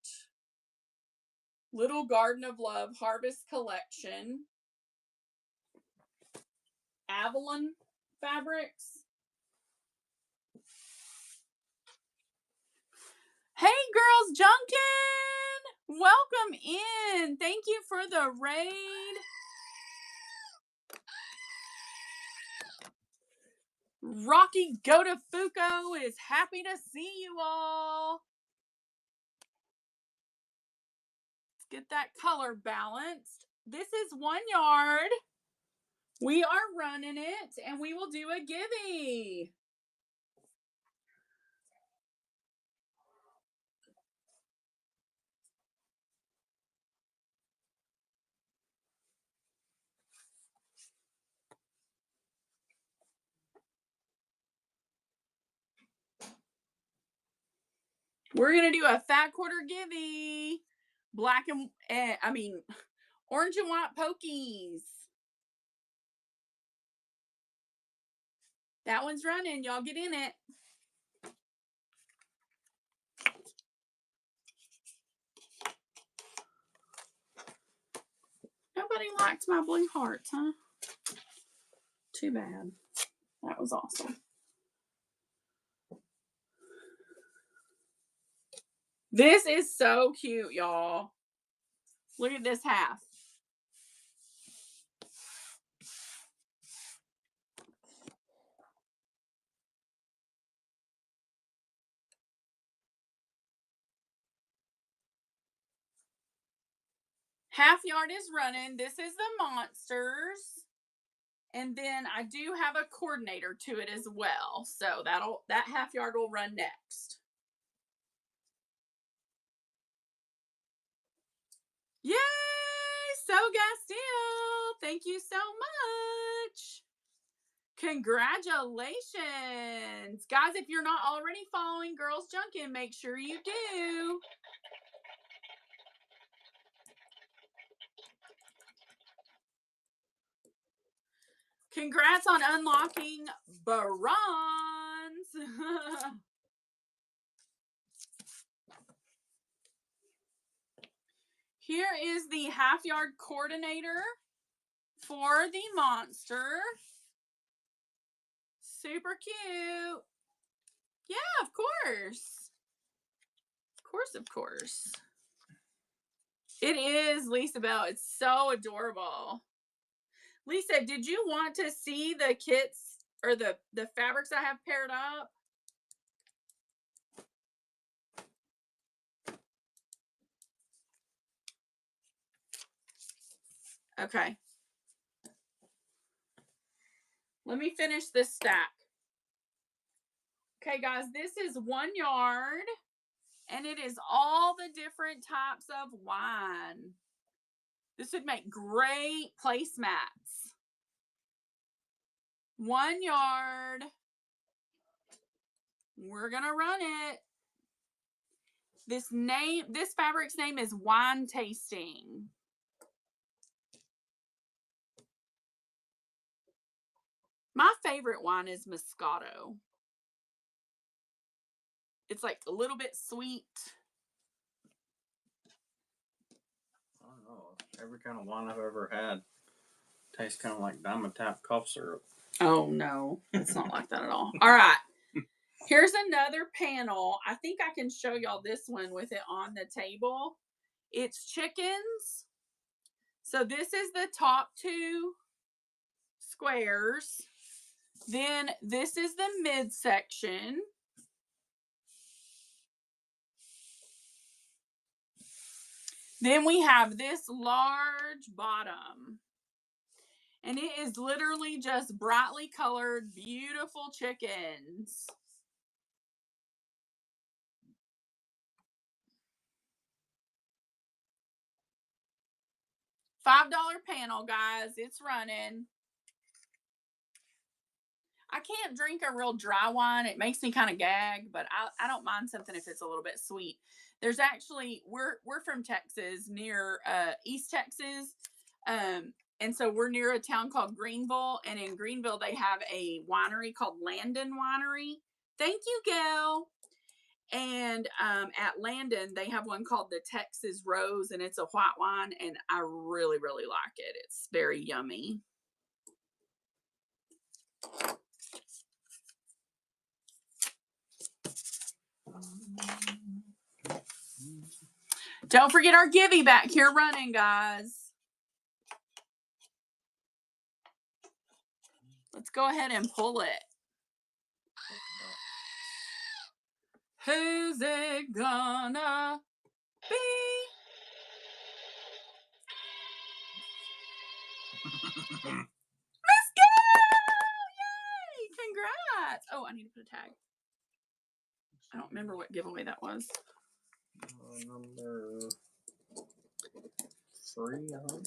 Little Garden of Love Harvest Collection. Avalon Fabrics. Junkin, welcome in. Thank you for the raid. Rocky Gotafuko is happy to see you all. Let's get that color balanced. This is 1 yard. We are running it, and we will do a givey. We're going to do a fat quarter givey. Black and, orange and white pokies. That one's running. Y'all get in it. Nobody likes my blue hearts, huh? Too bad. That was awesome. This is so cute, y'all. Look at this half. Half yard is running. This is the monsters. And then I do have a coordinator to it as well. So that half yard will run next. Yay! So Gastil, thank you so much. Congratulations. Guys, if you're not already following Girls Junkin, make sure you do. Congrats on unlocking bronze. Here is the half yard coordinator for the monster. Super cute. Yeah, of course. Of course. It is, Lisa Bell. It's so adorable. Lisa, did you want to see the kits or the fabrics I have paired up? Okay. Let me finish this stack. Okay, guys, this is 1 yard, and it is all the different types of wine. This would make great placemats. 1 yard. We're going to run it. This fabric's name is Wine Tasting. My favorite wine is Moscato. It's like a little bit sweet. I don't know. Every kind of wine I've ever had tastes kind of like Diamond Tap cough syrup. Oh, no. It's not like that at all. All right. Here's another panel. I think I can show y'all this one with it on the table. It's chickens. So this is the top 2 squares. Then this is the midsection. Then we have this large bottom. And it is literally just brightly colored, beautiful chickens. $5 panel, guys. It's running. I can't drink a real dry wine. It makes me kind of gag, but I don't mind something if it's a little bit sweet. There's actually, we're from Texas, near East Texas. And so we're near a town called Greenville. And in Greenville, they have a winery called Landon Winery. Thank you, Gail. And at Landon, they have one called the Texas Rose, and it's a white wine, and I really, really like it. It's very yummy. Don't forget our Givey back here running, guys. Let's go ahead and pull it. Who's it gonna be? Miss Gail! Yay! Congrats! Oh, I need to put a tag. I don't remember what giveaway that was. Number 3, I think.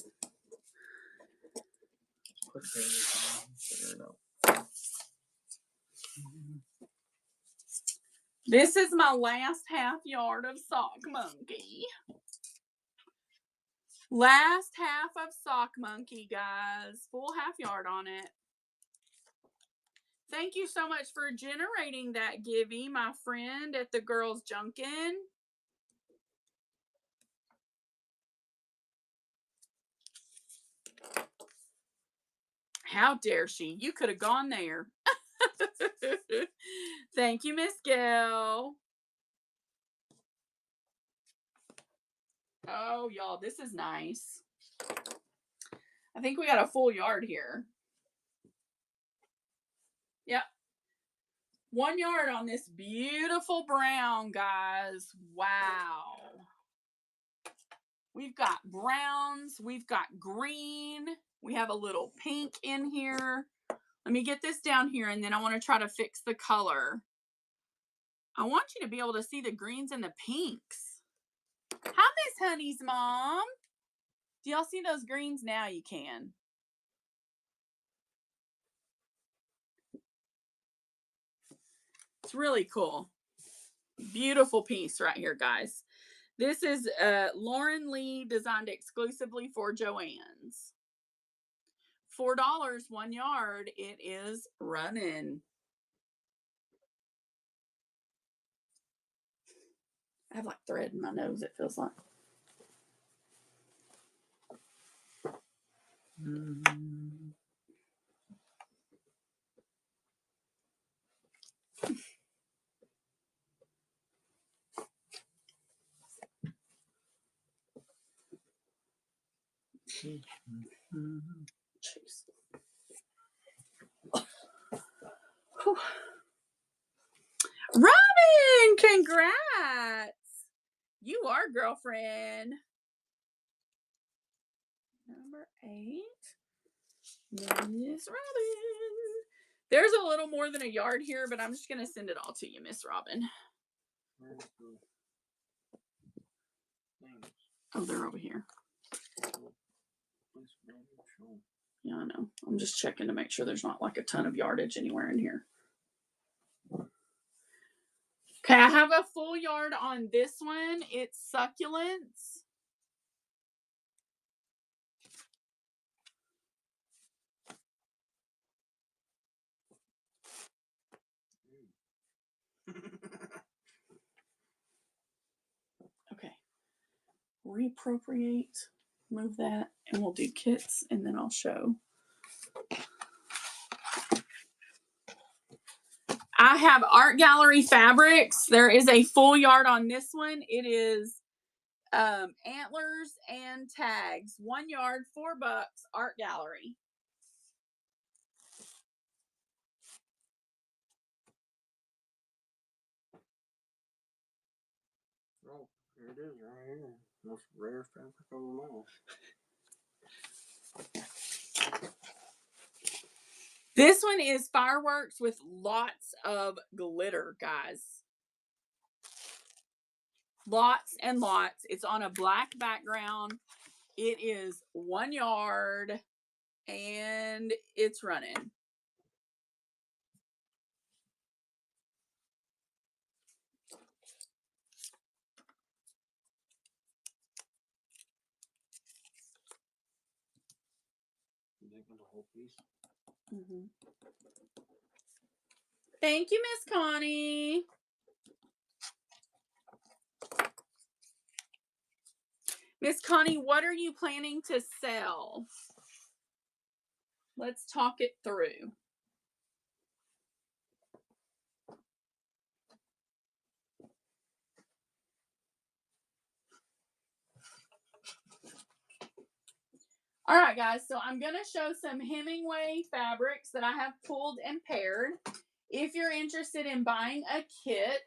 This is my last half yard of Sock Monkey. Last half of Sock Monkey, guys. Full half yard on it. Thank you so much for generating that, Givey, my friend at the Girls Junkin'. How dare she? You could have gone there. Thank you, Miss Gail. Oh, y'all, this is nice. I think we got a full yard here. Yep. 1 yard on this beautiful brown, guys. Wow. We've got browns. We've got green. We have a little pink in here. Let me get this down here, and then I want to try to fix the color. I want you to be able to see the greens and the pinks. Hi, Miss Honey's mom. Do y'all see those greens? Now you can. It's really cool. Beautiful piece right here, guys. This is Lauren Lee, designed exclusively for Joann's. $4, 1 yard. It is running. I have like thread in my nose, it feels like. Jeez. Robin, congrats. You are girlfriend. Number 8. Miss Robin. There's a little more than a yard here, but I'm just going to send it all to you, Miss Robin. Oh, they're over here. Yeah, I know. I'm just checking to make sure there's not like a ton of yardage anywhere in here. Okay, I have a full yard on this one. It's succulents. Okay. Reappropriate. Move that, and we'll do kits, and then I'll show. I have Art Gallery fabrics. There is a full yard on this one. It is antlers and tags. 1 yard, $4. Art Gallery. Oh, here it is right here. Most rare fabric of them all. This one is fireworks with lots of glitter, guys. Lots and lots. It's on a black background. It is 1 yard, and it's running. The whole piece. Mm-hmm. Thank you, Miss Connie. Miss Connie, what are you planning to sell? Let's talk it through. All right, guys, so I'm going to show some Hemingway fabrics that I have pulled and paired. If you're interested in buying a kit,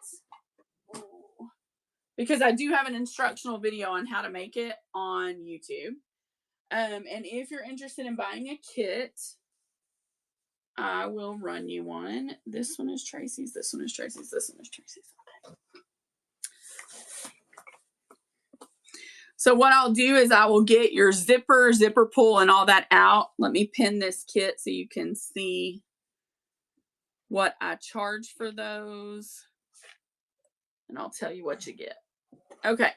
because I do have an instructional video on how to make it on YouTube. And if you're interested in buying a kit, I will run you one. This one is Tracy's, this one is Tracy's, this one is Tracy's. Okay. So what I'll do is I will get your zipper pull, and all that out. Let me pin this kit so you can see what I charge for those. And I'll tell you what you get. Okay.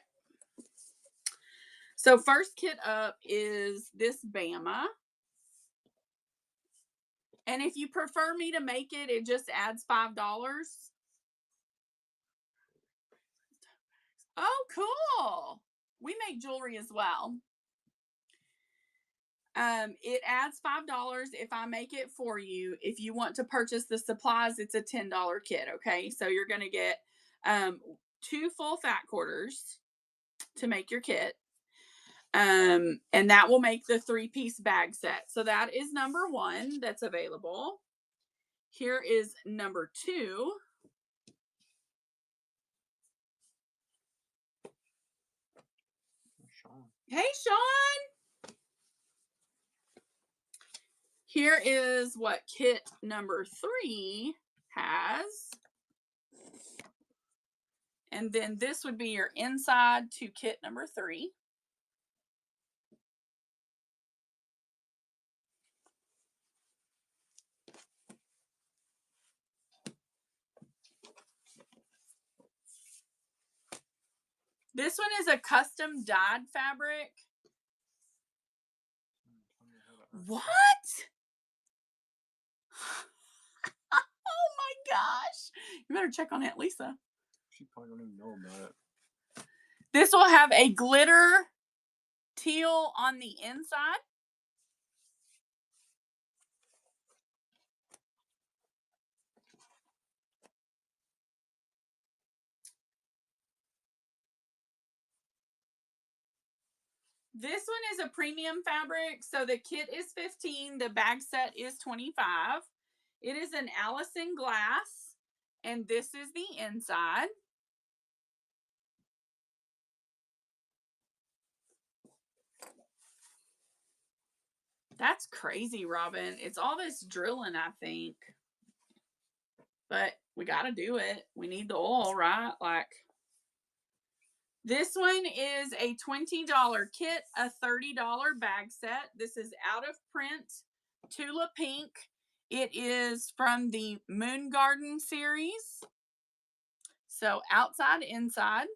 So first kit up is this Bama. And if you prefer me to make it, it just adds $5. Oh, cool. We make jewelry as well. It adds $5 if I make it for you. If you want to purchase the supplies, it's a $10 kit, okay? So you're going to get 2 full fat quarters to make your kit. And that will make the 3-piece bag set. So that is number 1 that's available. Here is number 2. Hey, Sean. Here is what kit number 3 has. And then this would be your inside to kit number 3. This one is a custom dyed fabric. What? Oh my gosh. You better check on Aunt Lisa. She probably don't even know about it. This will have a glitter teal on the inside. This one is a premium fabric, so the kit is $15, the bag set is $25. It is an Allison glass, and this is the inside. That's crazy, Robin. It's all this drilling, I think. But we got to do it. We need the oil, right? Like, this one is a $20 kit, a $30 bag set. This is out of print, Tula Pink. It is from the Moon Garden series. So outside, inside.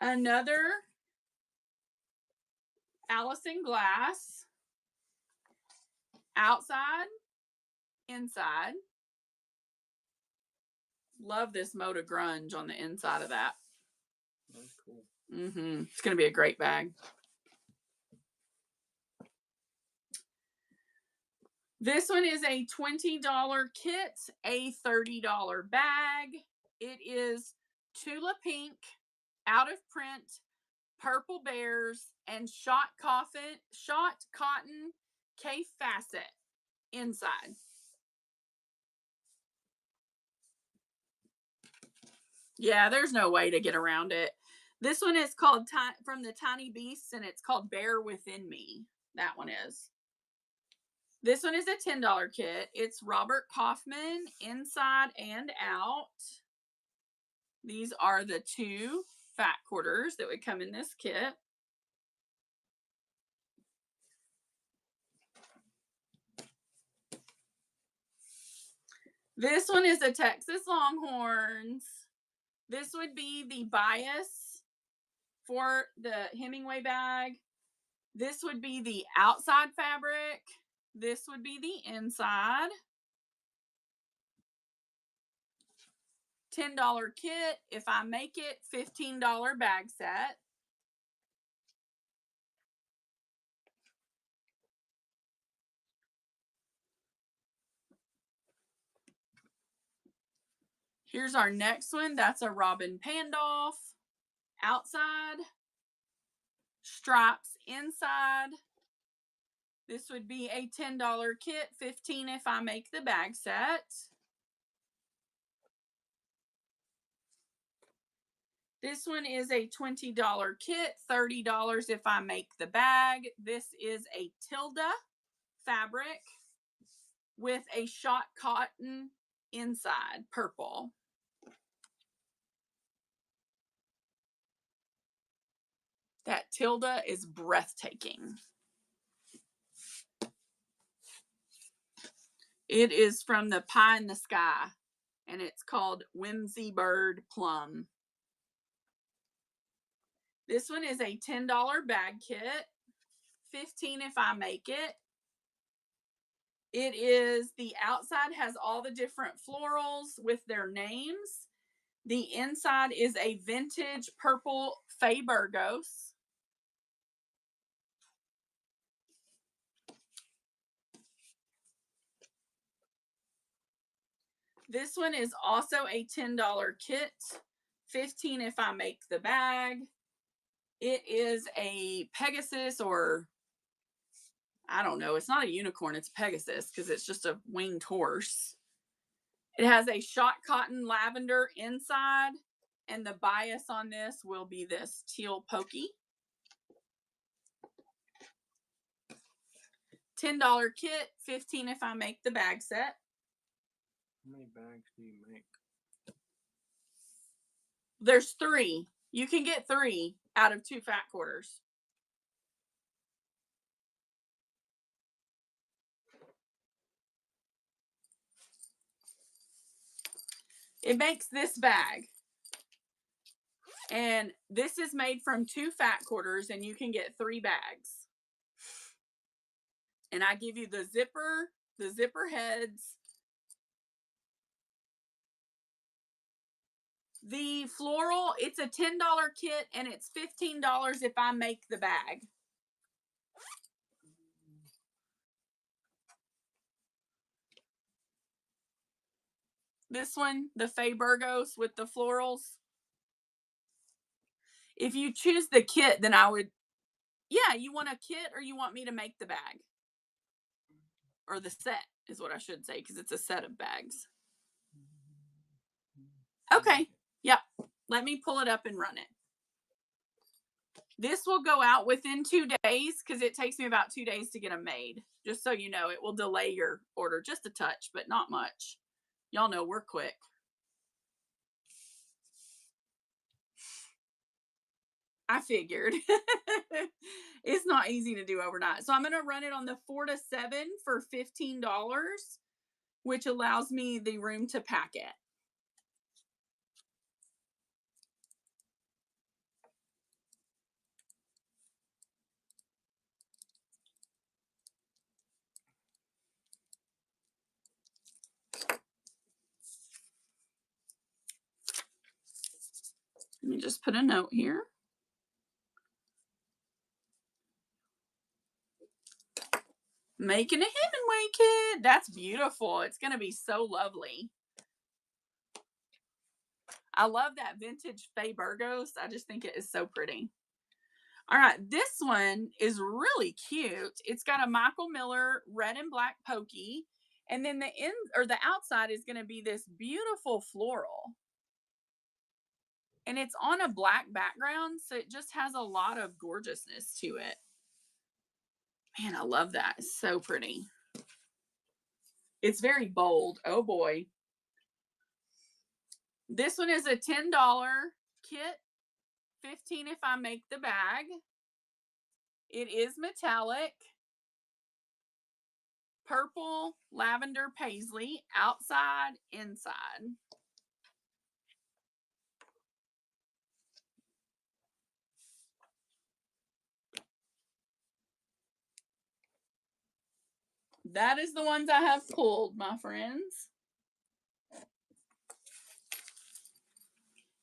Another Allison glass. Outside, inside. Love this mode of grunge on the inside of that. That's cool. It's going to be a great bag. This one is a $20 kit, a $30 bag. It is Tula Pink, out of print, purple bears, and shot cotton K facet inside. Yeah, there's no way to get around it. This one is called From the Tiny Beasts, and it's called Bear Within Me. That one is. This one is a $10 kit. It's Robert Kaufman, inside and out. These are the 2 fat quarters that would come in this kit. This one is a Texas Longhorns. This would be the bias for the Hemingway bag. This would be the outside fabric. This would be the inside. $10 kit. If I make it, $15 bag set. Here's our next one. That's a Robin Pandolph. Outside. Stripes inside. This would be a $10 kit, $15 if I make the bag set. This one is a $20 kit, $30 if I make the bag. This is a Tilda fabric with a shot cotton inside, purple. That Tilda is breathtaking. It is from the Pie in the Sky, and it's called Whimsy Bird Plum. This one is a $10 bag kit, $15 if I make it. It is, the outside has all the different florals with their names. The inside is a vintage purple Faye Burgos. This one is also a $10 kit, $15 if I make the bag. It is a Pegasus, or I don't know, it's not a unicorn, it's Pegasus because it's just a winged horse. It has a shot cotton lavender inside, and the bias on this will be this teal pokey. $10 kit, $15 if I make the bag set. How many bags do you make? There's 3. You can get 3 out of 2 fat quarters. It makes this bag. And this is made from 2 fat quarters, and you can get 3 bags. And I give you the zipper heads. The floral, it's a $10 kit, and it's $15 if I make the bag. This one, the Faye Burgos with the florals. If you choose the kit, then I would, yeah, you want a kit or you want me to make the bag? Or the set is what I should say, because it's a set of bags. Okay, yep. Let me pull it up and run it. This will go out within 2 days because it takes me about 2 days to get them made. Just so you know, it will delay your order just a touch, but not much. Y'all know we're quick. I figured. It's not easy to do overnight. So I'm going to run it on the 4 to 7 for $15, which allows me the room to pack it. Let me just put a note here. Making a Hemingway kit. That's beautiful. It's going to be so lovely. I love that vintage Faye Burgos. I just think it is so pretty. All right, this one is really cute. It's got a Michael Miller red and black pokey, and then the outside is going to be this beautiful floral. And it's on a black background, so it just has a lot of gorgeousness to it. Man, I love that. It's so pretty. It's very bold. Oh boy. This one is a $10 kit, $15 if I make the bag. It is metallic. Purple, lavender paisley, outside, inside. That is the ones I have pulled, my friends.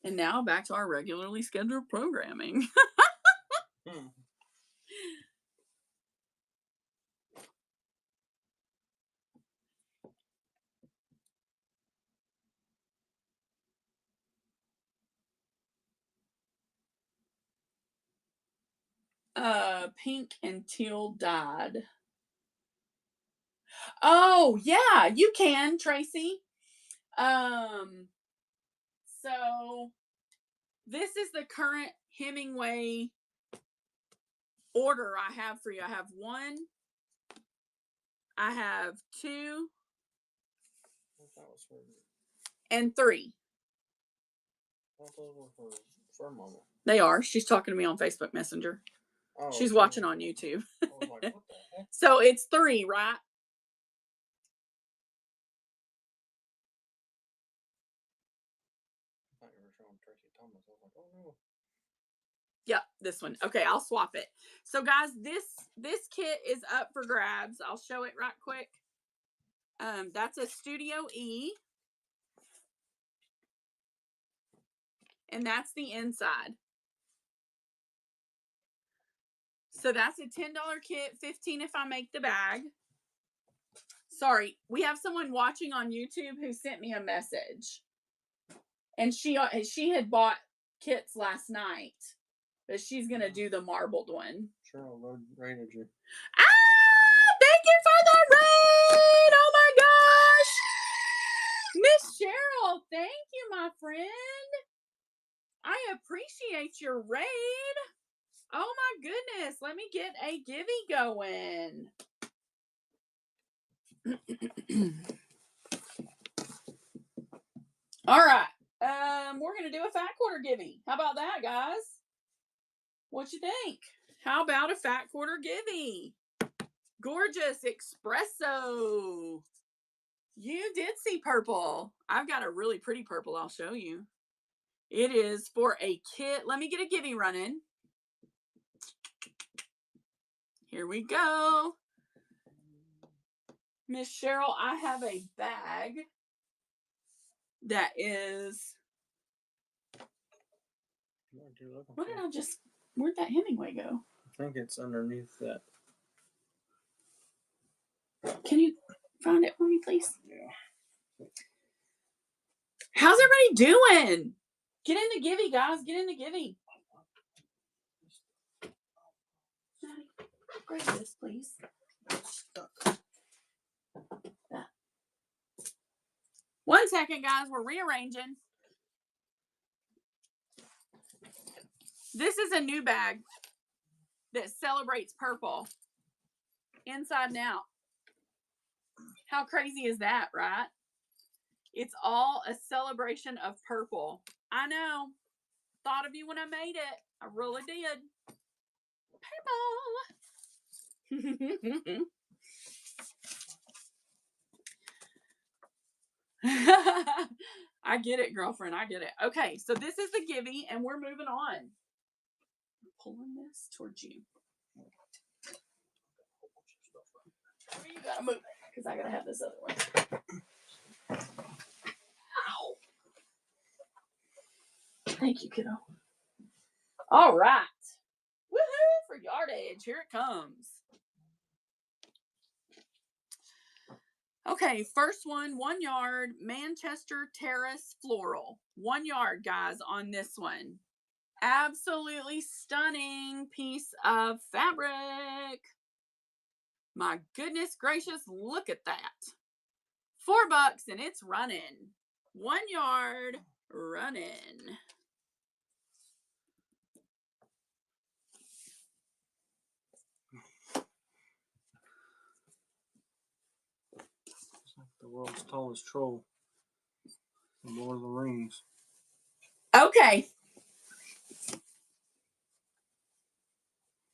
And now back to our regularly scheduled programming. Pink and teal dyed. Oh, yeah, you can, Tracy. So this is the current Hemingway order I have for you. I have 1, I have 2, and 3. They are. She's talking to me on Facebook Messenger. Oh, she's watching on YouTube. Like, what the heck? So it's 3, right? I thought you were showing Tracy Thomas. I was like, oh no. Yep, this one. Okay, I'll swap it. So guys, this kit is up for grabs. I'll show it right quick. That's a Studio E. And that's the inside. So that's a $10 kit, $15 if I make the bag. Sorry, we have someone watching on YouTube who sent me a message. And she had bought kits last night, but she's going to do the marbled one. Cheryl rated you. Ah, thank you for the raid. Oh my gosh. Miss Cheryl, thank you, my friend. I appreciate your raid. Oh my goodness. Let me get a givey going. All right. We're going to do a fat quarter givey. How about that, guys? What you think? How about a fat quarter givey? Gorgeous espresso. You did see purple. I've got a really pretty purple I'll show you. It is for a kit. Let me get a givey running. Here we go. Miss Cheryl, I have a bag that is... What did I just... Where'd that Hemingway go? I think it's underneath that. Can you find it for me, please? Yeah. How's everybody doing? Get in the givey, guys. Get in the givey. Grab this, please. One second, guys. We're rearranging. This is a new bag that celebrates purple inside and out. How crazy is that, right? It's all a celebration of purple. I know. Thought of you when I made it. I really did. Purple. I get it, girlfriend. I get it. Okay, so this is the givey, and we're moving on. I'm pulling this towards you. You gotta move it, because I gotta have this other one. Ow. Thank you, kiddo. All right. Woohoo for yardage. Here it comes. Okay, first one, 1 yard, Manchester Terrace Floral. 1 yard, guys, on this one. Absolutely stunning piece of fabric. My goodness gracious, look at that. $4 and it's running. 1 yard, running. The world's tallest troll. The Lord of the Rings. Okay.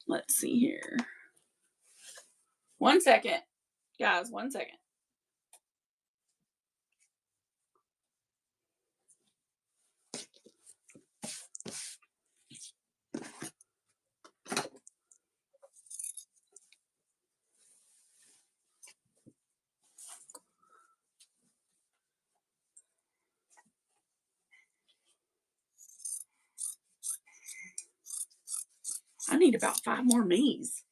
Let's see here. 1 second. Guys, 1 second. I need about 5 more me's.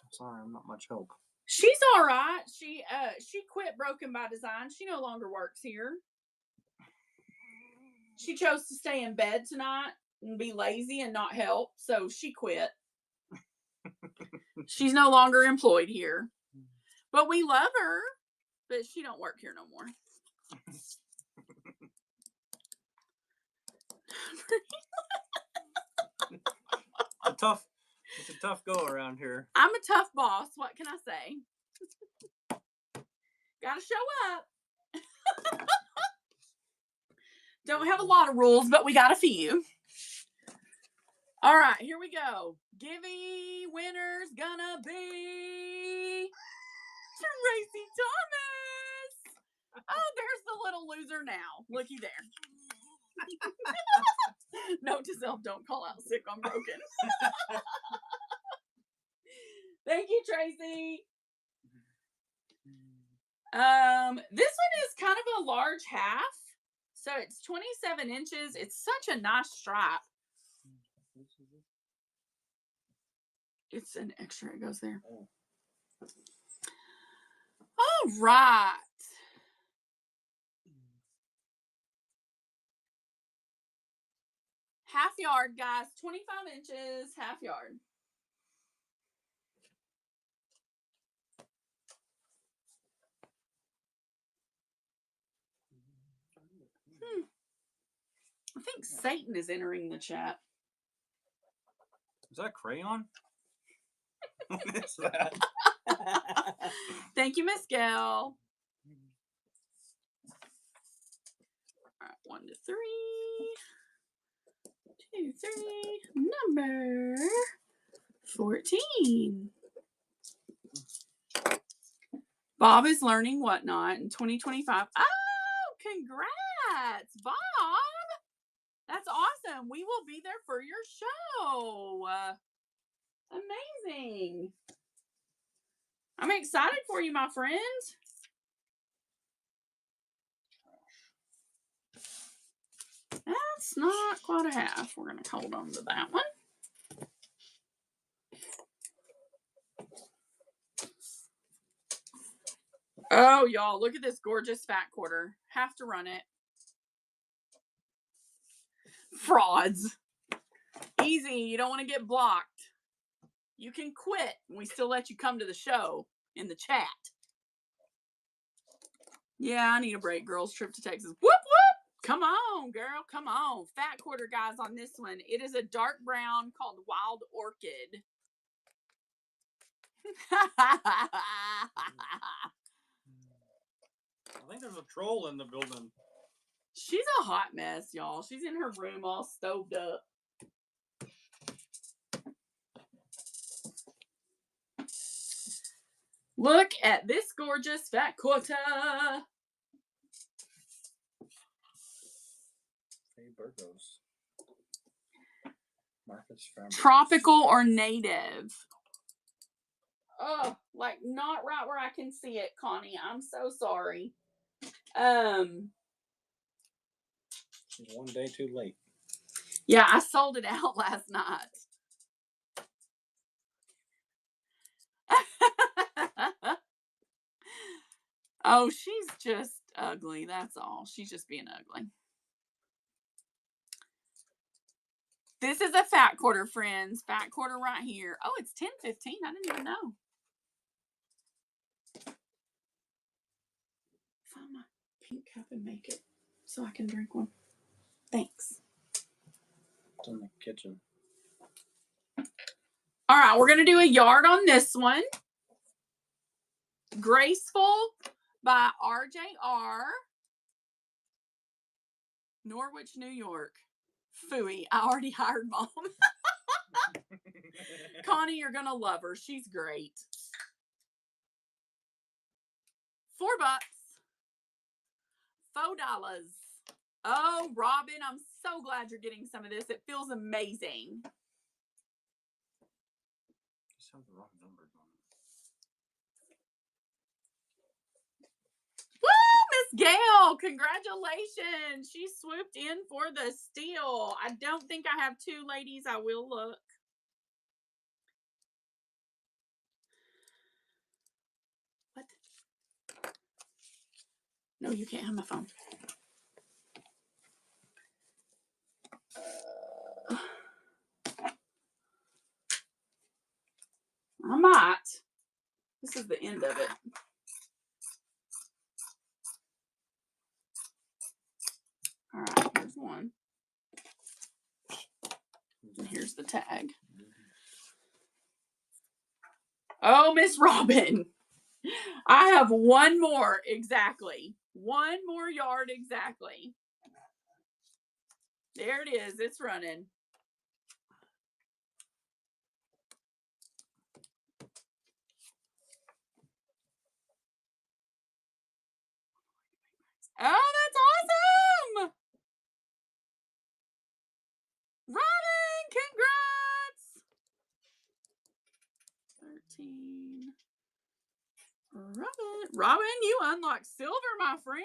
Sorry, I'm not much help. She's all right. She quit Broken by Design. She no longer works here. She chose to stay in bed tonight and be lazy and not help. So she quit. She's no longer employed here. But we love her, but she don't work here no more. It's a tough go around here. I'm a tough boss. What can I say? Gotta show up. Don't have a lot of rules, but we got a few. All right, here we go. Givey winner's gonna be Tracy Thomas. Oh, there's the little loser now. Looky there. Note to self, don't call out sick on broken. Thank you, Tracy. This one is kind of a large half. So it's 27 inches. It's such a nice stripe. It's an extra. It goes there. All right. Half yard, guys. 25 inches, half yard. I think Satan is entering the chat. Is that crayon? What is that? Thank you, Miss Gail. All right, 1 to 3. 2, 3. Number 14. Bob is learning whatnot in 2025. Oh, congrats, Bob. That's awesome. We will be there for your show. Amazing. I'm excited for you, my friend. That's not quite a half. We're going to hold on to that one. Oh, y'all, look at this gorgeous fat quarter. Have to run it. Frauds. Easy. You don't want to get blocked. You can quit. We still let you come to the show in the chat. Yeah, I need a break. Girls trip to Texas. Whoop, whoop. Come on, girl. Come on. Fat quarter, guys, on this one. It is a dark brown called Wild Orchid. I think there's a troll in the building. She's a hot mess, y'all. She's in her room all stoved up. Look at this gorgeous fat quarter. Hey, Burgos. Marcus Fairmont. Tropical or native? Oh, like not right where I can see it, Connie. I'm so sorry. She's one day too late. Yeah, I sold it out last night. Oh, she's just ugly. That's all. She's just being ugly. This is a fat quarter, friends. Fat quarter right here. Oh, it's 10:15. I didn't even know. Find my pink cup and make it so I can drink one. Thanks. It's in the kitchen. All right, we're going to do a yard on this one. Graceful by RJR. Norwich, New York. Phooey, I already hired Mom. Connie, you're going to love her. She's great. $4. $4. Oh, Robin, I'm so glad you're getting some of this. It feels amazing. Just have the wrong numbers on it. Woo, Miss Gail, congratulations. She swooped in for the steal. I don't think I have 2 ladies. I will look. What? No, you can't have my phone. it. All right, here's one. And here's the tag. Oh, Miss Robin. I have one more exactly. One more yard exactly. There it is. It's running. Oh, that's awesome! Robin, congrats! 13. Robin, you unlocked silver, my friend.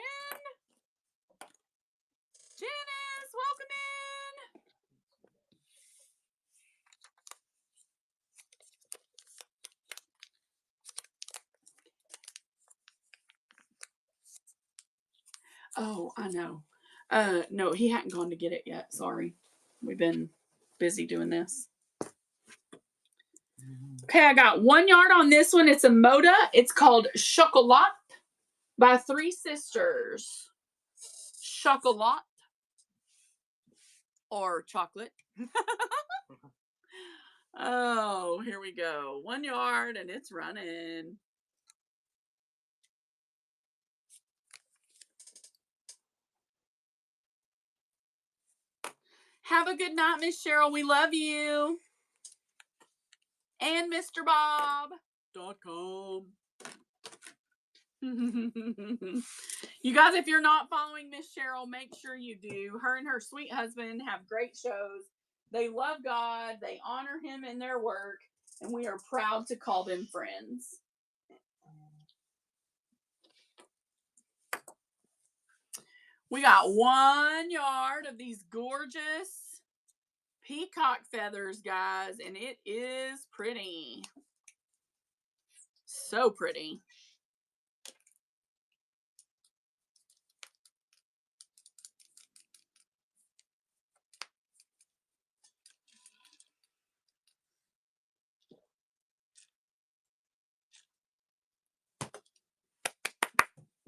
Janice, welcome in. Oh, I know. No, he hadn't gone to get it yet. Sorry. We've been busy doing this. Okay, I got 1 yard on this one. It's a Moda. It's called Chocolat by Three Sisters. Chocolat or chocolate. Oh, here we go. 1 yard and it's running. Have a good night, Miss Cheryl. We love you. And Mr. Bob.com. You guys, if you're not following Miss Cheryl, make sure you do. Her and her sweet husband have great shows. They love God. They honor him in their work. And we are proud to call them friends. We got 1 yard of these gorgeous peacock feathers, guys. And it is pretty. So pretty.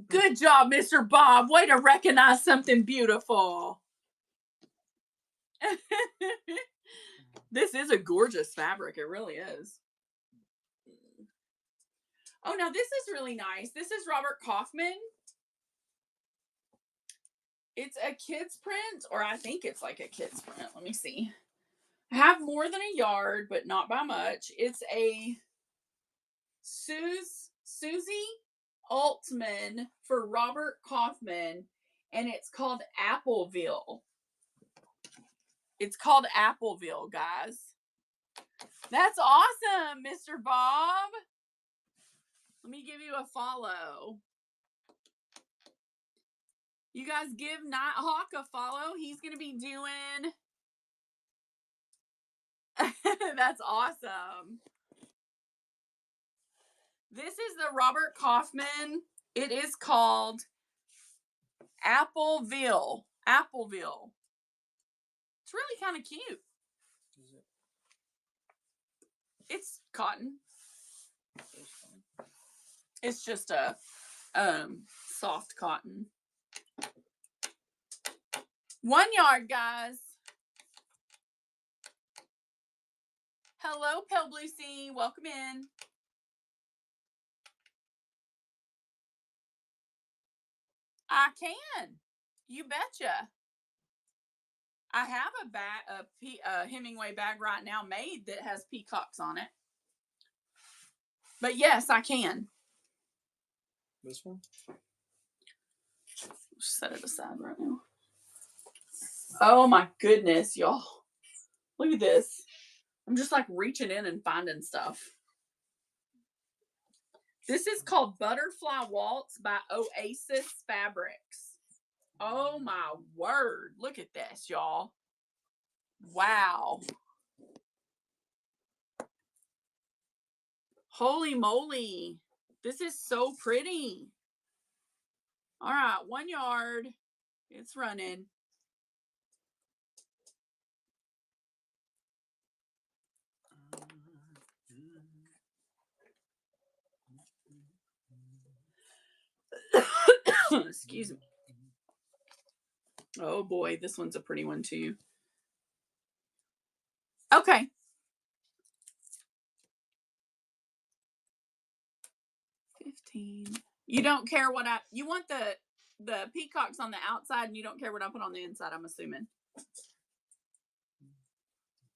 Good job, Mr. Bob. Way to recognize something beautiful. This is a gorgeous fabric. It really is. Oh, now this is really nice. This is Robert Kaufman. It's a kid's print, or I think it's like a kid's print. Let me see. I have more than a yard, but not by much. It's a Susie Altman for Robert Kaufman, and it's called Appleville. It's called Appleville, guys. That's awesome, Mr. Bob. Let me give you a follow. You guys give Nighthawk a follow. He's going to be doing... That's awesome. This is the Robert Kaufman. It is called Appleville. Appleville. It's really kind of cute. Is it? It's cotton. It's just a soft cotton. 1 yard, guys. Hello, Pale Blue Sea. Welcome in. I can. You betcha. I have a Hemingway bag right now made that has peacocks on it. But yes, I can. This one? Set it aside right now. Oh my goodness, y'all. Look at this. I'm just like reaching in and finding stuff. This is called Butterfly Waltz by Oasis Fabrics. Oh my word. Look at this, y'all. Wow. Holy moly. This is so pretty. All right, 1 yard. It's running. Excuse me. Oh boy, this one's a pretty one too. Okay. $15. You don't care what you want the peacocks on the outside and you don't care what I put on the inside, I'm assuming.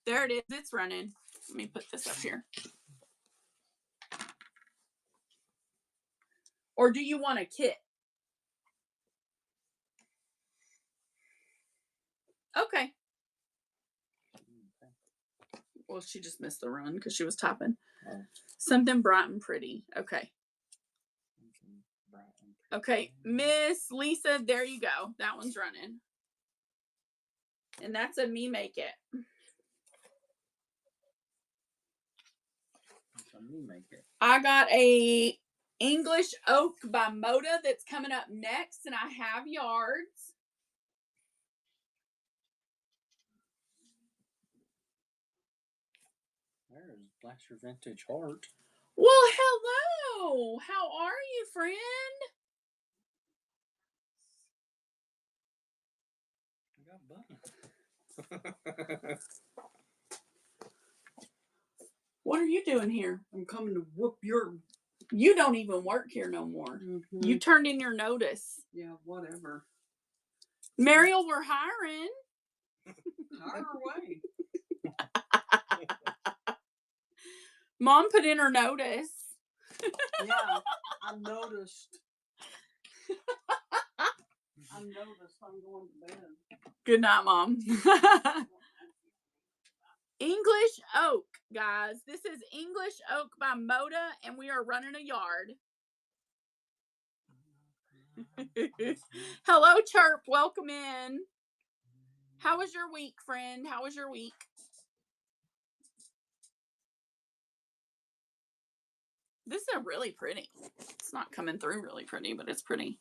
There it is. It's running. Let me put this up here. Or do you want a kit? Okay. Well, she just missed the run because she was typing. Oh. Something bright and pretty. Okay. Okay, Miss Lisa, there you go. That one's running. And that's a me make it. That's a me make it. I got a English oak by Moda that's coming up next, and I have yards. There's your vintage heart. Well, hello. How are you, friend? I got buttons. What are you doing here? I'm coming to whoop your... You don't even work here no more. Mm-hmm. You turned in your notice. Yeah, whatever. Mariel, we're hiring. Hire away. Mom put in her notice. Yeah, I noticed. I'm going to bed. Good night, Mom. English oak, guys. This is English oak by Moda, and we are running a yard. Hello, Chirp. Welcome in. How was your week, friend? How was your week? This is really pretty. It's not coming through really pretty, but it's pretty.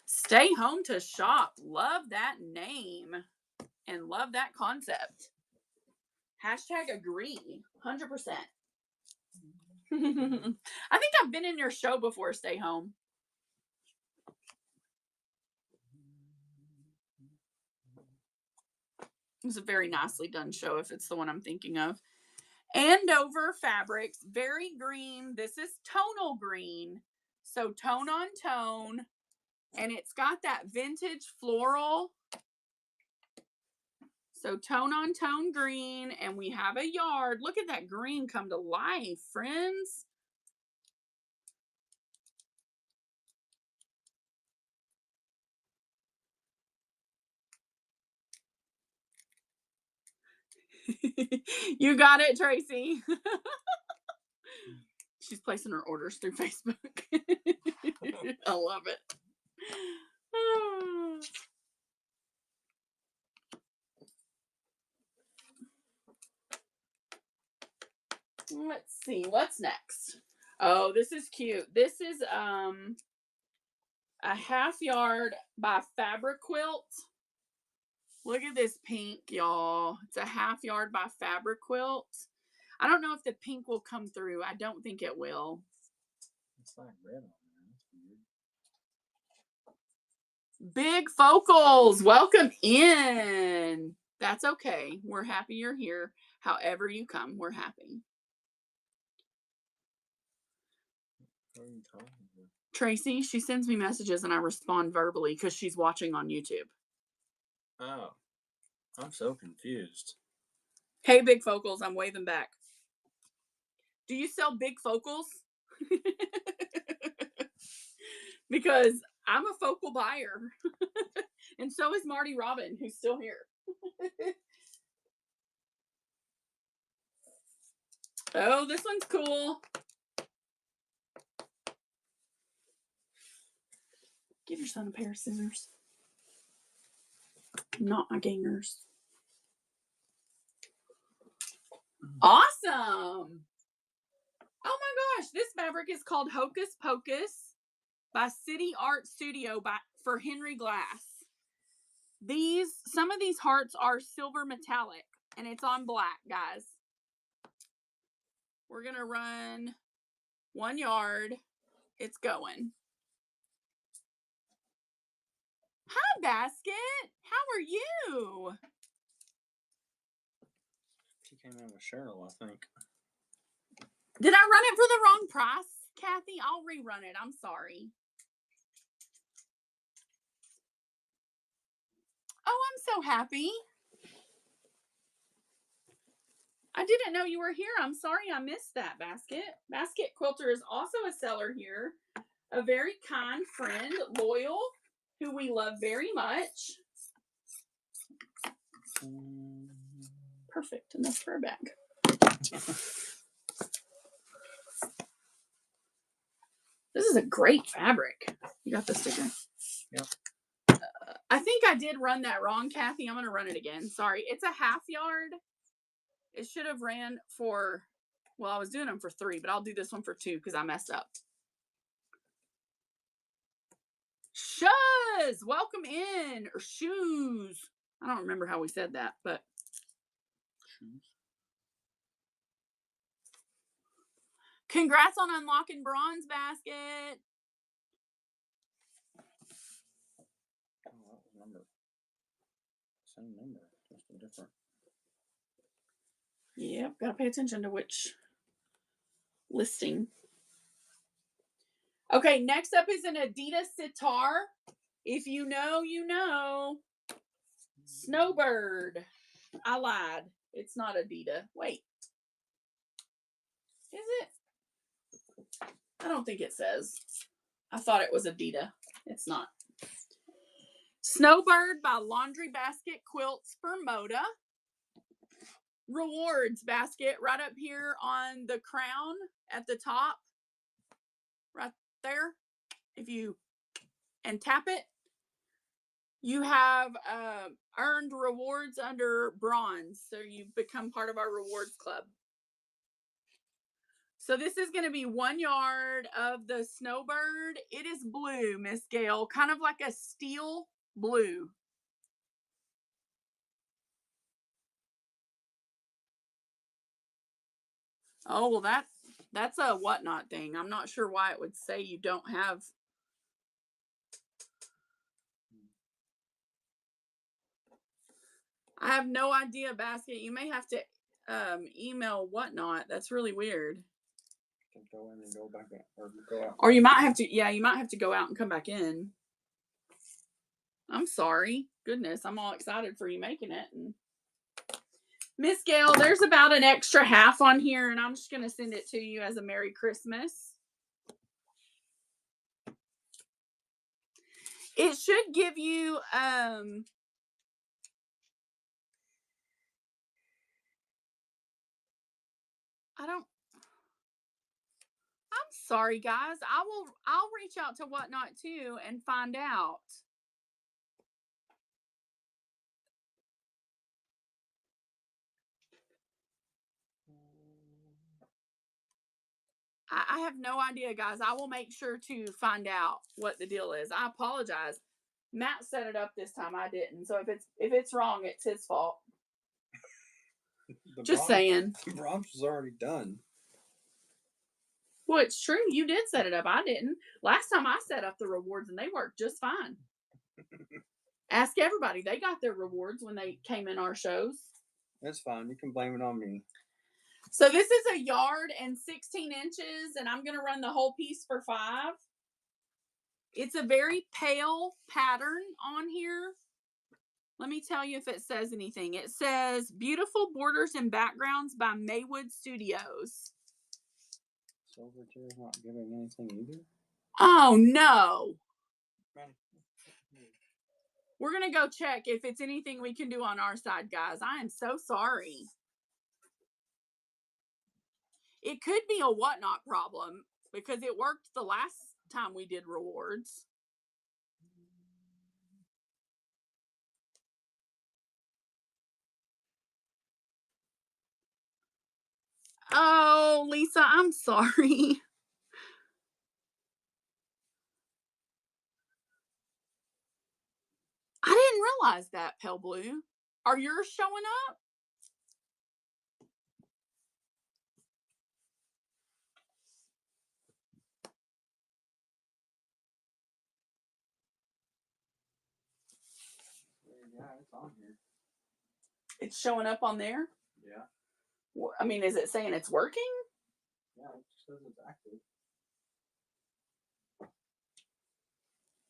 Stay home to shop. Love that name and love that concept. Hashtag agree. 100%. I think I've been in your show before, Stay Home. It was a very nicely done show if it's the one I'm thinking of. Andover Fabrics, very green. This is tonal green. So tone on tone. And it's got that vintage floral. So tone on tone green. And we have a yard. Look at that green come to life, friends. You got it, Tracy. She's placing her orders through Facebook. I love it. Let's see. What's next? Oh, this is cute. This is a half yard by Fabric Quilt. Look at this pink, y'all. It's a half yard by Fabric Quilt. I don't know if the pink will come through. I don't think it will. It's like red on there. That's weird. Big Focals, welcome in. That's okay. We're happy you're here. However you come, we're happy. What are you talking about? Tracy, she sends me messages and I respond verbally because she's watching on YouTube. Oh, I'm so confused. Hey, Big Focals, I'm waving back. Do you sell big focals? Because I'm a focal buyer. And so is Marty Robin, who's still here. Oh, this one's cool. Give your son a pair of scissors. Not my gangers. Awesome. Oh my gosh, this fabric is called Hocus Pocus by City Art Studio for Henry Glass. Some of these hearts are silver metallic and it's on black, guys. We're going to run 1 yard. It's going. Basket. How are you? She came in with Cheryl, I think. Did I run it for the wrong price, Kathy? I'll rerun it. I'm sorry. Oh, I'm so happy. I didn't know you were here. I'm sorry I missed that, Basket. Basket Quilter is also a seller here. A very kind friend, loyal, who we love very much. Perfect. And that's for a bag. This is a great fabric. You got the sticker? Yep. I think I did run that wrong, Kathy. I'm going to run it again. Sorry. It's a half yard. It should have ran for, well, I was doing them for 3, but I'll do this one for 2 because I messed up. Shuz, welcome in. Or shoes. I don't remember how we said that, but. Congrats on unlocking Bronze, Basket. Oh, that was number. Same number, just a different. Yep, gotta pay attention to which listing. Okay, next up is an Adidas sitar. If you know, you know. Snowbird. I lied. It's not Adidas. Wait. Is it? I don't think it says. I thought it was Adidas. It's not. Snowbird by Laundry Basket Quilts for Moda. Rewards basket right up here on the crown at the top. Right there. If you and tap it, you have earned rewards under bronze. So you've become part of our rewards club. So this is going to be 1 yard of the Snowbird. It is blue, Miss Gail, kind of like a steel blue. Oh, well, that's a whatnot thing. I'm not sure why it would say you don't have. I have no idea, Basket. You may have to email whatnot. That's really weird. Can go in and go back in, or go out. Or you might have to, yeah, you might have to go out and come back in. I'm sorry. Goodness, I'm all excited for you making it. And Miss Gail, there's about an extra half on here, and I'm just going to send it to you as a Merry Christmas. It should give you, I'm sorry, guys. I'll reach out to Whatnot too and find out. I have no idea, guys. I will make sure to find out what the deal is. I apologize. Matt set it up this time. I didn't. So if it's wrong, it's his fault. Just saying. The bronze was already done. Well, it's true. You did set it up. I didn't. Last time I set up the rewards and they worked just fine. Ask everybody. They got their rewards when they came in our shows. That's fine. You can blame it on me. So this is 1 yard and 16 inches, and I'm going to run the whole piece for 5. It's a very pale pattern on here. Let me tell you if it says anything. It says Beautiful Borders and Backgrounds by Maywood Studios. Silverchair's not giving anything either? Oh, no. We're going to go check if it's anything we can do on our side, guys. I am so sorry. It could be a Whatnot problem because it worked the last time we did rewards. Oh, Lisa, I'm sorry. I didn't realize that, Pale Blue. Are yours showing up? Yeah, it's on here. It's showing up on there? Yeah. I mean, is it saying it's working? Yeah, it just says it's active.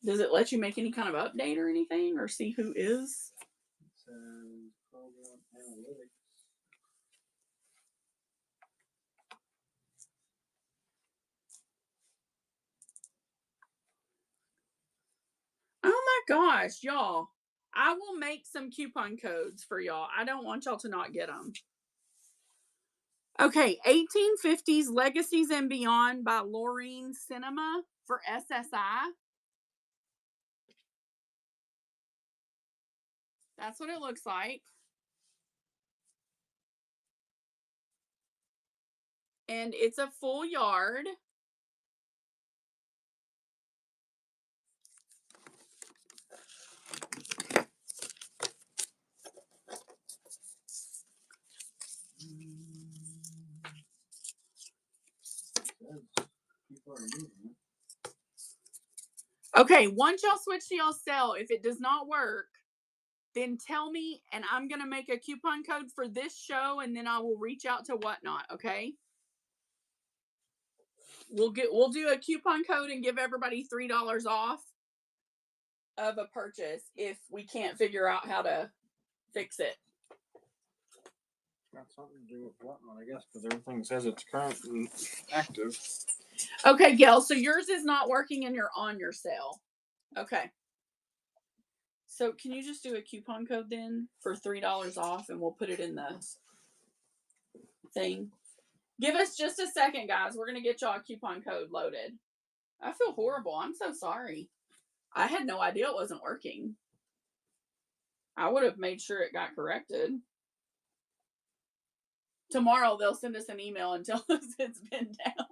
Does it let you make any kind of update or anything, or see who is? It says program analytics. Oh my gosh, y'all. I will make some coupon codes for y'all. I don't want y'all to not get them. Okay, 1850s Legacies and Beyond by Laureen Cinema for SSI. That's what it looks like. And it's a full yard. People are using it. Okay, once y'all switch to y'all cell, if it does not work, then tell me and I'm going to make a coupon code for this show and then I will reach out to Whatnot, okay? We'll do a coupon code and give everybody $3 off of a purchase if we can't figure out how to fix it. Got something to do with Whatnot, I guess, because everything says it's current and active. Okay, Gail, so yours is not working and you're on your cell. Okay. So can you just do a coupon code then for $3 off and we'll put it in the thing? Give us just a second, guys. We're going to get y'all a coupon code loaded. I feel horrible. I'm so sorry. I had no idea it wasn't working. I would have made sure it got corrected. Tomorrow they'll send us an email and tell us it's been down.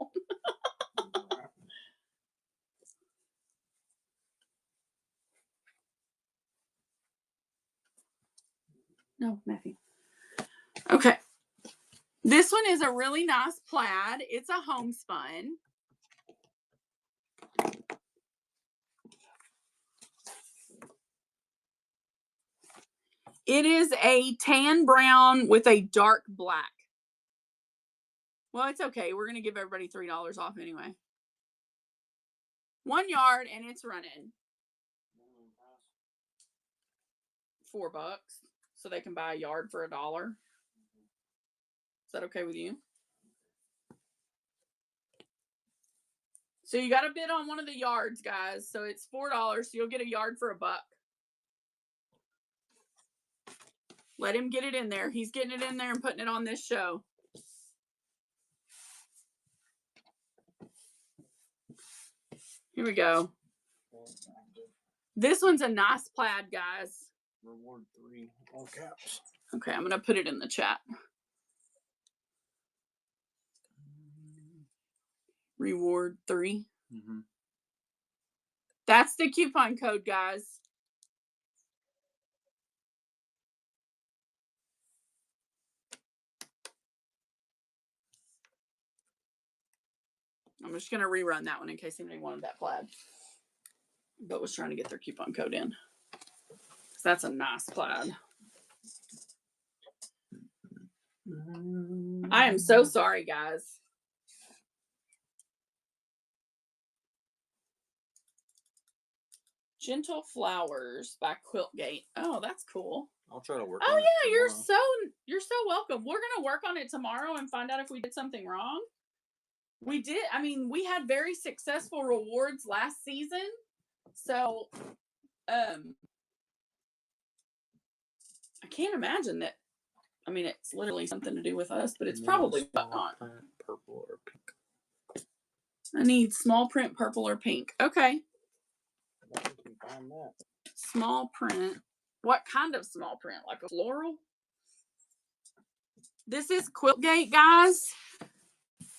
No, Matthew. Okay. This one is a really nice plaid. It's a homespun. It is a tan brown with a dark black. Well, it's okay. We're going to give everybody $3 off anyway. 1 yard and it's running $4 so they can buy a yard for $1. Is that okay with you? So you got to bid on one of the yards, guys. So it's $4, so you'll get a yard for $1. Let him get it in there. He's getting it in there and putting it on this show. Here we go. This one's a nice plaid, guys. Reward 3, all caps. Okay, I'm going to put it in the chat. Reward 3. Mm-hmm. That's the coupon code, guys. I'm just going to rerun that one in case anybody wanted that plaid, but was trying to get their coupon code in. That's a nice plaid. I am so sorry, guys. Gentle Flowers by Quiltgate. Oh, that's cool. I'll try to work on it. Oh yeah, Tomorrow. you're so welcome. We're gonna work on it tomorrow and find out if we did something wrong. We did. I mean, we had very successful rewards last season. So I can't imagine that. I mean, it's literally something to do with us, but it's probably Whatnot. Purple or pink. I need small print purple or pink. Okay. Find that. Small print. What kind of small print? Like a floral? This is Quiltgate, guys.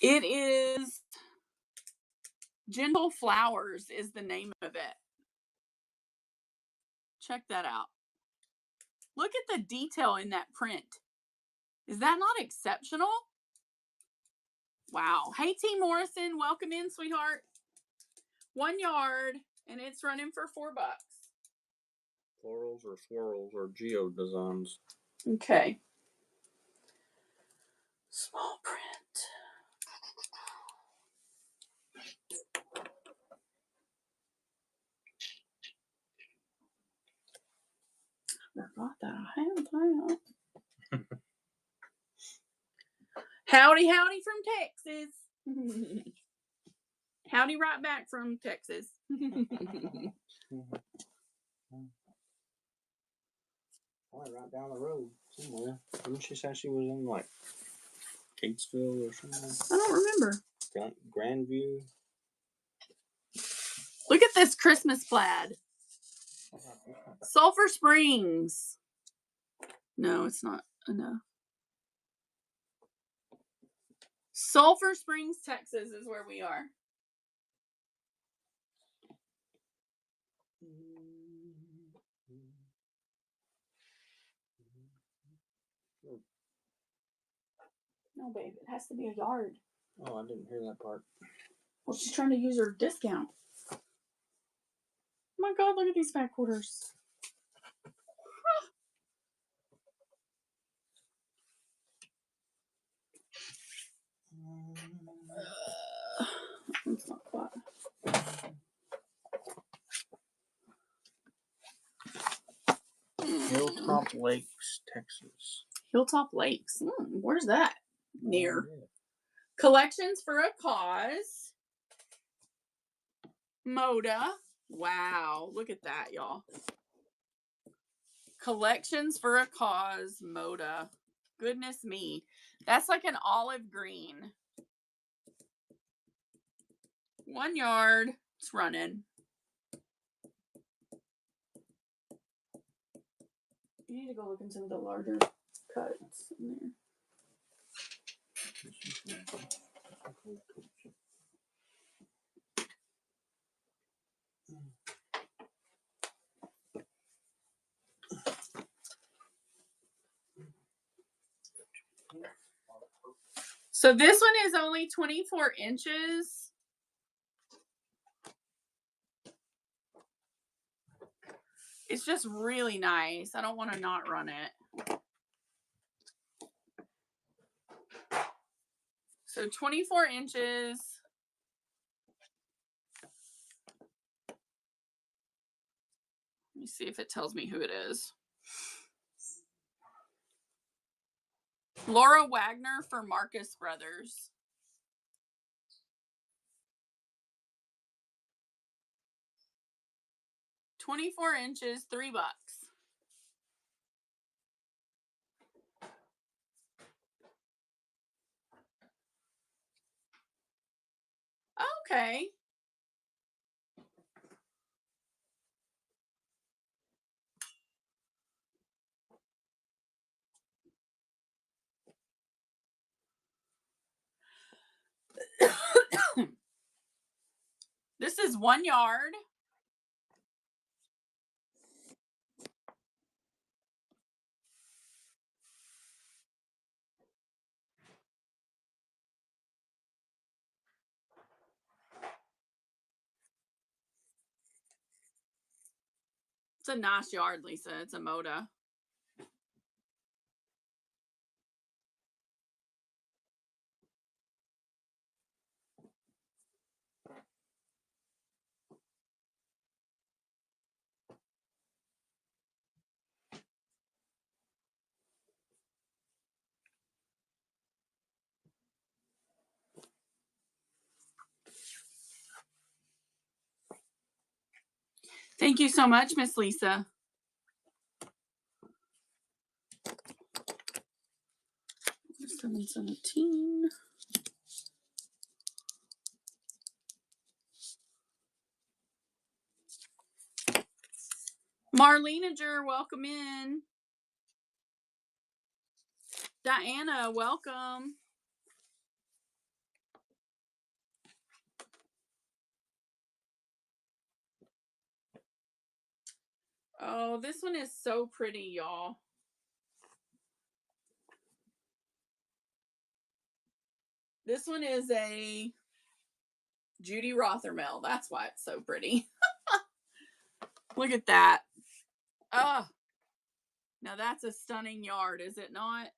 It is Gentle Flowers is the name of it. Check that out. Look at the detail in that print. Is that not exceptional? Wow. Hey, T. Morrison. Welcome in, sweetheart. 1 yard, and it's running for $4. Florals or swirls or geo designs. Okay. Small print. I forgot that I have that. Howdy, howdy from Texas. Howdy right back from Texas. Probably right down the road somewhere. Didn't she say she was in like Gatesville or something? I don't remember. Grandview. Look at this Christmas plaid. Sulphur Springs. No, it's not enough. Sulphur Springs, Texas is where we are. No, babe, it has to be a yard. Oh, I didn't hear that part. Well, she's trying to use her discount. Oh my God, look at these fat quarters. It's not quite. Hilltop Lakes, Texas. Hilltop Lakes. Where's that? Near. Oh, yeah. Collections for a Cause. Moda. Wow. Look at that, y'all. Collections for a Cause. Moda. Goodness me. That's like an olive green. 1 yard. It's running. You need to go look in some of the larger cuts in there. So this one is only 24 inches. It's just really nice. I don't want to not run it. So 24 inches. Let me see if it tells me who it is. Laura Wagner for Marcus Brothers. $24 inches, $3. Okay. This is 1 yard. It's a nice yard, Lisa. It's a Moda. Thank you so much, Miss Lisa. $7.17. Marlenager, welcome in. Diana, welcome. Oh, this one is so pretty, y'all. This one is a Judy Rothermel. That's why it's so pretty. Look at that. Oh, now that's a stunning yard, is it not?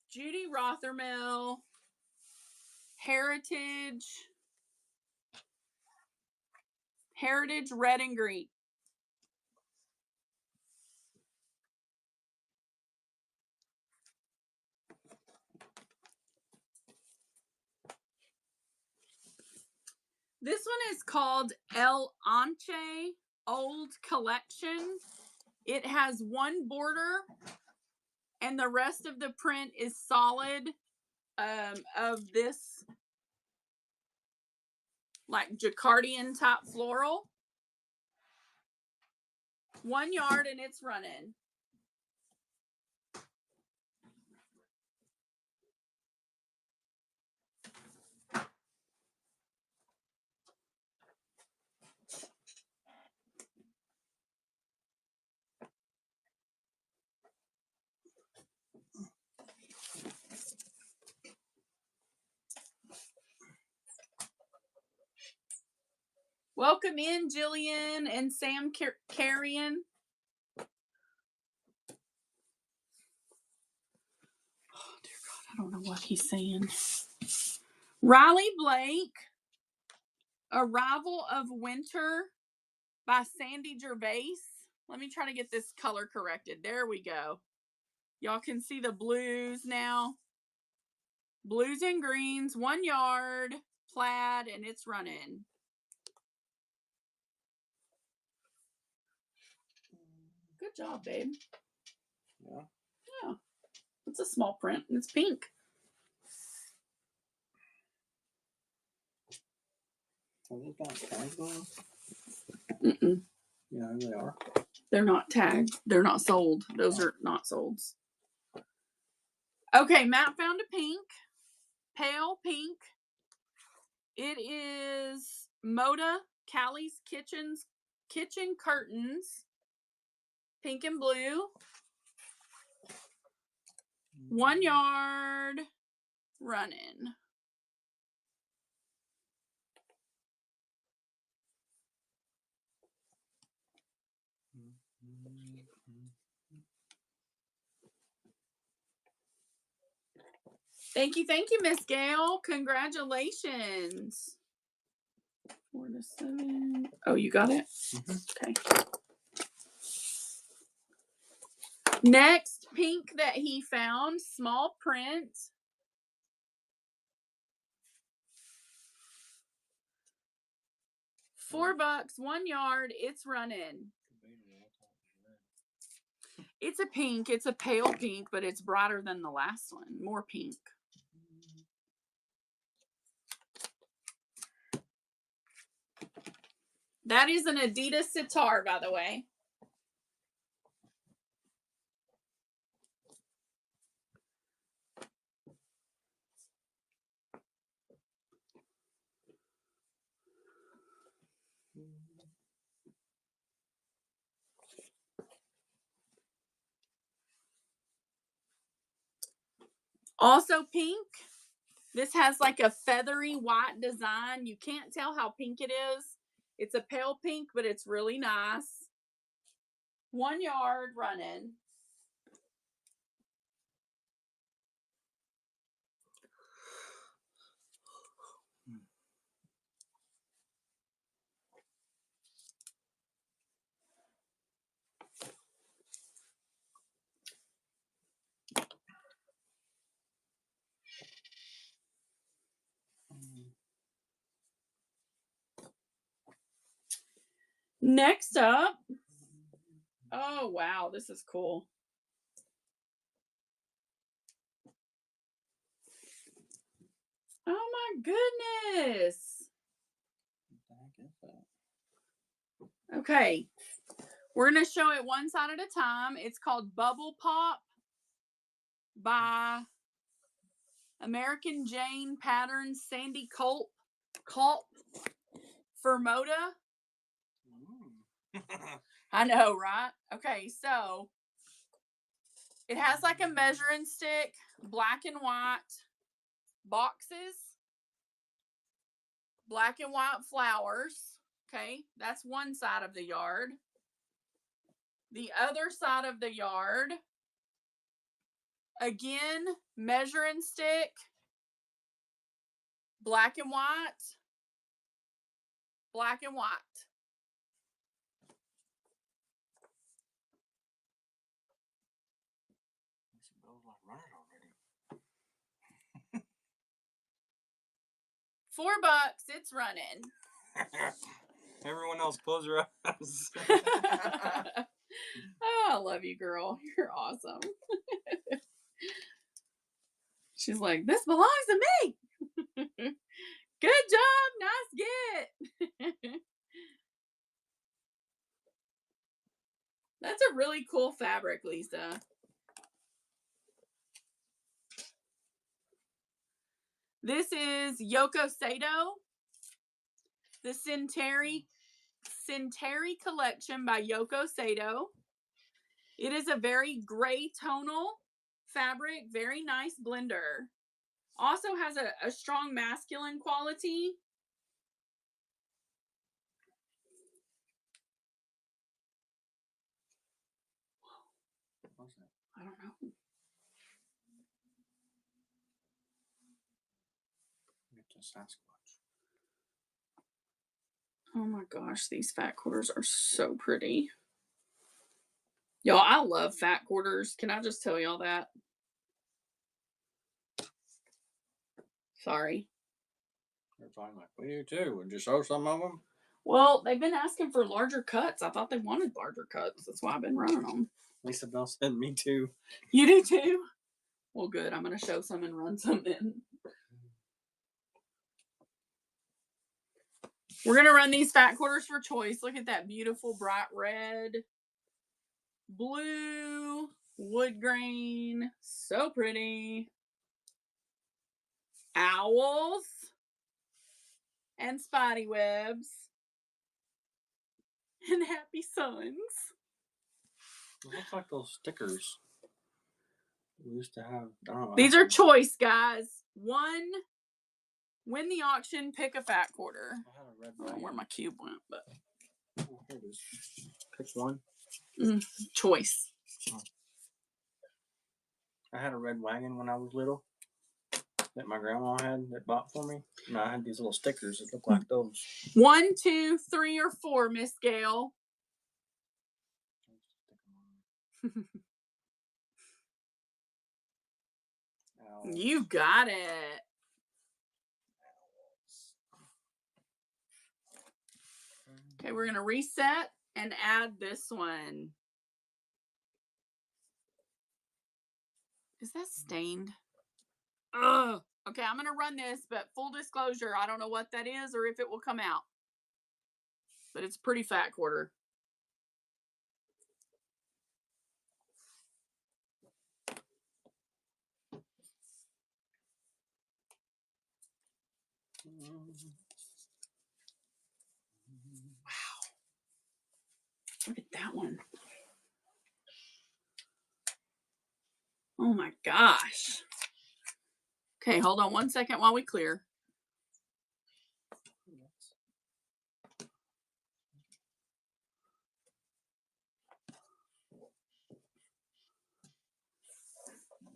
Judy Rothermel, Heritage red and green. This one is called El Anche Old Collection. It has one border and the rest of the print is solid of this like Jacquardian type floral. 1 yard and it's running. Welcome in, Jillian and Sam Carrion. Oh, dear God, I don't know what he's saying. Riley Blake, Arrival of Winter by Sandy Gervais. Let me try to get this color corrected. There we go. Y'all can see the blues now. Blues and greens, 1 yard, plaid, and it's running. Good job, babe. Yeah. Yeah. It's a small print and it's pink. Are these not tagged on? Mm-mm. Yeah, they are. They're not tagged. They're not sold. Those are not sold. Okay, Matt found a pink. Pale pink. It is Moda Callie's Kitchen Curtains. Pink and blue. 1 yard, running. Thank you, Miss Gail. Congratulations. 4 to 7. Oh, you got it? Okay. Next pink that he found, small print. $4, 1 yard. It's running. It's a pink. It's a pale pink, but it's brighter than the last one. More pink. That is an Adidas sitar, by the way. Also pink. This has like a feathery white design. You can't tell how pink it is. It's a pale pink, but it's really nice. 1 yard, running. Next up. Oh, wow. This is cool. Oh, my goodness. Okay. We're going to show it one side at a time. It's called Bubble Pop by American Jane Patterns, Sandy Culp for Moda. I know, right? Okay, so it has like a measuring stick, black and white boxes, black and white flowers. Okay, that's one side of the yard. the other side of the yard. Again, measuring stick, black and white, black and white. $4, it's running. Everyone else, close your eyes. Oh, I love you, girl. You're awesome. She's like, this belongs to me. Good job. Nice get. That's a really cool fabric, Lisa. This is Yoko Sato, the Centauri collection by Yoko Sato. It is a very gray tonal fabric, very nice blender. Also has a strong masculine quality. What's that? I don't know. It's a Sasquatch. Oh my gosh, these fat quarters are so pretty. Y'all, I love fat quarters. Can I just tell y'all that? Sorry. They're probably like, we do too. Would you show some of them? Well, they've been asking for larger cuts. I thought they wanted larger cuts. That's why I've been running them. Lisa Bell said me too. You do too? Well, good. I'm going to show some and run some then. We're going to run these fat quarters for choice. Look at that beautiful bright red, blue, wood grain. So pretty. Owls and spidey webs and happy suns. It looks like those stickers we used to have. I don't know. These are choice, guys. One, win the auction, pick a fat quarter. I had a red I don't know where my cube went, but Oh, here it is. Pick one. Choice. I had a red wagon when I was little that my grandma had that bought for me. And I had these little stickers that look like those. 1, 2, 3, or 4, Miss Gail. You got it. Okay, we're going to reset and add this one. Is that stained? Ugh. Okay, I'm going to run this, but full disclosure, I don't know what that is or if it will come out. But it's a pretty fat quarter. Wow. Look at that one. Oh my gosh. Okay, hold on 1 second while we clear.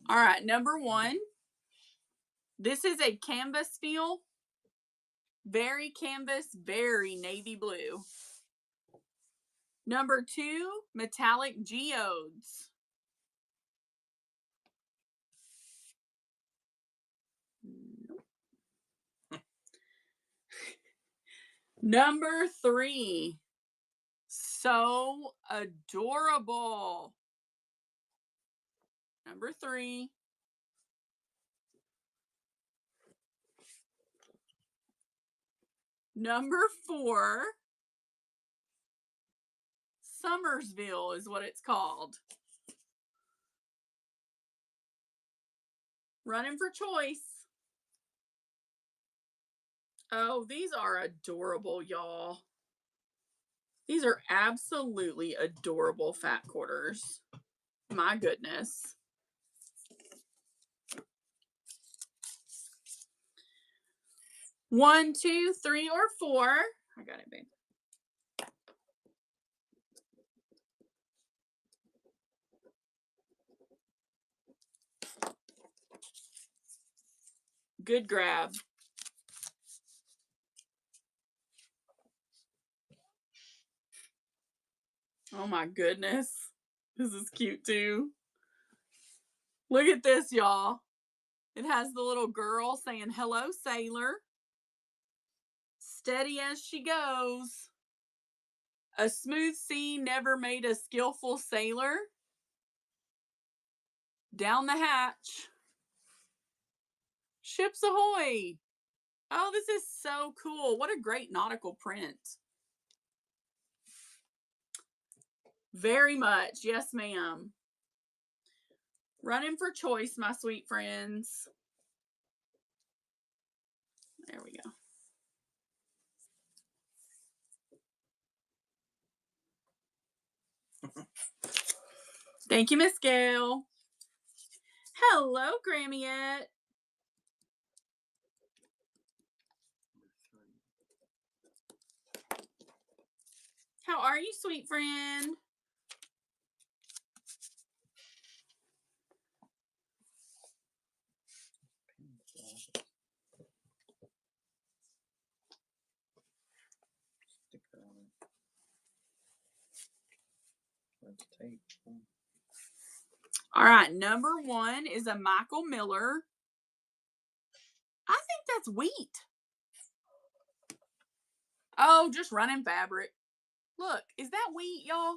All right, number 1. This is a canvas feel. Very canvas, very navy blue. Number 2, metallic geodes. Nope. Number 3, so adorable. Number 3. Number 4, Summersville is what it's called. Running for choice. Oh, these are adorable, y'all. These are absolutely adorable fat quarters. My goodness. One, 2, 3, or 4. I got it, babe. Good grab. Oh my goodness. This is cute too. Look at this, y'all. It has the little girl saying, "Hello, sailor." Steady as she goes. A smooth sea never made a skillful sailor. Down the hatch. Ships ahoy. Oh, this is so cool. What a great nautical print. Very much. Yes, ma'am. Running for choice, my sweet friends. There we go. Thank you, Miss Gail. Hello, Grammyette. How are you, sweet friend? Sticker on it. Let's tape. All right, number 1 is a Michael Miller. I think that's wheat. Oh, just running fabric. Look, is that wheat, y'all?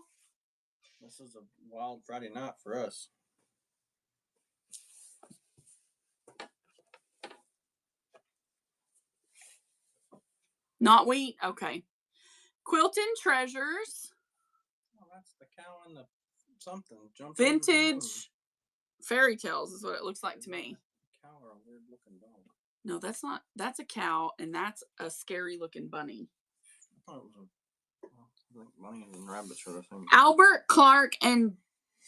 This is a wild Friday night for us. Not wheat? Okay. Quilting Treasures. Oh, that's the cow and the something. Jumps Vintage Fairy Tales is what it looks like to me. A cow or a weird looking dog. No, that's not. That's a cow, and that's a scary looking bunny. I thought it was like bunnies and rabbits or the same. Albert Clark and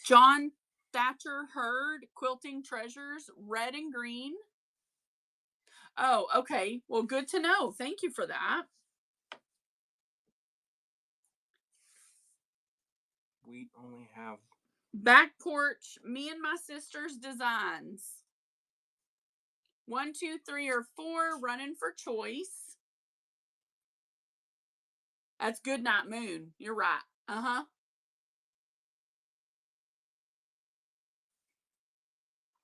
John Thatcher Hurd, Quilting Treasures, red and green. Oh, okay. Well, good to know. Thank you for that. We only have Back porch, me and my sister's designs. 1, 2, 3, or 4, running for choice. That's Good Night Moon. You're right. Uh-huh.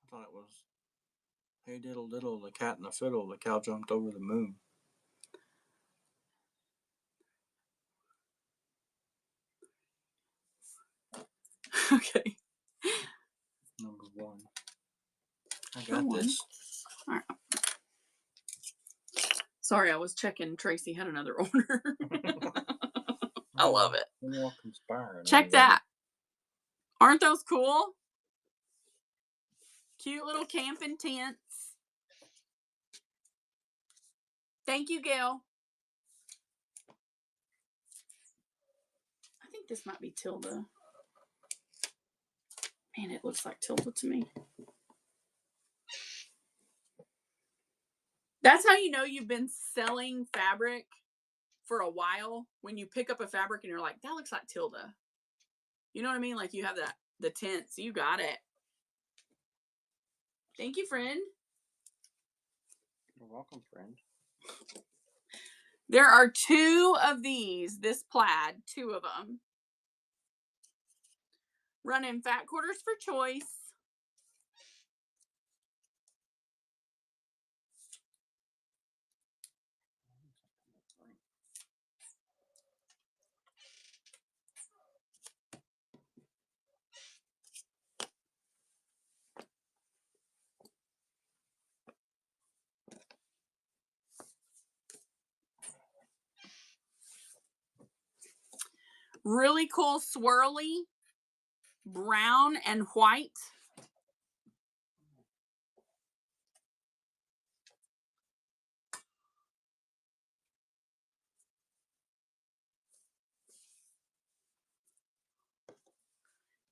I thought it was Hey Diddle Diddle, the cat and the fiddle, the cow jumped over the moon. Okay. Number 1. I got this. All right. Sorry, I was checking. Tracy had another order. I love it. We're all conspiring. Check that. Aren't those cool? Cute little camping tents. Thank you, Gail. I think this might be Tilda. Man, it looks like Tilda to me. That's how you know you've been selling fabric for a while. When you pick up a fabric and you're like, that looks like Tilda. You know what I mean? Like you have the tents. You got it. Thank you, friend. You're welcome, friend. There are 2 of these, this plaid, 2 of them. Running fat quarters for choice. Really cool swirly brown and white.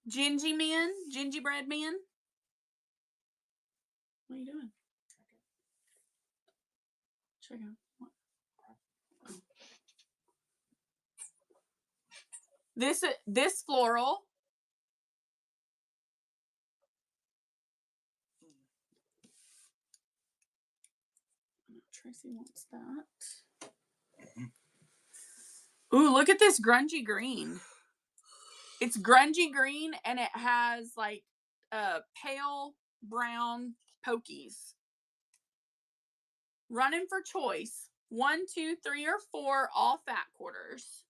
Gingerbread men. What are you doing? Check out. What? Oh. This floral. Tracy wants that. Ooh, look at this grungy green. It's grungy green and it has like pale brown pokies. Running for choice. 1, 2, 3, or 4, all fat quarters.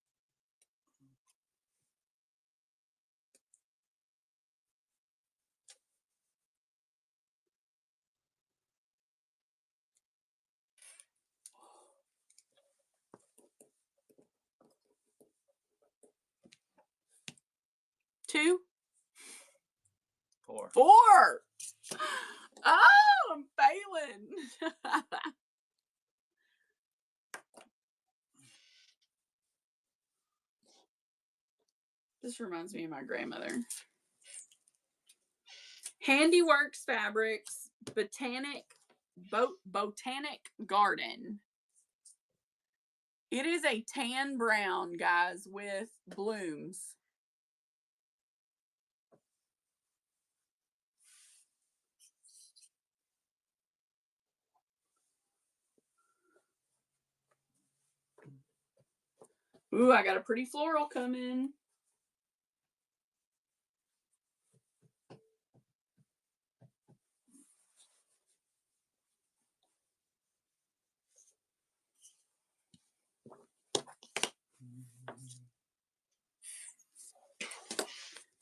Two. 4. 4. Oh, I'm failing. This reminds me of my grandmother. Handiworks Fabrics Botanic Garden. It is a tan brown, guys, with blooms. Ooh, I got a pretty floral coming.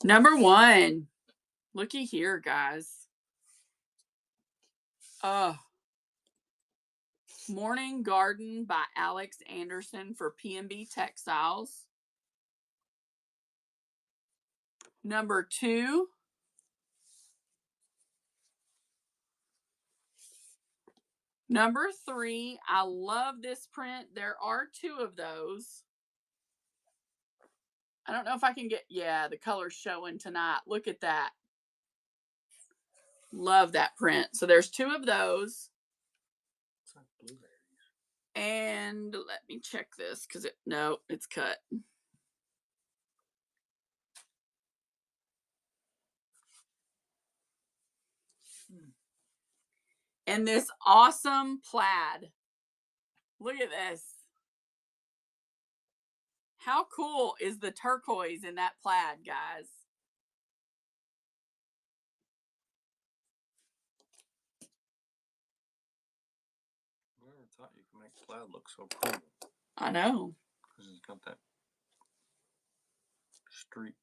Number 1. Looky here, guys. Morning Garden by Alex Anderson for P&B Textiles. Number 2. Number 3. I love this print. There are 2 of those. I don't know if I can get, yeah, the color's showing tonight. Look at that. Love that print. So there's 2 of those. It's like blueberries. And let me check this because no, it's cut. And this awesome plaid. Look at this. How cool is the turquoise in that plaid, guys? I never thought you could make plaid look so cool. I know. Because it's got that streaked.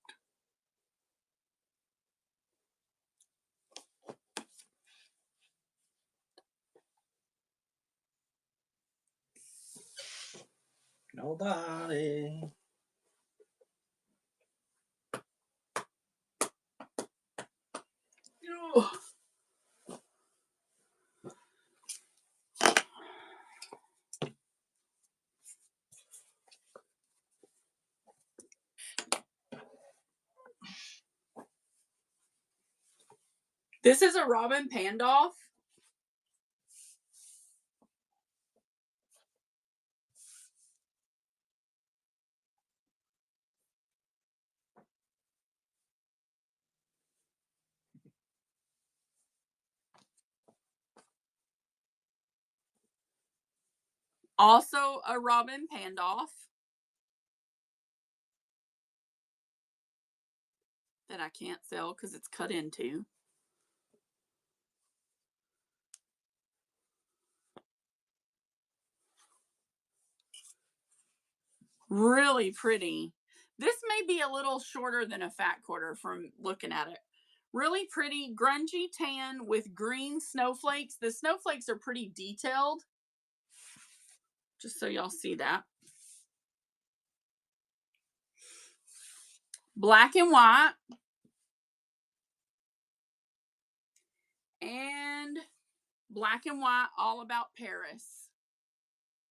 Nobody. This is a Robin Pandolf. Also a Robin Pandolf that I can't sell because it's cut into. Really pretty. This may be a little shorter than a fat quarter from looking at it. Really pretty grungy tan with green snowflakes. The snowflakes are pretty detailed. Just so y'all see that. Black and white. And black and white, all about Paris.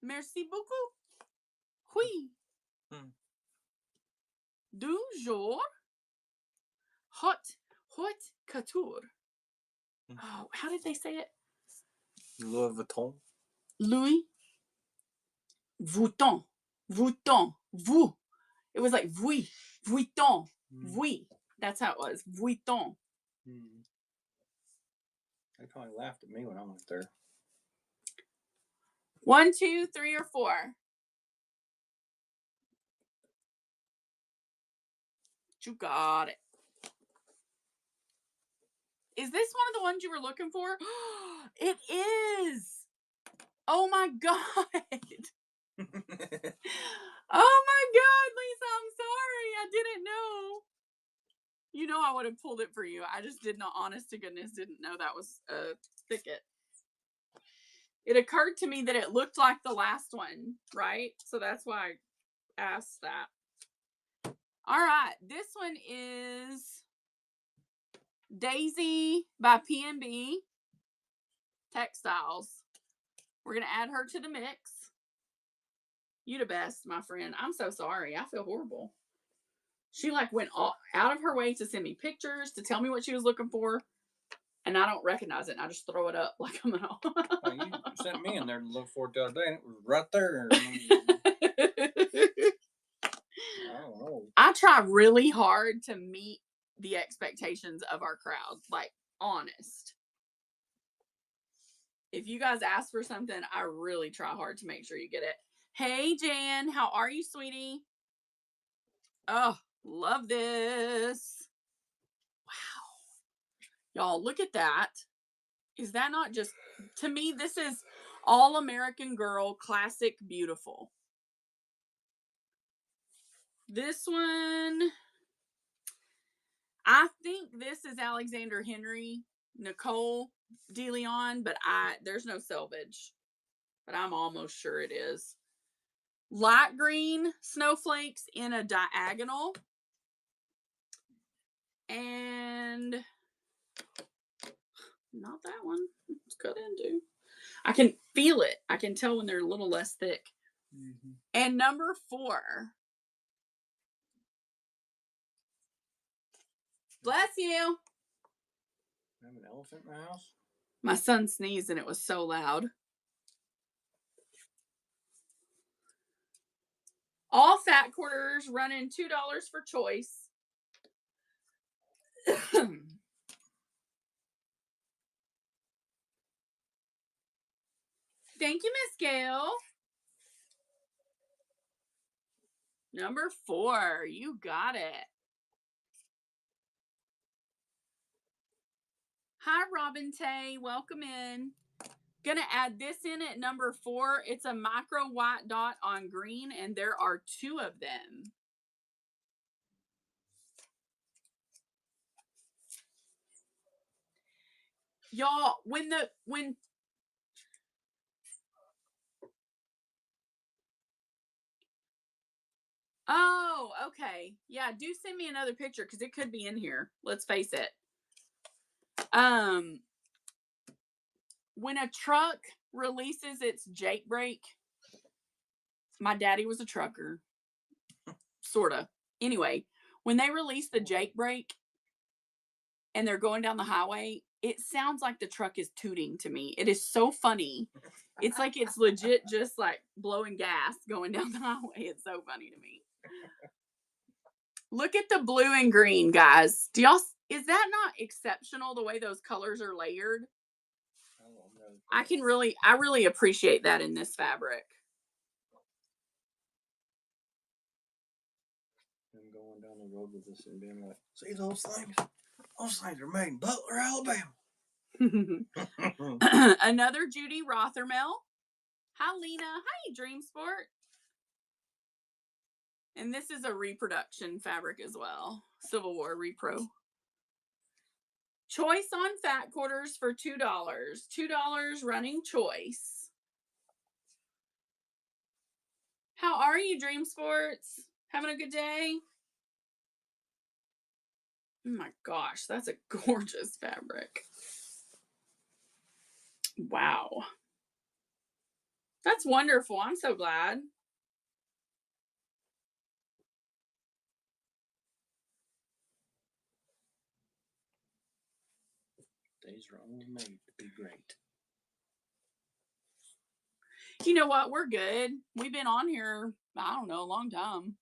Merci beaucoup. Oui. Du jour. Haute couture. Oh, how did they say it? Louis Vuitton. Louis Vuitton. Vuitton. Vous. It was like vui. Vuitton. Oui. That's how it was. Vuitton. They probably laughed at me when I went there. 1, 2, 3, or 4? You got it. Is this one of the ones you were looking for? It is. Oh my God. Oh my God, Lisa, I'm sorry. I didn't know. You know I would have pulled it for you. I just did not, honest to goodness, didn't know that was a thicket. It occurred to me that it looked like the last one, right? So that's why I asked that. All right, this one is Daisy by P&B Textiles. We're going to add her to the mix. You the best, my friend. I'm so sorry. I feel horrible. She like went out of her way to send me pictures, to tell me what she was looking for, and I don't recognize it. And I just throw it up like I'm an all. Oh, you sent me in there to look for it the other day, and it was right there. I don't know. I try really hard to meet the expectations of our crowd, like honest. If you guys ask for something, I really try hard to make sure you get it. Hey, Jan, how are you, sweetie? Oh, love this. Wow. Y'all, look at that. Is that not just, to me, this is all American Girl, classic, beautiful. This one, I think this is Alexander Henry, Nicole DeLeon, but there's no selvage, but I'm almost sure it is. Light green snowflakes in a diagonal. And not that one. It's cut into. I can feel it. I can tell when they're a little less thick. Mm-hmm. And number 4. Bless you. I have an elephant in the house? My son sneezed and it was so loud. All fat quarters running $2 for choice. Thank you, Miss Gail. Number 4. You got it. Hi, Robin Tay. Welcome in. Gonna add this in at number 4. It's a micro white dot on green, and there are 2 of them. Y'all, oh, okay. Yeah, do send me another picture because it could be in here. Let's face it. When a truck releases its Jake brake, my daddy was a trucker. Sorta. Anyway, when they release the Jake brake and they're going down the highway, it sounds like the truck is tooting to me. It is so funny. It's like it's legit just like blowing gas going down the highway. It's so funny to me. Look at the blue and green, guys. Is that not exceptional the way those colors are layered? I really appreciate that in this fabric. I'm going down the road with this and being like, see those things? Those things are made in Butler, Alabama. Another Judy Rothermel. Hi, Lena. Hi, Dream Sport. And this is a reproduction fabric as well. Civil War repro. Choice on fat quarters for $2. $2 running choice. How are you, Dream Sports? Having a good day? Oh my gosh, that's a gorgeous fabric. Wow. That's wonderful. I'm so glad. Days are only made to be great. You know what? We're good. We've been on here, I don't know, a long time.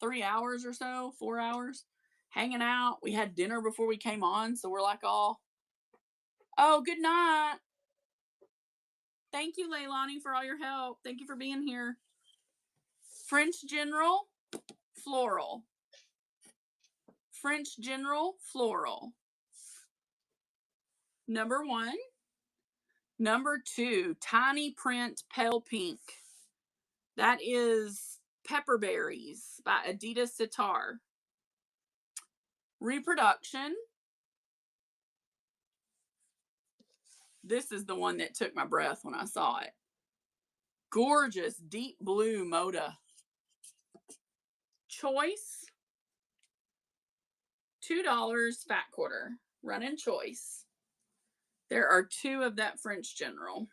3 hours or so, 4 hours. Hanging out. We had dinner before we came on, so we're like all, oh, good night. Thank you, Leilani, for all your help. Thank you for being here. French General Floral. French General Floral. Number 1. Number 2, Tiny Print Pale Pink. That is Pepperberries by Adidas Sitar. Reproduction. This is the one that took my breath when I saw it. Gorgeous deep blue Moda. Choice. $2 fat quarter. Running choice. There are 2 of that French General.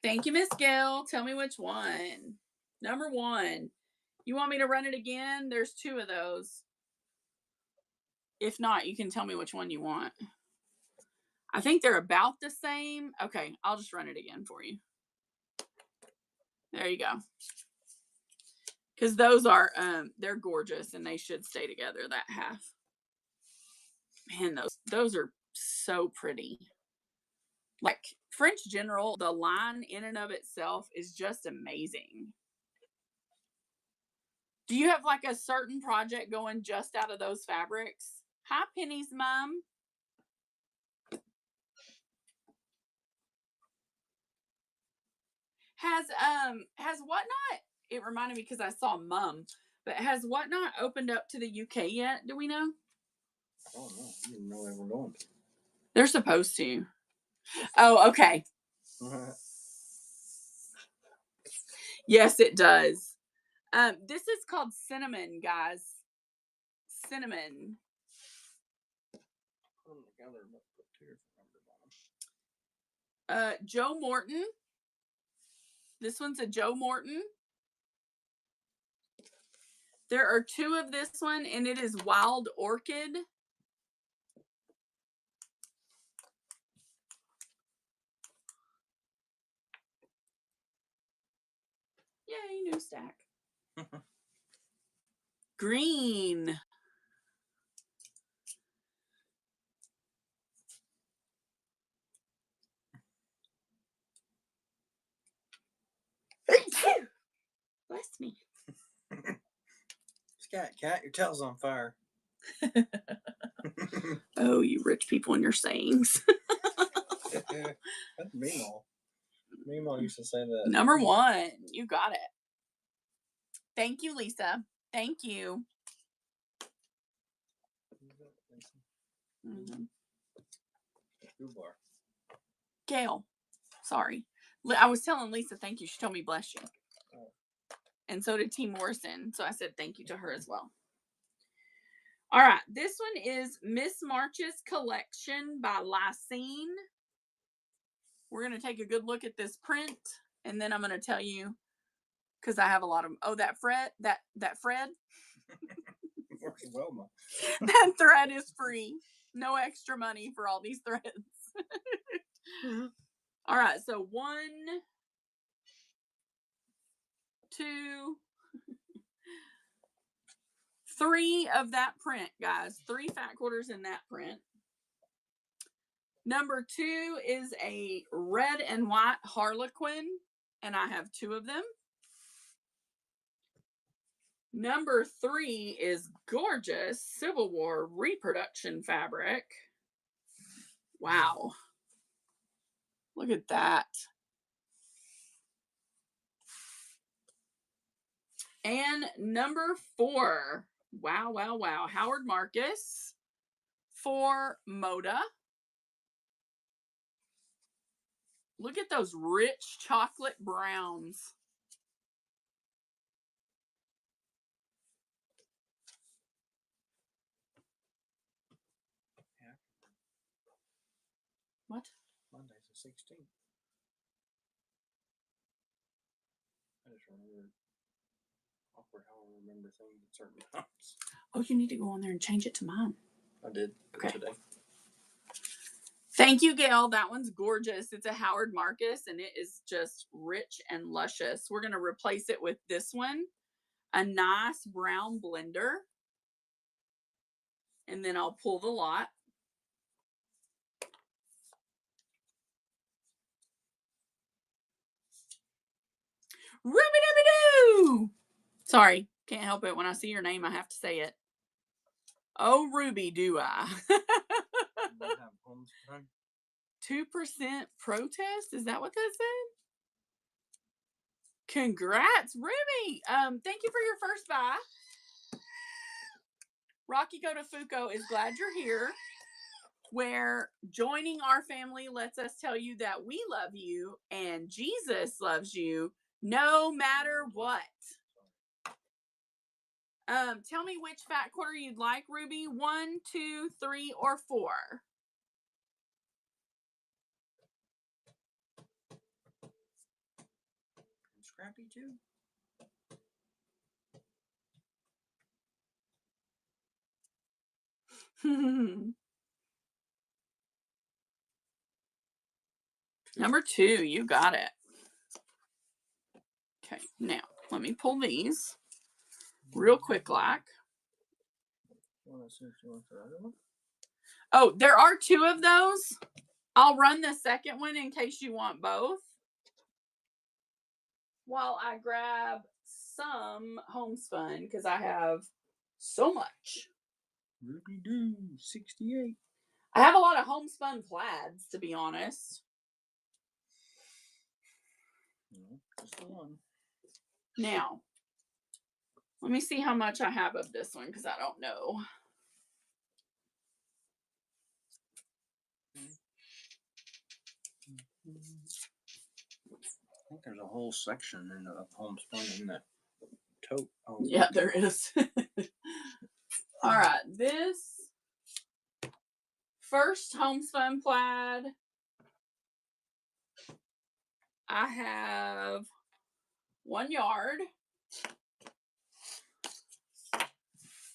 Thank you, Miss Gail. Tell me which one. Number 1. You want me to run it again? There's 2 of those. If not, you can tell me which one you want. I think they're about the same. Okay, I'll just run it again for you. There you go. Because those are, they're gorgeous and they should stay together, that half. Man, those are so pretty. Like, French General, the line in and of itself is just amazing. Do you have like a certain project going just out of those fabrics? Hi, Penny's mom. Has Whatnot, it reminded me because I saw Mum, but has Whatnot opened up to the UK yet? Do we know? I don't know. I didn't know they were going to. They're supposed to. Oh, okay. Yes, it does. This is called Cinnamon, guys. Cinnamon. Put them together, but put 2 different numbers on them. Joe Morton. This one's a Joe Morton. There are 2 of this one, and it is Wild Orchid. Yay, new stack. Green. Bless me. Cat, your tail's on fire. Oh, you rich people and your sayings. That's Meemaw. Meemaw used to say that. Number 1. You got it. Thank you, Lisa. Thank you. Mm-hmm. Gail. Sorry. I was telling Lisa thank you. She told me bless you. And so did T. Morrison. So I said thank you to her as well. All right. This one is Miss March's Collection by Lysine. We're going to take a good look at this print. And then I'm going to tell you, because I have a lot of them. Oh, that Fred. That Fred. Wilma. That thread is free. No extra money for all these threads. Mm-hmm. All right. So 1, 2, 3 of that print, guys. 3 fat quarters in that print. Number 2 is a red and white Harlequin, and I have 2 of them. Number 3 is gorgeous Civil War reproduction fabric. Wow. Look at that. And number 4. Wow, wow, wow. Howard Marcus for Moda. Look at those rich chocolate browns. Yeah. What? Monday's the 16th. I just remember awkward how I remember things at certain times. Oh, you need to go on there and change it to mine. I did today. Thank you, Gail. That one's gorgeous. It's a Howard Marcus, and it is just rich and luscious. We're going to replace it with this one. a nice brown blender, and then I'll pull the lot. Ruby Dooby Doo! Sorry, can't help it. When I see your name, I have to say it. Oh, Ruby, do I? 2% protest? Is that what that said? Congrats, Ruby. Thank you for your first buy. Rocky Gotafuko is glad you're here, where joining our family lets us tell you that we love you and Jesus loves you no matter what. Tell me which fat quarter you'd like, Ruby. 1, 2, 3, or 4. Scrappy too. Number 2, you got it. Okay, now let me pull these real quick like. Oh, there are 2 of those. I'll run the second one in case you want both, while I grab some homespun because I have so much. Ruby Doo 68. I have a lot of homespun plaids, to be honest. No, just the one. Now, let me see how much I have of this one because I don't know. I think there's a whole section of homespun in that tote. Oh, Yeah, there is. All right, this first homespun plaid, I have 1 yard.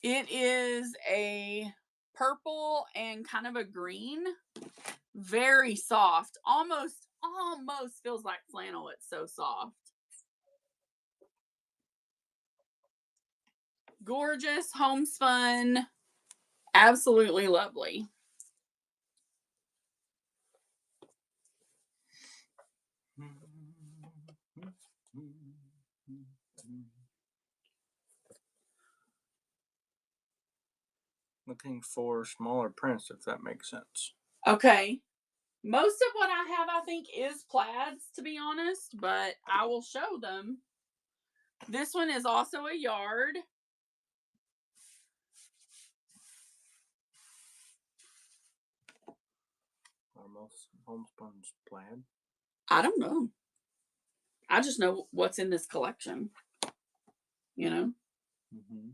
It is a purple and kind of a green, very soft, almost feels like flannel. It's so soft. Gorgeous homespun, absolutely lovely. Looking for smaller prints, if that makes sense. Okay. Most of what I have, I think, is plaids, to be honest, but I will show them. This one is also a yard. Are most homespuns plaid? I don't know. I just know what's in this collection. You know? Mm-hmm.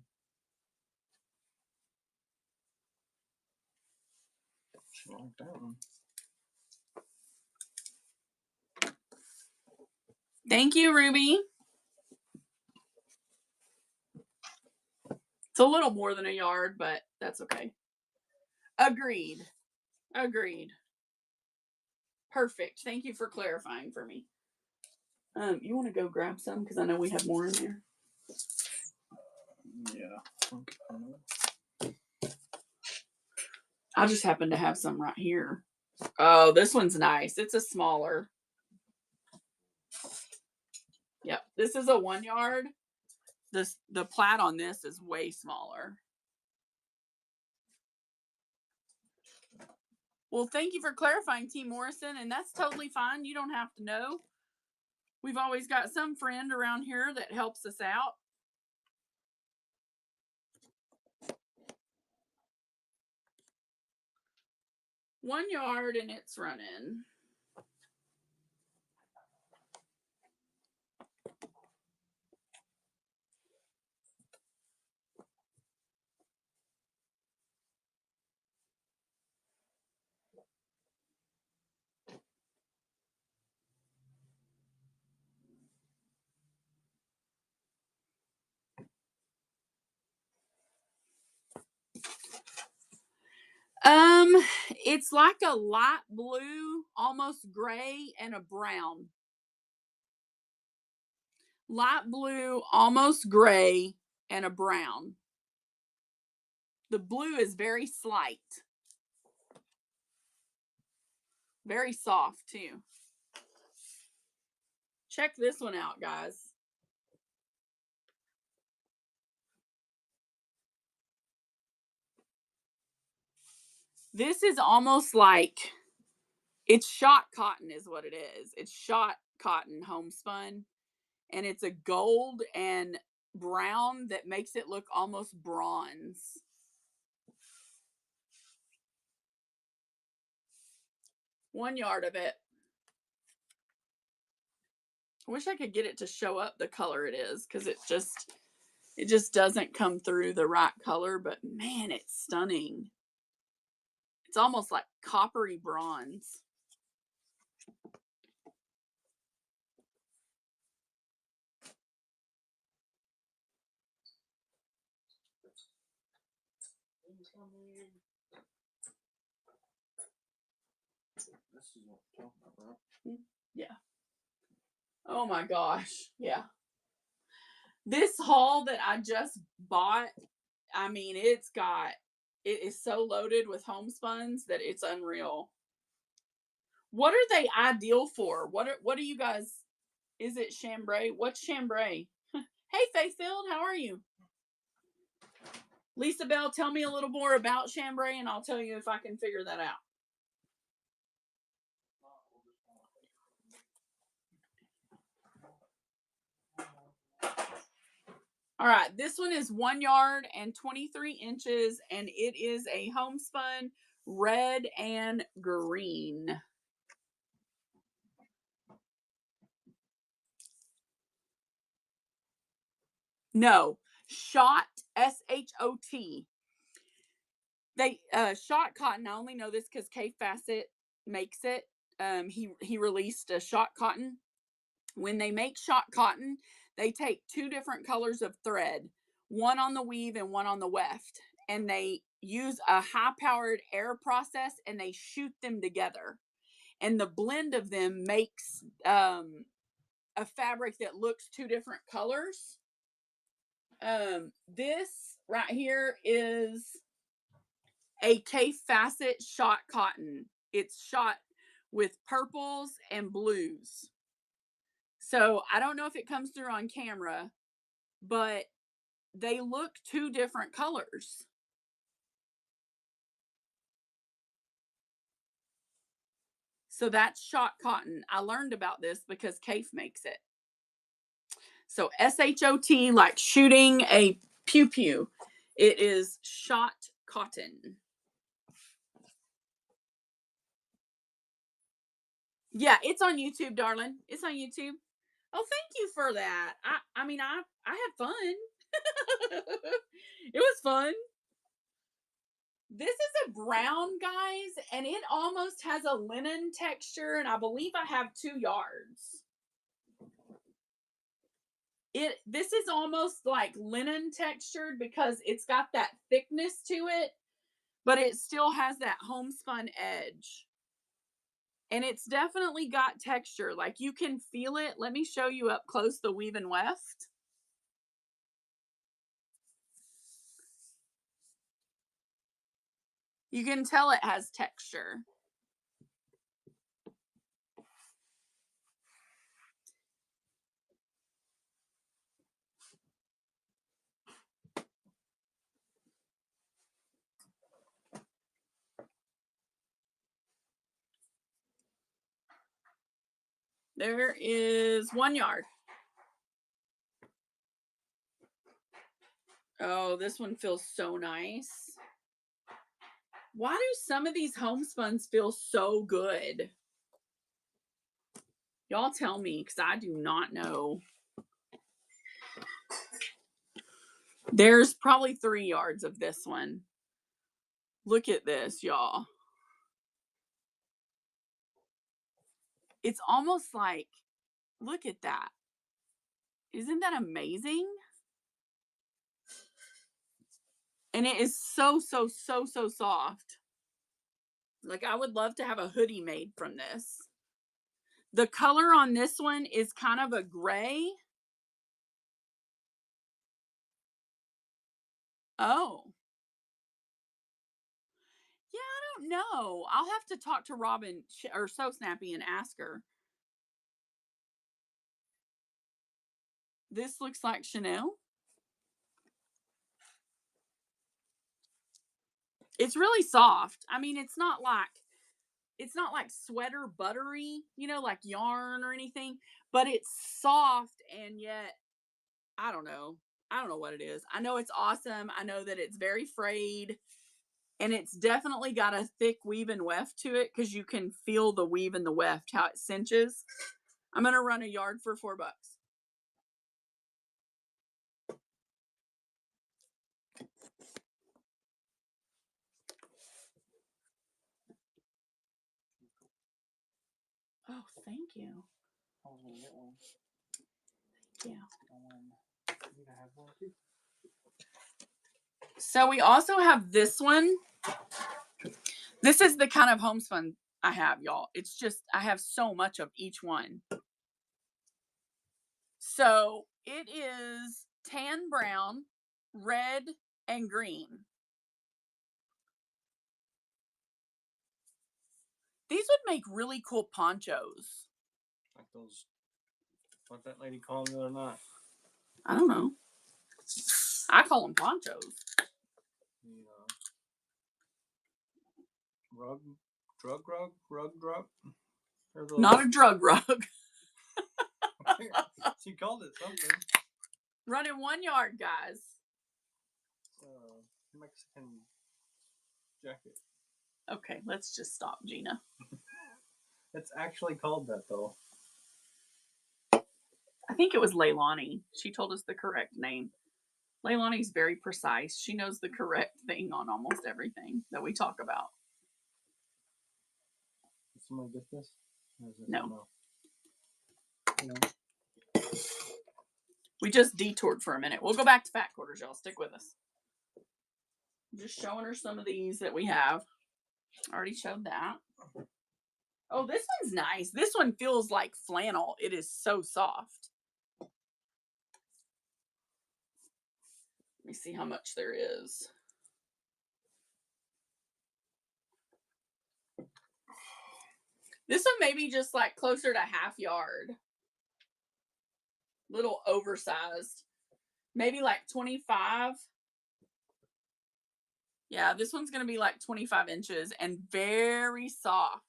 I like that one. Thank you, Ruby. It's a little more than a yard, but that's okay. Agreed. Perfect. Thank you for clarifying for me. You want to go grab some because I know we have more in there. Yeah. Okay. I just happen to have some right here. Oh, this one's nice. It's a smaller. Yep. This is a 1 yard. The plaid on this is way smaller. Well, thank you for clarifying, T. Morrison, and that's totally fine. You don't have to know. We've always got some friend around here that helps us out. One yard and it's running. It's like a light blue, almost gray, and a brown. light blue, almost gray, and a brown. The blue is very slight. Very soft, too. Check this one out, guys. This is almost like, it's shot cotton is what it is. It's shot cotton homespun. And it's a gold and brown that makes it look almost bronze. One yard of it. I wish I could get it to show up the color it is, because it just doesn't come through the right color, but man, it's stunning. It's almost like coppery bronze. This is what I'm talking about. Yeah. Oh my gosh. Yeah. This haul that I just bought, I mean, it is so loaded with homespuns that it's unreal. What are they ideal for? What are you guys? Is it chambray? What's chambray? Hey, Faithfield, how are you? Lisa Bell, tell me a little more about chambray, and I'll tell you if I can figure that out. All right, this one is 1 yard and 23 inches, and it is a homespun red and green. No, shot, S-H-O-T. They shot cotton. I only know this because K Facet makes it. He released a shot cotton. When they make shot cotton, they take two different colors of thread, one on the weave and one on the weft, and they use a high-powered air process and they shoot them together. And the blend of them makes a fabric that looks two different colors. This right here is a K Facet shot cotton. It's shot with purples and blues. So I don't know if it comes through on camera, but they look two different colors. So that's shot cotton. I learned about this because Kafe makes it. So S-H-O-T, like shooting a pew pew. It is shot cotton. Yeah, it's on YouTube, darling. It's on YouTube. Oh, thank you for that. I mean, I had fun. It was fun. This is a brown, guys, and it almost has a linen texture, and I believe I have 2 yards. This is almost like linen textured because it's got that thickness to it, but it still has that homespun edge. And it's definitely got texture. Like, you can feel it. Let me show you up close the weave and weft. You can tell it has texture. There is 1 yard. Oh, this one feels so nice. Why do some of these homespuns feel so good? Y'all tell me, because I do not know. There's probably 3 yards of this one. Look at this, y'all. It's almost like, look at that. Isn't that amazing? And it is so, so, so, so soft. Like, I would love to have a hoodie made from this. The color on this one is kind of a gray. Oh. Yeah, I don't know. I'll have to talk to Robin or So Snappy and ask her. This looks like Chanel. It's really soft. I mean, it's not like sweater buttery, you know, like yarn or anything, but it's soft and yet I don't know. I don't know what it is. I know it's awesome. I know that it's very frayed and it's definitely got a thick weave and weft to it because you can feel the weave and the weft, how it cinches. I'm going to run a yard for $4. Oh, thank you. I was gonna get one. Thank you. You gonna have one too? So we also have this one. This is the kind of homespun I have, y'all. It's just, I have so much of each one. So it is tan brown, red, and green. These would make really cool ponchos. Like those, what that lady called the other night. I don't know. I call them ponchos. Rug. Not a drug rug. She called it something. Running 1 yard, guys. Mexican jacket. Okay, let's just stop, Gina. It's actually called that, though. I think it was Leilani. She told us the correct name. Leilani's very precise. She knows the correct thing on almost everything that we talk about. Did somebody get this? No. No. We just detoured for a minute. We'll go back to fat quarters, y'all. Stick with us. I'm just showing her some of these that we have. Already showed that. Oh, this one's nice. This one feels like flannel. It is so soft. Let me see how much there is. This one may be just like closer to half yard. Little oversized. Maybe like 25. Yeah, this one's going to be like 25 inches and very soft.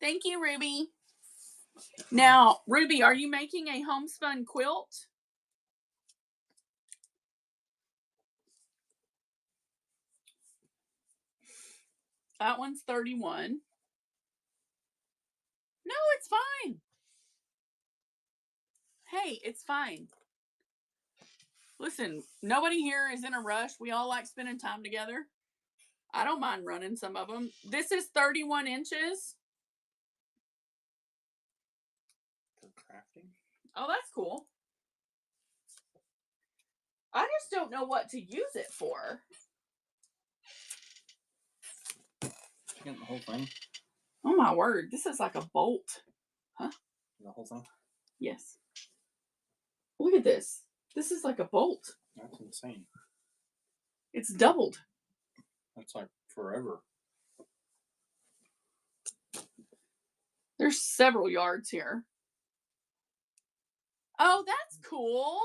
Thank you, Ruby. Now, Ruby, are you making a homespun quilt? That one's 31. No, it's fine. Hey, it's fine. Listen, nobody here is in a rush. We all like spending time together. I don't mind running some of them. This is 31 inches. For crafting? Oh, that's cool. I just don't know what to use it for. Getting the whole thing? Oh my word, this is like a bolt. Huh? The whole thing? Yes. Look at this. This is like a bolt. That's insane. It's doubled. That's like forever. There's several yards here. Oh, that's cool.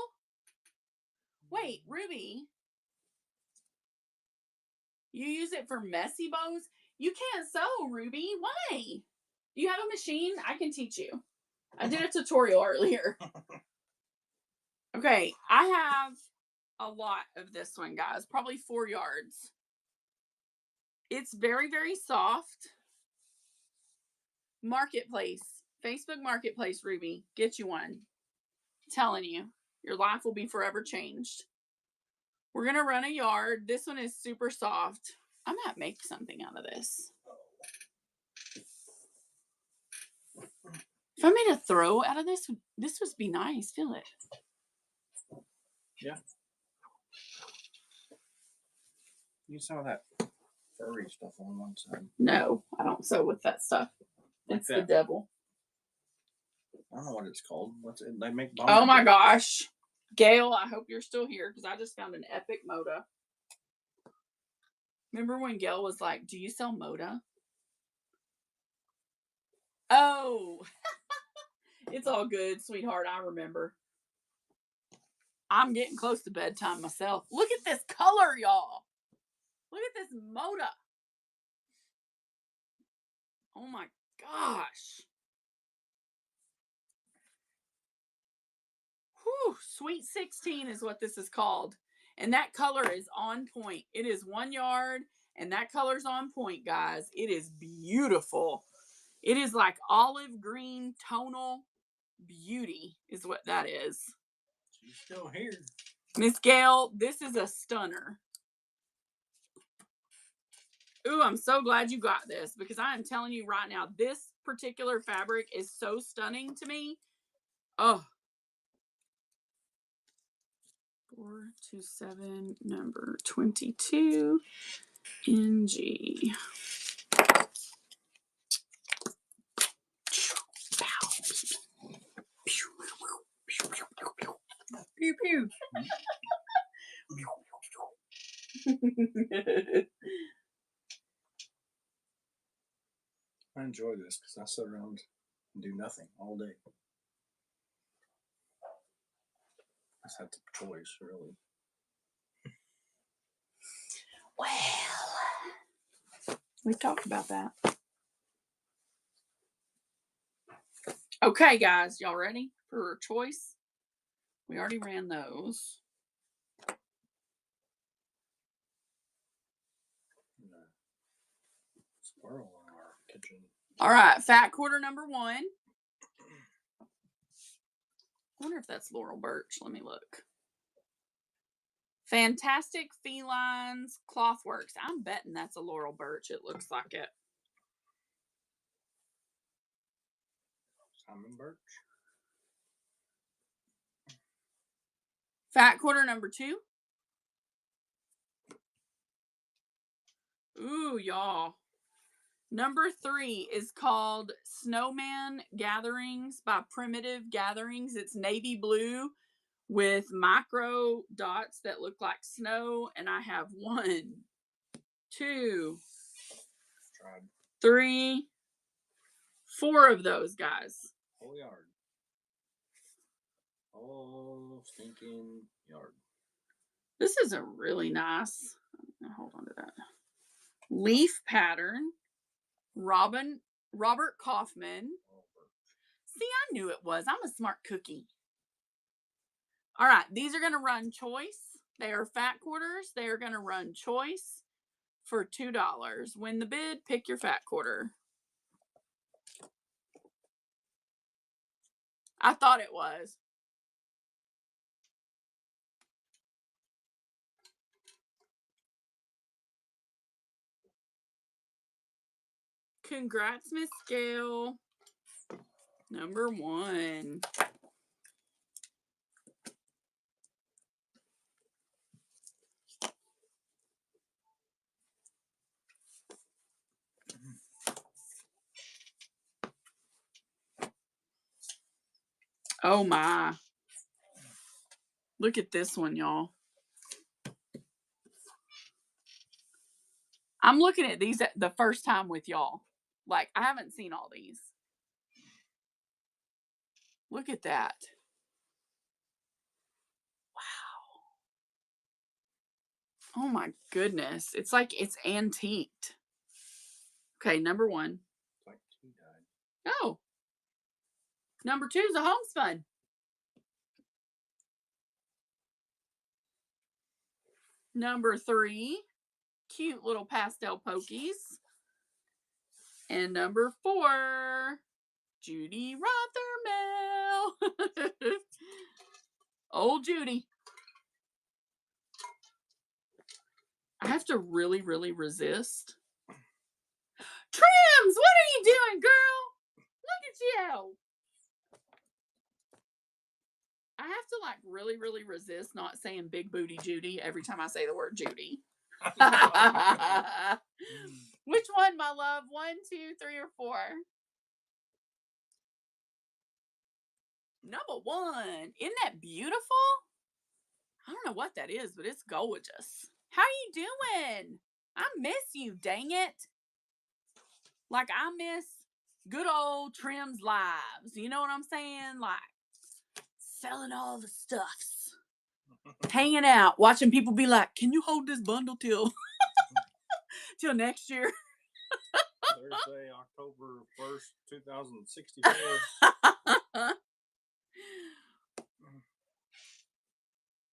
Wait, Ruby. You use it for messy bows? You can't sew, Ruby. Why? Do you have a machine? I can teach you. I did a tutorial earlier. Okay, I have a lot of this one, guys. Probably 4 yards. It's very, very soft. Marketplace. Facebook Marketplace, Ruby. Get you one. I'm telling you. Your life will be forever changed. We're going to run a yard. This one is super soft. I might make something out of this. If I made a throw out of this would be nice. Feel it. Yeah. You saw that furry stuff on one side. No, I don't sew with that stuff. Like It's the that. devil. I don't know what it's called. What's it? They make. Oh my gosh. Gail, I hope you're still here because I just found an epic moda. Remember when Gail was like, do you sell moda? Oh, it's all good, sweetheart. I remember. I'm getting close to bedtime myself. Look at this color, y'all. Look at this moda. Oh my gosh. Whew, Sweet 16 is what this is called. And that color is on point. It is 1 yard, and that color's on point, guys. It is beautiful. It is like olive green tonal beauty is what that is. She's still here. Miss Gail, this is a stunner. Ooh, I'm so glad you got this because I am telling you right now, this particular fabric is so stunning to me. Oh. 427 number 22 NG. Pew pew. I enjoy this because I sit around and do nothing all day. That's not the choice, really. Well, we've talked about that. Okay, guys, y'all ready for a choice? We already ran those. Squirrel in our kitchen. All right, fat quarter number 1. I wonder if that's Laurel Birch. Let me look. Fantastic Felines Clothworks. I'm betting that's a Laurel Birch. It looks like it. Simon Birch. Fat quarter number 2. Ooh, y'all. Number 3 is called Snowman Gatherings by Primitive Gatherings. It's navy blue with micro dots that look like snow. And I have 1, 2, 3, 4 of those guys. Whole yard. Whole stinking yard. This is a really nice, hold on to that, leaf pattern. Robert Kaufman. See, I knew it was. I'm a smart cookie. All right, these are going to run choice. They are fat quarters. They are going to run choice for $2. Win the bid, pick your fat quarter. I thought it was. Congrats, Miss Gail. Number 1. Oh my. Look at this one, y'all. I'm looking at these the first time with y'all. Like, I haven't seen all these. Look at that. Wow. Oh my goodness. It's like it's antiqued. Okay, number 1. Like he died. Oh. Number 2 is a homespun. Number 3, cute little pastel pokies. And number 4, Judy Rothermel. Old Judy. I have to really, really resist. Trims, what are you doing, girl? Look at you. have to like really, really resist not saying big booty Judy every time I say the word Judy. Which one, my love? 1, 2, 3, or 4? Number 1. Isn't that beautiful? I don't know what that is, but it's gorgeous. How you doing? I miss you, dang it. Like I miss good old Trim's lives. You know what I'm saying? Like selling all the stuffs. Hanging out, watching people be like, can you hold this bundle till till next year? Thursday, October 1st, 2064.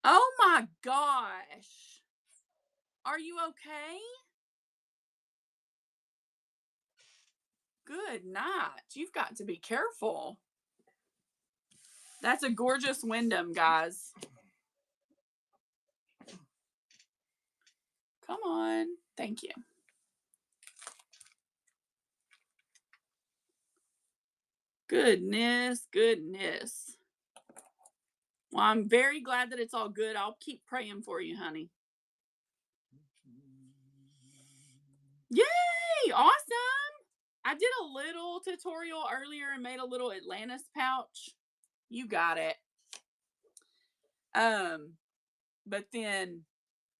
Oh my gosh. Are you okay? Good night. You've got to be careful. That's a gorgeous Wyndham, guys. Come on. Thank you. Goodness, goodness. Well, I'm very glad that it's all good. I'll keep praying for you, honey. Yay! Awesome! I did a little tutorial earlier and made a little Atlantis pouch. You got it. But then,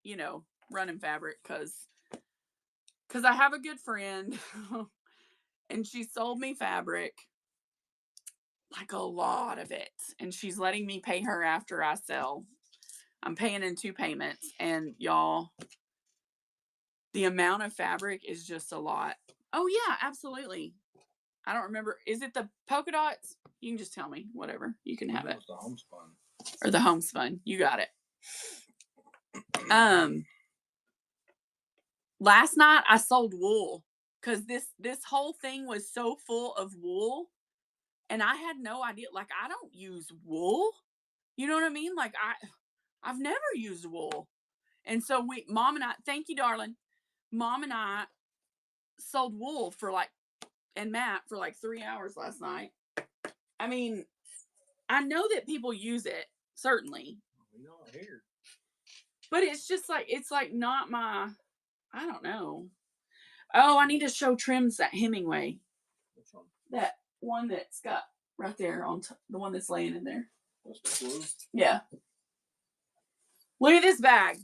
you know, running fabric because I have a good friend and she sold me fabric, like a lot of it, and she's letting me pay her after I sell. I'm paying in 2 payments, and y'all, the amount of fabric is just a lot. Oh yeah, absolutely. I don't remember. Is it the polka dots? You can just tell me. Whatever. You can have it. The homespun. Or the homespun. You got it. Last night I sold wool because this whole thing was so full of wool, and I had no idea. Like I don't use wool. You know what I mean? Like I've never used wool, and so Mom and I. Thank you, darling. Mom and I sold wool for like, and Matt for like 3 hours last night. I mean, I know that people use it, certainly. We don't here. But it's just like, it's like not my, I don't know. Oh, I need to show Trims that Hemingway. Which one? That one that's got right there on the one that's laying in there. That's the blue? Yeah. Look at this bag.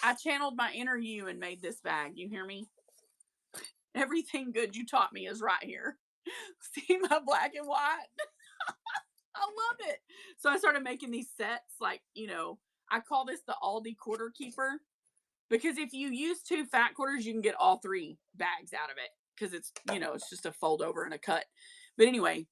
I channeled my inner you and made this bag. You hear me? Everything good you taught me is right here. See my black and white? I love it. So I started making these sets, like, you know, I call this the Aldi quarter keeper, because if you use 2 fat quarters, you can get all 3 bags out of it, because it's, you know, it's just a fold over and a cut. But anyway,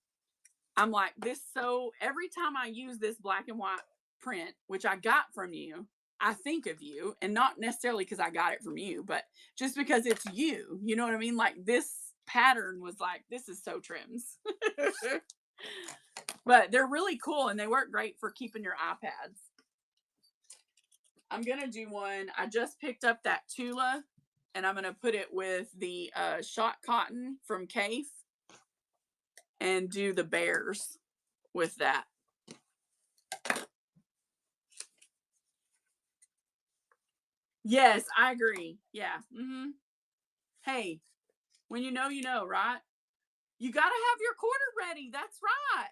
I'm like this. So every time I use this black and white print, which I got from you, I think of you, and not necessarily because I got it from you, but just because it's you. You know what I mean? Like this pattern was like, this is so Trims. But they're really cool, and they work great for keeping your iPads. I'm going to do one. I just picked up that Tula, and I'm going to put it with the shot cotton from Cafe and do the bears with that. Yes, I agree. Yeah. Mm-hmm. Hey, when you know, right? You got to have your quarter ready. That's right.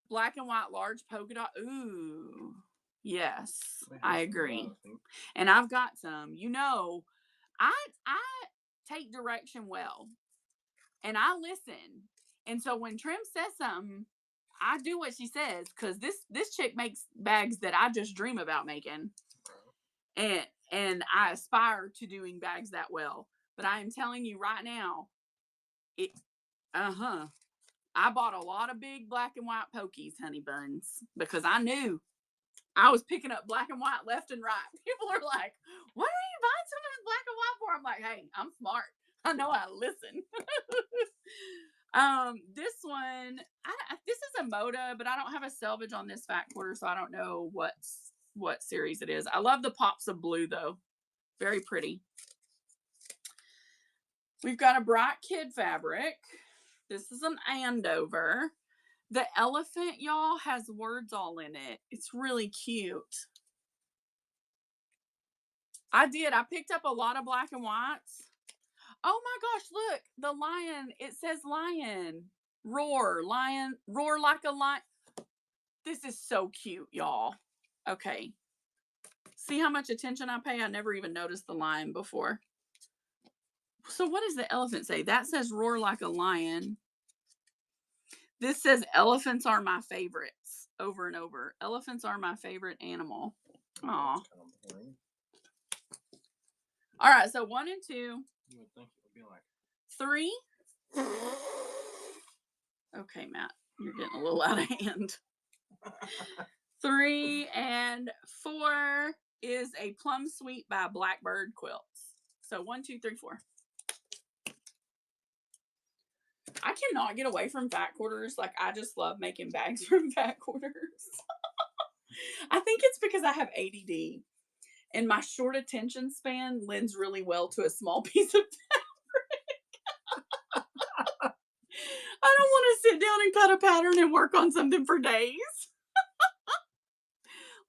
Black and white large polka dot. Ooh. Yes, I agree. And I've got some. You know, I take direction well. And I listen. And so when Trim says something, I do what she says, because this chick makes bags that I just dream about making. And I aspire to doing bags that well. But I am telling you right now, I bought a lot of big black and white pokies, honey buns, because I knew I was picking up black and white left and right. People are like, what are you buying so much black and white for? I'm like, hey, I'm smart. I know how to listen. This one, this is a Moda, but I don't have a selvage on this fat quarter, so I don't know what series it is. I love the pops of blue, though. Very pretty. We've got a bright kid fabric. This is an Andover. The elephant, y'all, has words all in it. It's really cute. I picked up a lot of black and whites. Oh my gosh, look, the lion. It says lion. Roar, lion, roar like a lion. This is so cute, y'all. Okay. See how much attention I pay? I never even noticed the lion before. So what does the elephant say? That says roar like a lion. This says elephants are my favorites over and over. Elephants are my favorite animal. Aw. All right, so 1 and 2. You would think it would be like 3. Okay, Matt, you're getting a little out of hand. 3 and 4 is a plum sweet by Blackbird Quilts. So 1, 2, 3, 4. I cannot get away from fat quarters. Like, I just love making bags from fat quarters. I think it's because I have ADD and my short attention span lends really well to a small piece of fabric. I don't want to sit down and cut a pattern and work on something for days.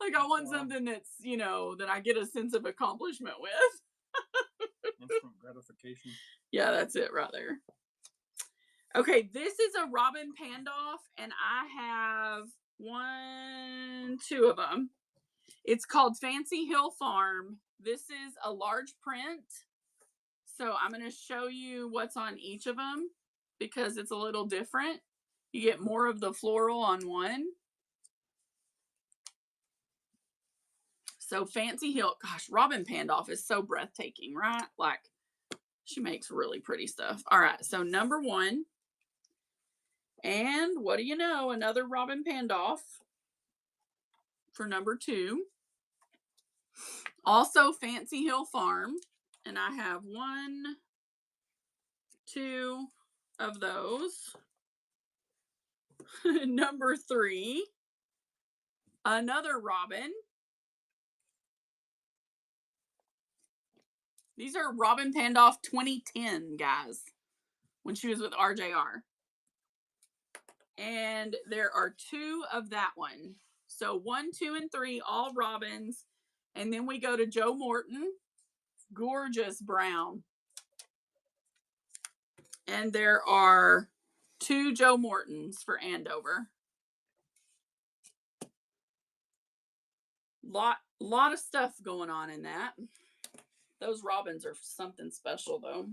Like, I want something that's, that I get a sense of accomplishment with. Instant gratification. Yeah, that's it right there. Okay, this is a Robin Pandoff, and I have 2 of them. It's called Fancy Hill Farm. This is a large print. So I'm going to show you what's on each of them because it's a little different. You get more of the floral on one. So Fancy Hill, gosh, Robin Pandoff is so breathtaking, right? Like, she makes really pretty stuff. All right, so number 1. And what do you know? Another Robin Pandoff for number 2. Also Fancy Hill Farm. And I have 1, 2 of those. Number 3. Another Robin. These are Robin Pandoff 2010, guys. When she was with RJR. And there are 2 of that one. So 1, 2, and 3, all Robins. And then we go to Joe Morton. Gorgeous brown. And there are 2 Joe Mortons for Andover. Lot of stuff going on in that. Those Robins are something special, though.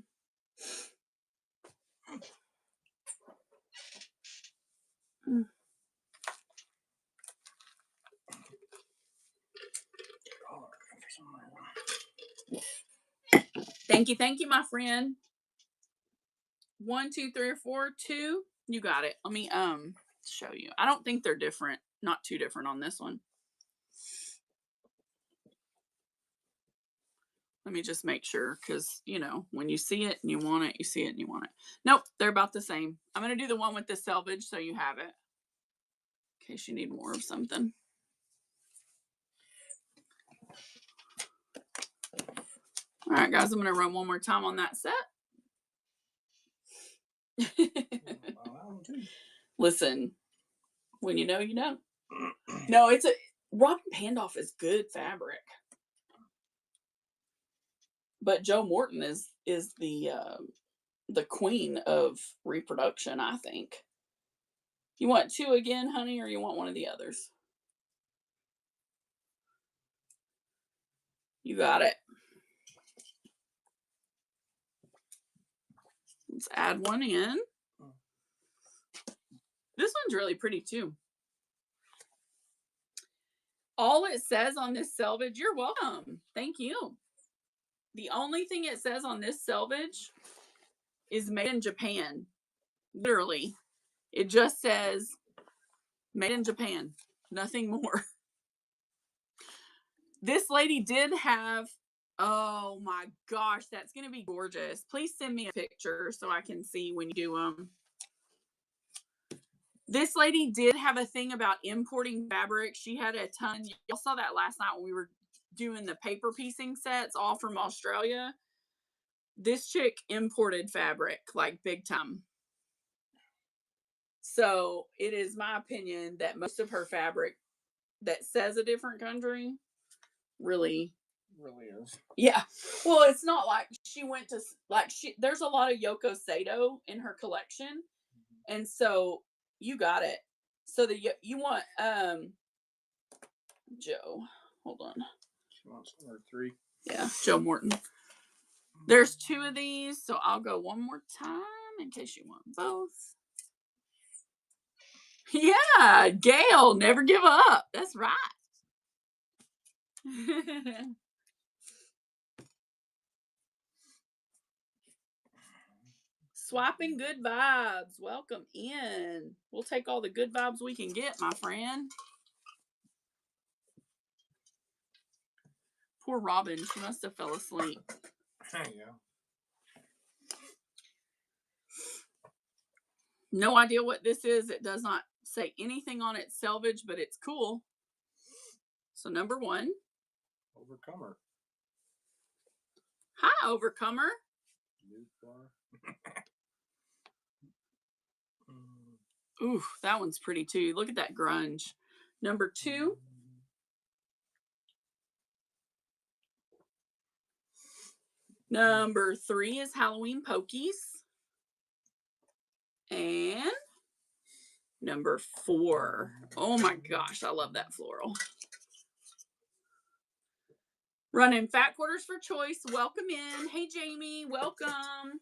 Thank you, my friend. 1, 2, 3, or 4, 2. You got it. Let me show you. I don't think they're different. Not too different on this one. Let me just make sure, because, when you see it and you want it, you see it and you want it. Nope, they're about the same. I'm going to do the one with the selvage so you have it. In case you need more of something. All right, guys, I'm going to run one more time on that set. Listen, when you know, you know. No, Robin Pandoff is good fabric. But Joe Morton is the queen of reproduction, I think. You want 2 again, honey, or you want one of the others? You got it. Let's add 1 in. This one's really pretty too. All it says on this selvage, you're welcome. Thank you. The only thing it says on this selvage is made in Japan. Literally. It just says made in Japan. Nothing more. This lady did have, oh my gosh, that's going to be gorgeous. Please send me a picture so I can see when you do them. This lady did have a thing about importing fabric. She had a ton. Y'all saw that last night when we were doing the paper piecing sets, all from Australia. This chick imported fabric like big time. So it is my opinion that most of her fabric that says a different country really is. Yeah. Well, it's not like she went to there's a lot of Yoko Sato in her collection. And so you got it. So you want Joe. Hold on. She wants number 3. Yeah, Joe Morton. There's 2 of these, so I'll go one more time in case you want both. Yeah, Gail, never give up. That's right. Swapping good vibes. Welcome in. We'll take all the good vibes we can get, my friend. Poor Robin. She must have fell asleep. Yeah. No idea what this is. It does not say anything on it selvage, but it's cool. So number 1. Overcomer. Hi, Overcomer. Ooh, that one's pretty too. Look at that grunge. Number 2. Number 3 is Halloween Pokies. And number 4. Oh my gosh, I love that floral. Running Fat Quarters for Choice. Welcome in. Hey, Jamie. Welcome.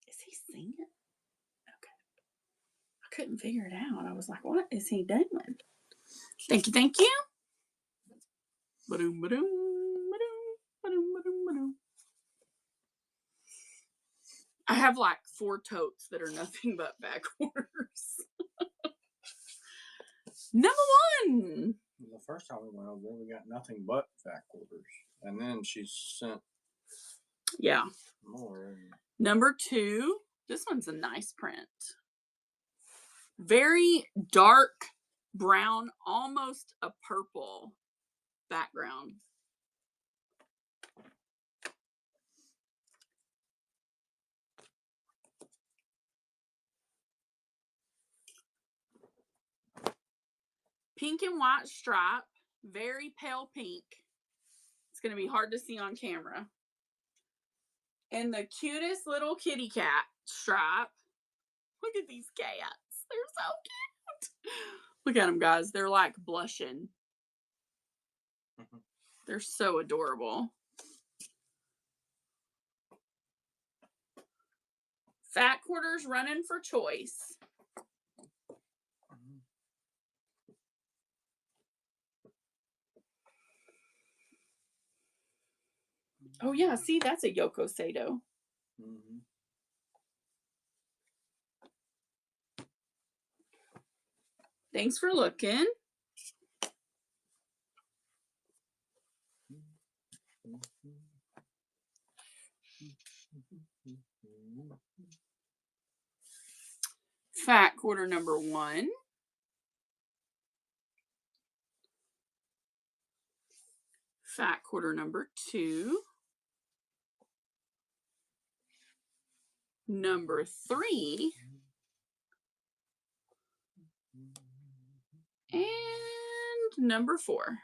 Is he singing? Okay. I couldn't figure it out. I was like, what is he doing? Thank you. Thank you. Ba-doom, ba-doom, ba-doom, ba-doom, ba-doom, ba-doom. I have like 4 totes that are nothing but fat quarters. Number 1. The first time we went over there, we got nothing but fat quarters. And then she sent more. Number 2. This one's a nice print. Very dark brown, almost a purple background. Pink and white stripe, very pale pink. It's going to be hard to see on camera. And the cutest little kitty cat stripe. Look at these cats. They're so cute. Look at them, guys. They're like blushing. They're so adorable. Fat quarters running for choice. Oh, yeah. See, that's a Yoko Sato. Mm-hmm. Thanks for looking. Fat quarter number 1. Fat quarter number 2. Number 3. And number 4.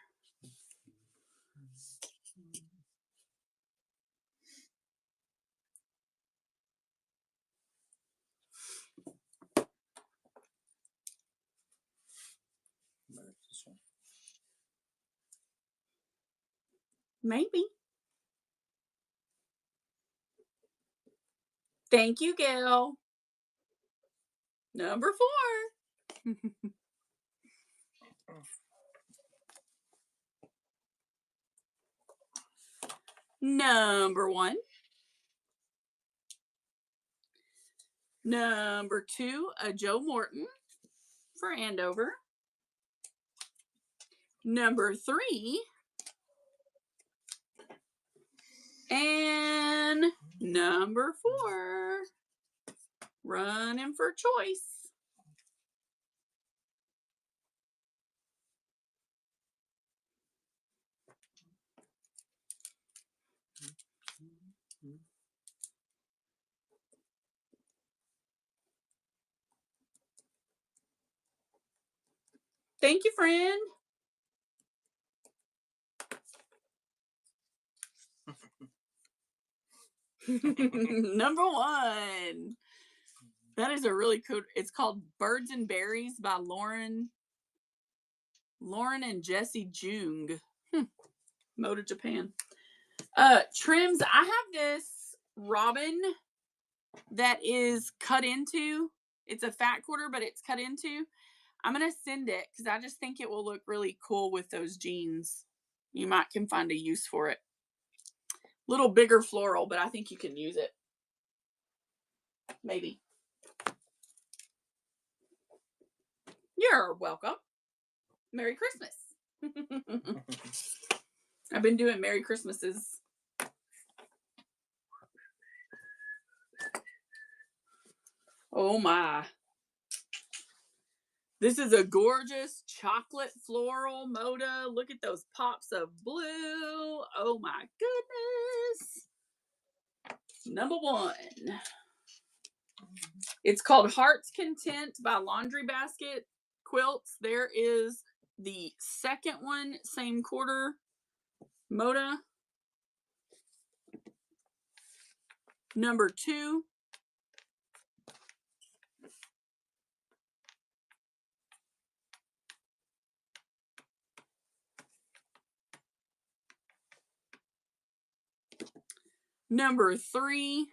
Maybe. Thank you, Gail. Number 4. Number 1. Number 2, a Joe Morton for Andover. Number 3. And number 4. Running for choice. Thank you, friend. Number 1. That is a really cool. It's called Birds and Berries by Lauren and Jesse Jung. Moda Japan. Trims. I have this robin that is cut into. It's a fat quarter, but it's cut into. I'm going to send it because I just think it will look really cool with those jeans. You can find a use for it. Little bigger floral, but I think you can use it. Maybe. You're welcome. Merry Christmas. I've been doing Merry Christmases. Oh my. This is a gorgeous chocolate floral Moda. Look at those pops of blue. Oh my goodness. Number 1. It's called Heart's Content by Laundry Basket Quilts. There is the second one, same quarter, Moda. Number 2. Number 3.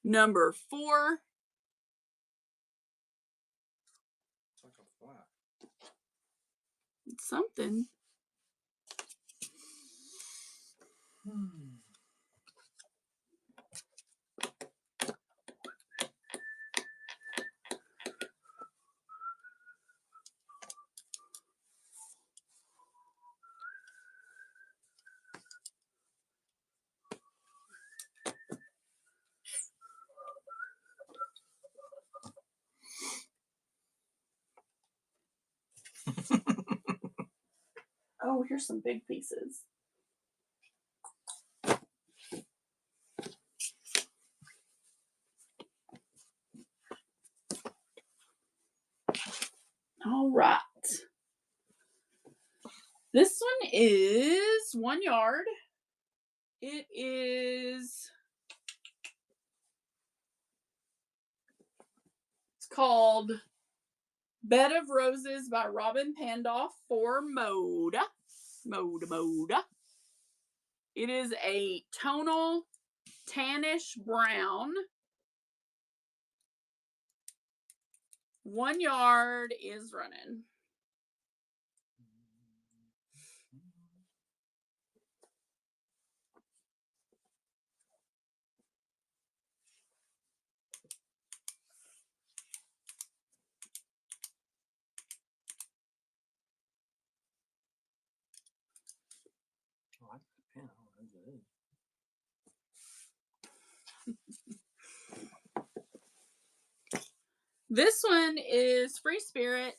Number 4. It's like a flat. It's something. Oh, here's some big pieces. All right. This one is 1 yard. It is. It's called Bed of Roses by Robin Pandoff for Moda. Moda. It is a tonal tannish brown. 1 yard is running. I like the pen. I don't know what it is. This one is Free Spirit,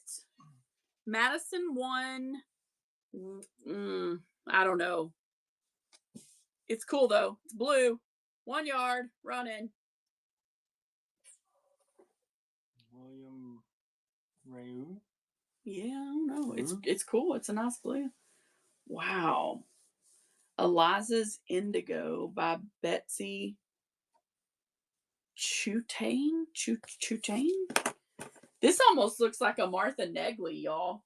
Madison 1. I don't know. It's cool though. It's blue. 1 yard, running. William Rayu. Yeah, I don't know. Blue? It's cool. It's a nice blue. Wow. Eliza's Indigo by Betsy Chutane. This almost looks like a Martha Negley, y'all.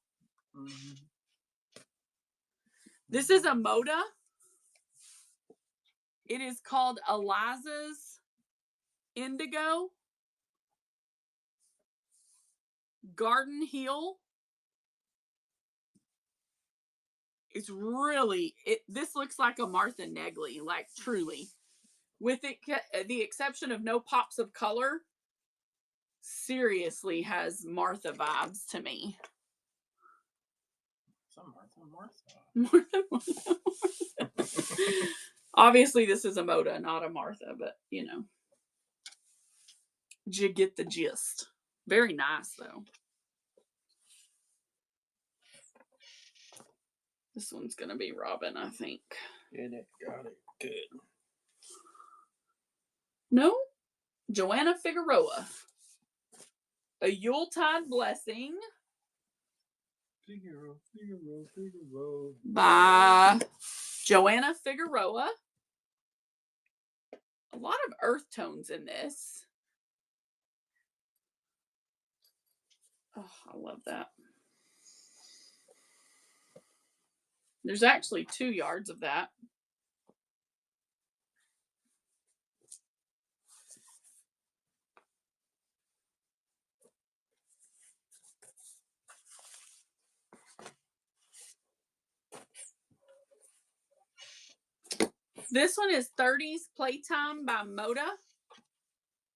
Mm-hmm. This is a Moda. It is called Eliza's Indigo. Garden Heel. It's really, this looks like a Martha Negley, like truly. With it, the exception of no pops of color, seriously has Martha vibes to me. Some Martha. Obviously, this is a Moda, not a Martha, but you know. Did you get the gist? Very nice, though. This one's going to be Robin, I think. Get it. Got it. Good. No. Joanna Figueroa. A Yuletide Blessing Figaro. by Joanna Figueroa. A lot of earth tones in this. Oh, I love that. There's actually 2 yards of that. This one is 30s Playtime by Moda.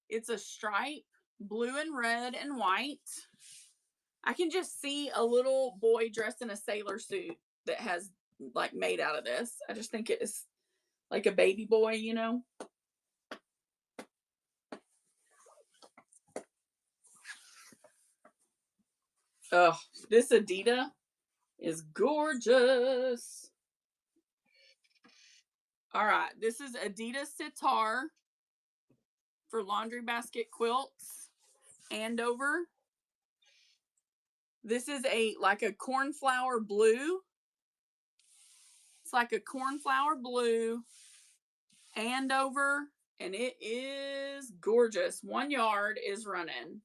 It's a stripe, blue and red and white. I can just see a little boy dressed in a sailor suit that has like made out of this. I just think it is like a baby boy, you know. Oh, this Adidas is gorgeous. All right, this is Adidas Sitar for laundry basket quilts, Andover. This is like a cornflower blue. It's like a cornflower blue Andover, and it is gorgeous. 1 yard is running.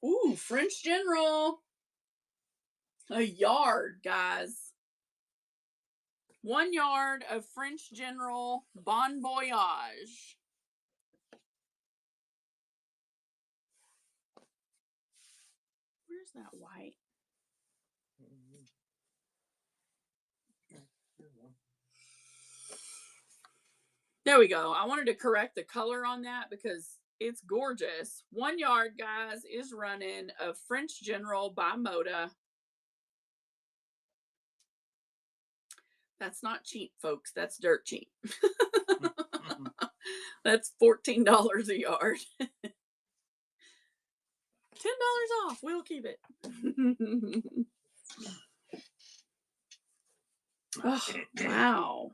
Ooh, French General. A yard, guys. 1 yard of French General Bon Voyage. Where's that white? There we go. I wanted to correct the color on that because it's gorgeous. 1 yard, guys, is running of French General by Moda. That's not cheap, folks. That's dirt cheap. That's $14 a yard. $10 off. We'll keep it. Oh, wow.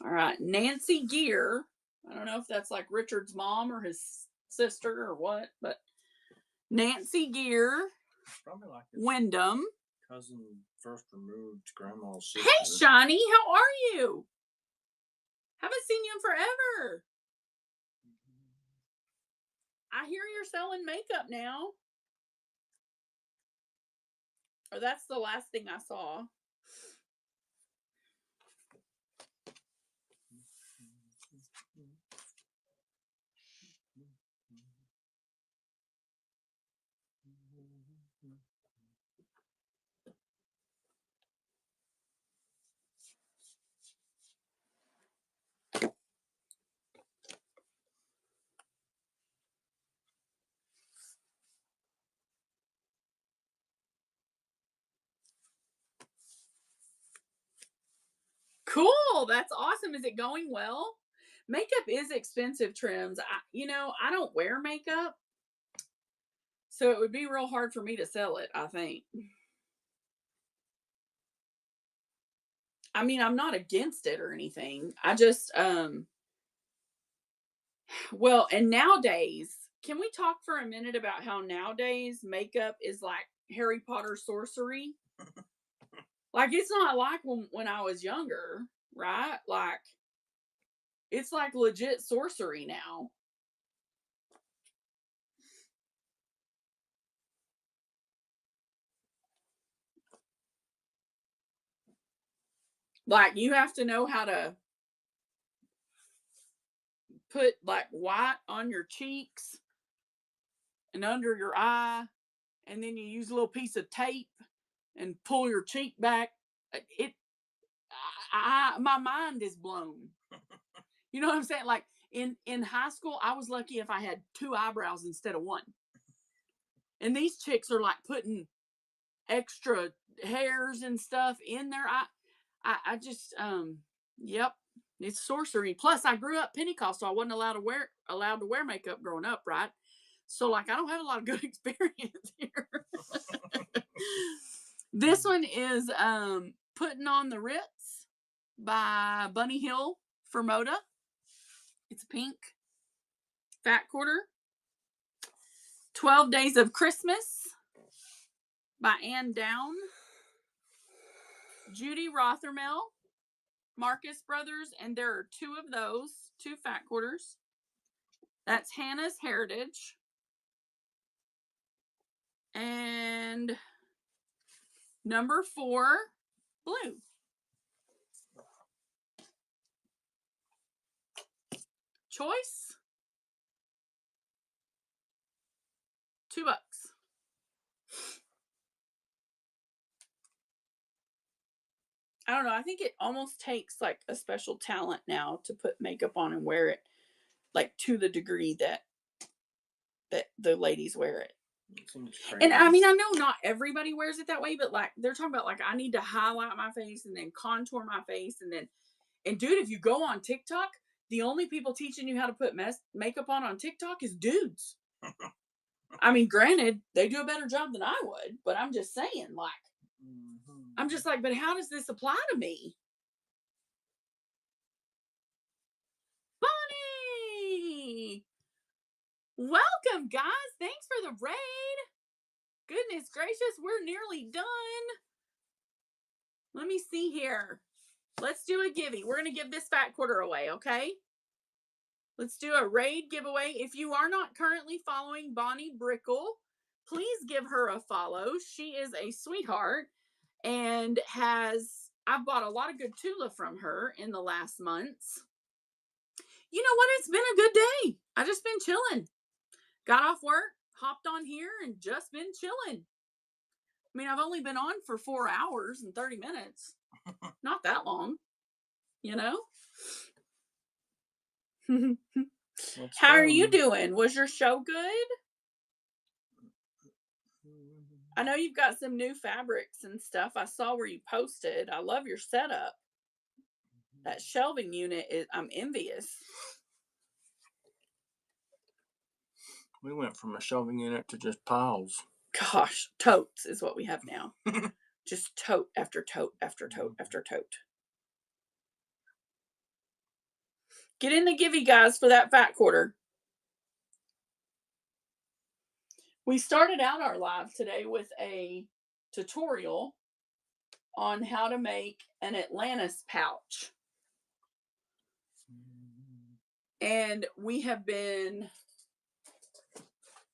All right. Nancy Gear. I don't know if that's like Richard's mom or his sister or what, but Nancy Gear. Probably like Wyndham. cousin first removed grandma's sister. Hey, Shani, how are you? Haven't seen you in forever. I hear you're selling makeup now. Or that's the last thing I saw. Cool. That's awesome. Is it going well? Makeup is expensive, Trims. I don't wear makeup. So it would be real hard for me to sell it, I think. I mean, I'm not against it or anything. I just, well, and nowadays, can we talk for a minute about how nowadays makeup is like Harry Potter sorcery? Like, it's not like when I was younger, right? Like, it's like legit sorcery now. Like, you have to know how to put like white on your cheeks and under your eye, and then you use a little piece of tape and pull your cheek back. My mind is blown. You know what I'm saying? Like in high school, I was lucky if I had 2 eyebrows instead of 1. And these chicks are like putting extra hairs and stuff in there. I just, yep, it's sorcery. Plus, I grew up Pentecostal. I wasn't allowed to wear makeup growing up, right? So, like, I don't have a lot of good experience here. This one is Putting on the Ritz by Bunny Hill for Moda. It's pink. Fat Quarter. 12 Days of Christmas by Ann Down. Judy Rothermel, Marcus Brothers, and there are 2 of those, 2 fat quarters. That's Hannah's Heritage. And number 4, blue. Choice, $2. I don't know. I think it almost takes like a special talent now to put makeup on and wear it, like to the degree that the ladies wear it. And I mean, I know not everybody wears it that way, but like they're talking about like I need to highlight my face and then contour my face and dude, if you go on TikTok, the only people teaching you how to put makeup on TikTok is dudes. I mean, granted, they do a better job than I would, but I'm just saying, like, I'm just like, but how does this apply to me? Bonnie! Welcome, guys. Thanks for the raid. Goodness gracious, we're nearly done. Let me see here. Let's do a givey. We're going to give this fat quarter away, okay? Let's do a raid giveaway. If you are not currently following Bonnie Brickle, please give her a follow. She is a sweetheart and I've bought a lot of good Tula from her in the last months. You know what? It's been a good day. I just been chilling. Got off work, hopped on here, and just been chilling. I mean, I've only been on for 4 hours and 30 minutes. Not that long, you know? How are you doing? Was your show good? I know you've got some new fabrics and stuff. I saw where you posted. I love your setup. That shelving unit I'm envious. We went from a shelving unit to just piles. Gosh, totes is what we have now. Just tote after tote after tote after tote. Get in the givey, guys, for that fat quarter. We started out our live today with a tutorial on how to make an Atlantis pouch. And we have been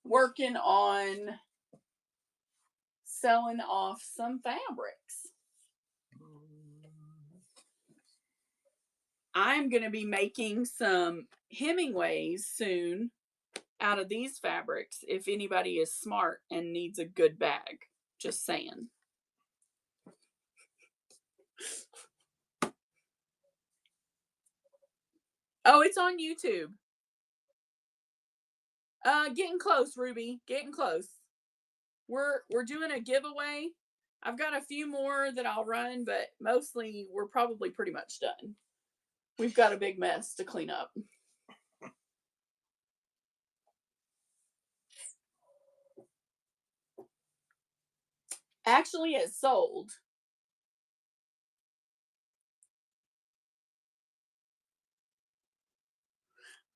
working on selling off some fabrics. I'm going to be making some Hemingways soon out of these fabrics if anybody is smart and needs a good bag. Just saying. Oh, it's on YouTube. Getting close, Ruby. Getting close. We're doing a giveaway. I've got a few more that I'll run, but mostly we're probably pretty much done. We've got a big mess to clean up. Actually, it's sold.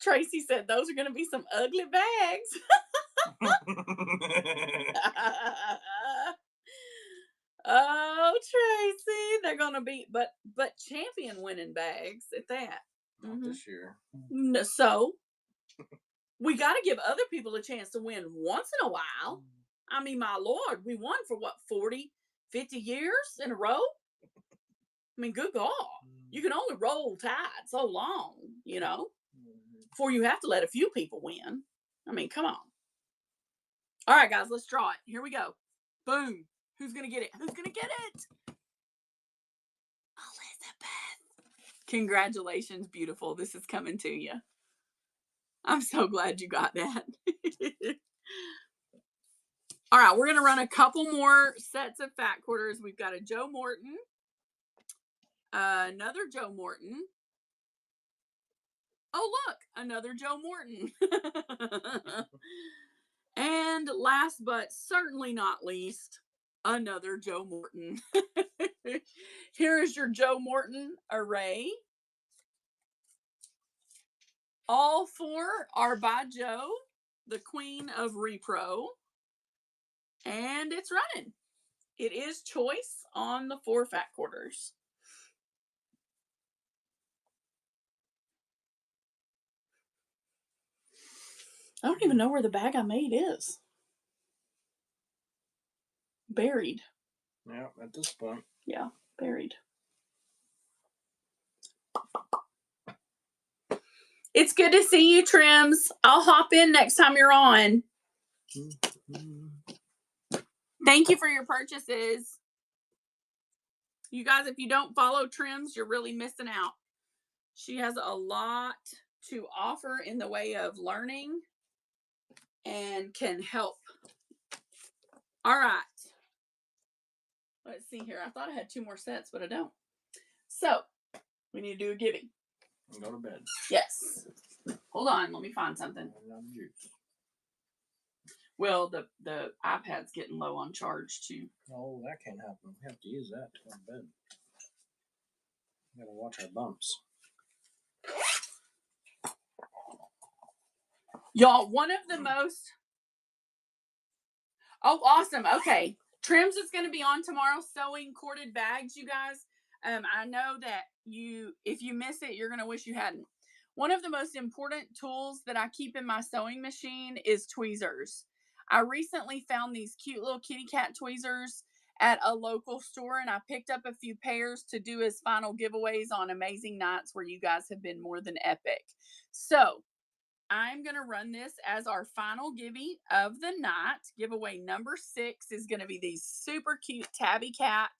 Tracy said those are going to be some ugly bags. Oh, Tracy, they're going to be, but champion winning bags at that. Not this year. So, we got to give other people a chance to win once in a while. I mean, my Lord, we won for what, 40, 50 years in a row? I mean, good God. You can only roll Tide so long, you know, before you have to let a few people win. I mean, come on. All right, guys, let's draw it. Here we go. Boom. Who's going to get it? Who's going to get it? Elizabeth. Congratulations, beautiful. This is coming to you. I'm so glad you got that. All right, we're going to run a couple more sets of fat quarters. We've got a Joe Morton, another Joe Morton. Oh, look, another Joe Morton. And last but certainly not least, another Joe Morton. Here is your Joe Morton array. All four are by Joe, the queen of repro. And it's running. It is choice on the 4 fat quarters. I don't even know where the bag I made is. Buried. Yeah, at this point. Yeah, buried. It's good to see you, Trims. I'll hop in next time you're on. Thank you for your purchases. You guys, if you don't follow Trims, you're really missing out. She has a lot to offer in the way of learning and can help. All right. Let's see here. I thought I had 2 more sets, but I don't. So, we need to do a giving. And go to bed. Yes. Hold on. Let me find something. Well, the iPad's getting low on charge, too. Oh, that can't happen. We have to use that to go to bed. We gotta watch our bumps. Y'all, one of the most... Oh, awesome. Okay. Trims is going to be on tomorrow sewing corded bags, you guys. I know that if you miss it, you're going to wish you hadn't. One of the most important tools that I keep in my sewing machine is tweezers. I recently found these cute little kitty cat tweezers at a local store, and I picked up a few pairs to do as final giveaways on amazing nights where you guys have been more than epic. So I'm going to run this as our final giveaway of the night. Giveaway number 6 is going to be these super cute tabby cat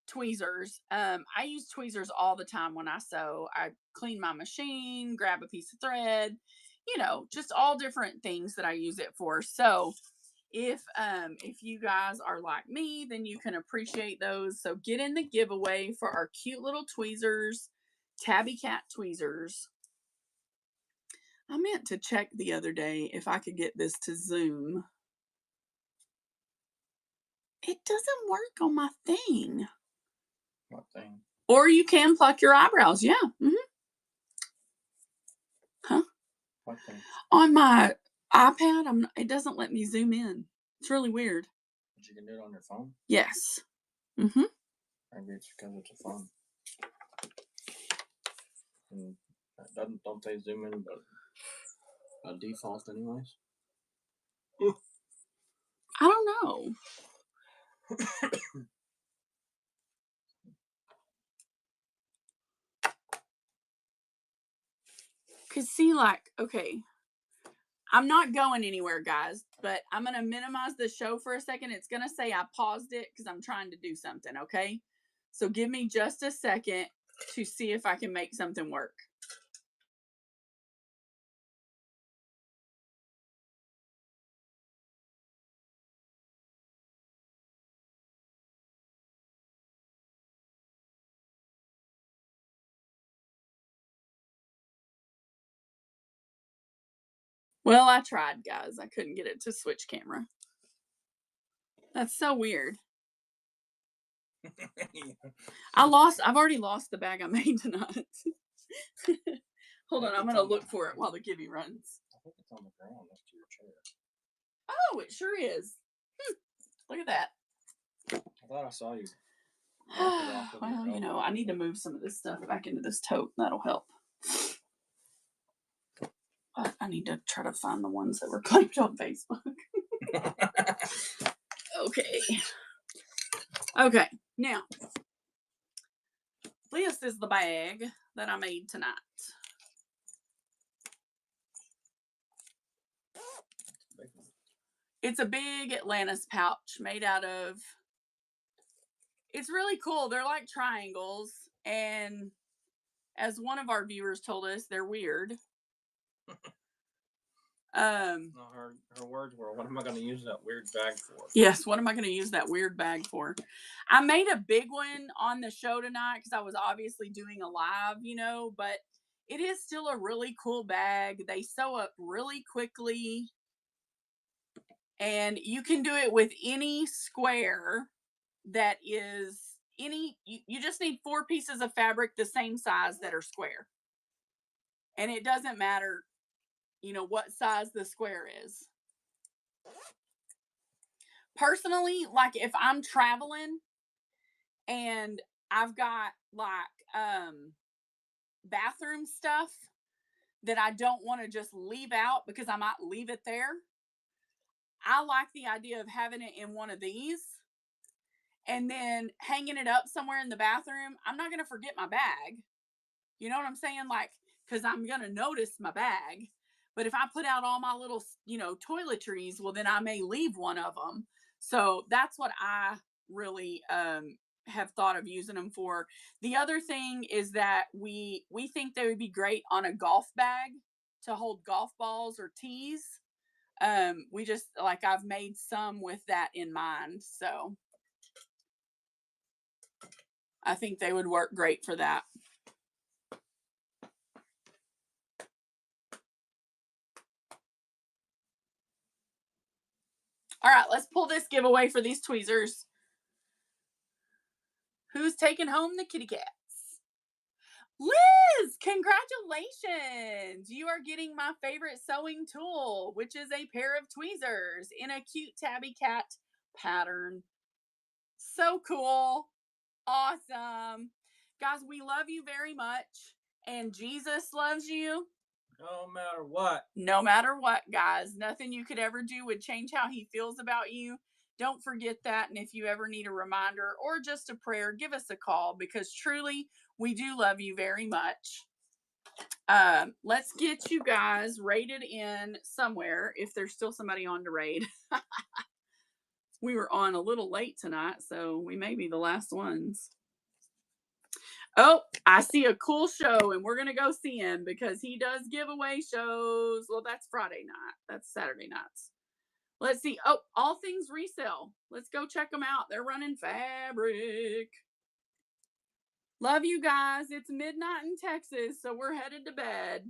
tweezers. I use tweezers all the time when I sew. I clean my machine, grab a piece of thread, just all different things that I use it for. So if you guys are like me, then you can appreciate those. So get in the giveaway for our cute little tweezers, tabby cat tweezers. I meant to check the other day if I could get this to zoom. It doesn't work on my thing. What thing? Or you can pluck your eyebrows. Yeah. Mm-hmm. Huh? What thing? On my iPad, it doesn't let me zoom in. It's really weird. But you can do it on your phone? Yes. Mm-hmm. Maybe it's because it's a phone. And don't they zoom in but by default anyways? I don't know. Cause see, okay, I'm not going anywhere, guys, but I'm going to minimize the show for a second. It's going to say I paused it because I'm trying to do something, okay? So give me just a second to see if I can make something work. Well, I tried, guys. I couldn't get it to switch camera. That's so weird. I've already lost the bag I made tonight. Hold on, I'm going to look for it while the gibby runs. I think it's on the ground next to your chair. Oh, it sure is. Look at that. I thought I saw you. Well, I need to move some of this stuff back into this tote. That'll help. But I need to try to find the ones that were claimed on Facebook. Okay. Now, this is the bag that I made tonight. It's a big Atlantis pouch made out of... It's really cool. They're like triangles. And as one of our viewers told us, they're weird. No, her words were, "What am I going to use that weird bag for?" Yes, what am I going to use that weird bag for? I made a big one on the show tonight because I was obviously doing a live, but it is still a really cool bag. They sew up really quickly, and you can do it with any square that is you just need 4 pieces of fabric the same size that are square. And it doesn't matter, what size the square is. Personally, like if I'm traveling and I've got like bathroom stuff that I don't want to just leave out because I might leave it there, I like the idea of having it in one of these and then hanging it up somewhere in the bathroom. I'm not going to forget my bag. You know what I'm saying? Like, because I'm going to notice my bag. But if I put out all my little, toiletries, well, then I may leave one of them. So that's what I really have thought of using them for. The other thing is that we think they would be great on a golf bag to hold golf balls or tees. We just, like, I've made some with that in mind. So I think they would work great for that. All right, let's pull this giveaway for these tweezers. Who's taking home the kitty cats? Liz, congratulations. You are getting my favorite sewing tool, which is a pair of tweezers in a cute tabby cat pattern. So cool. Awesome. Guys, we love you very much. And Jesus loves you. No matter what. No matter what, guys. Nothing you could ever do would change how he feels about you. Don't forget that. And if you ever need a reminder or just a prayer, give us a call because truly we do love you very much. Let's get you guys rated in somewhere if there's still somebody on to raid. We were on a little late tonight, so we may be the last ones. Oh, I see a cool show, and we're going to go see him because he does giveaway shows. Well, that's Friday night. That's Saturday nights. Let's see. Oh, All Things Resale. Let's go check them out. They're running fabric. Love you guys. It's midnight in Texas, so we're headed to bed.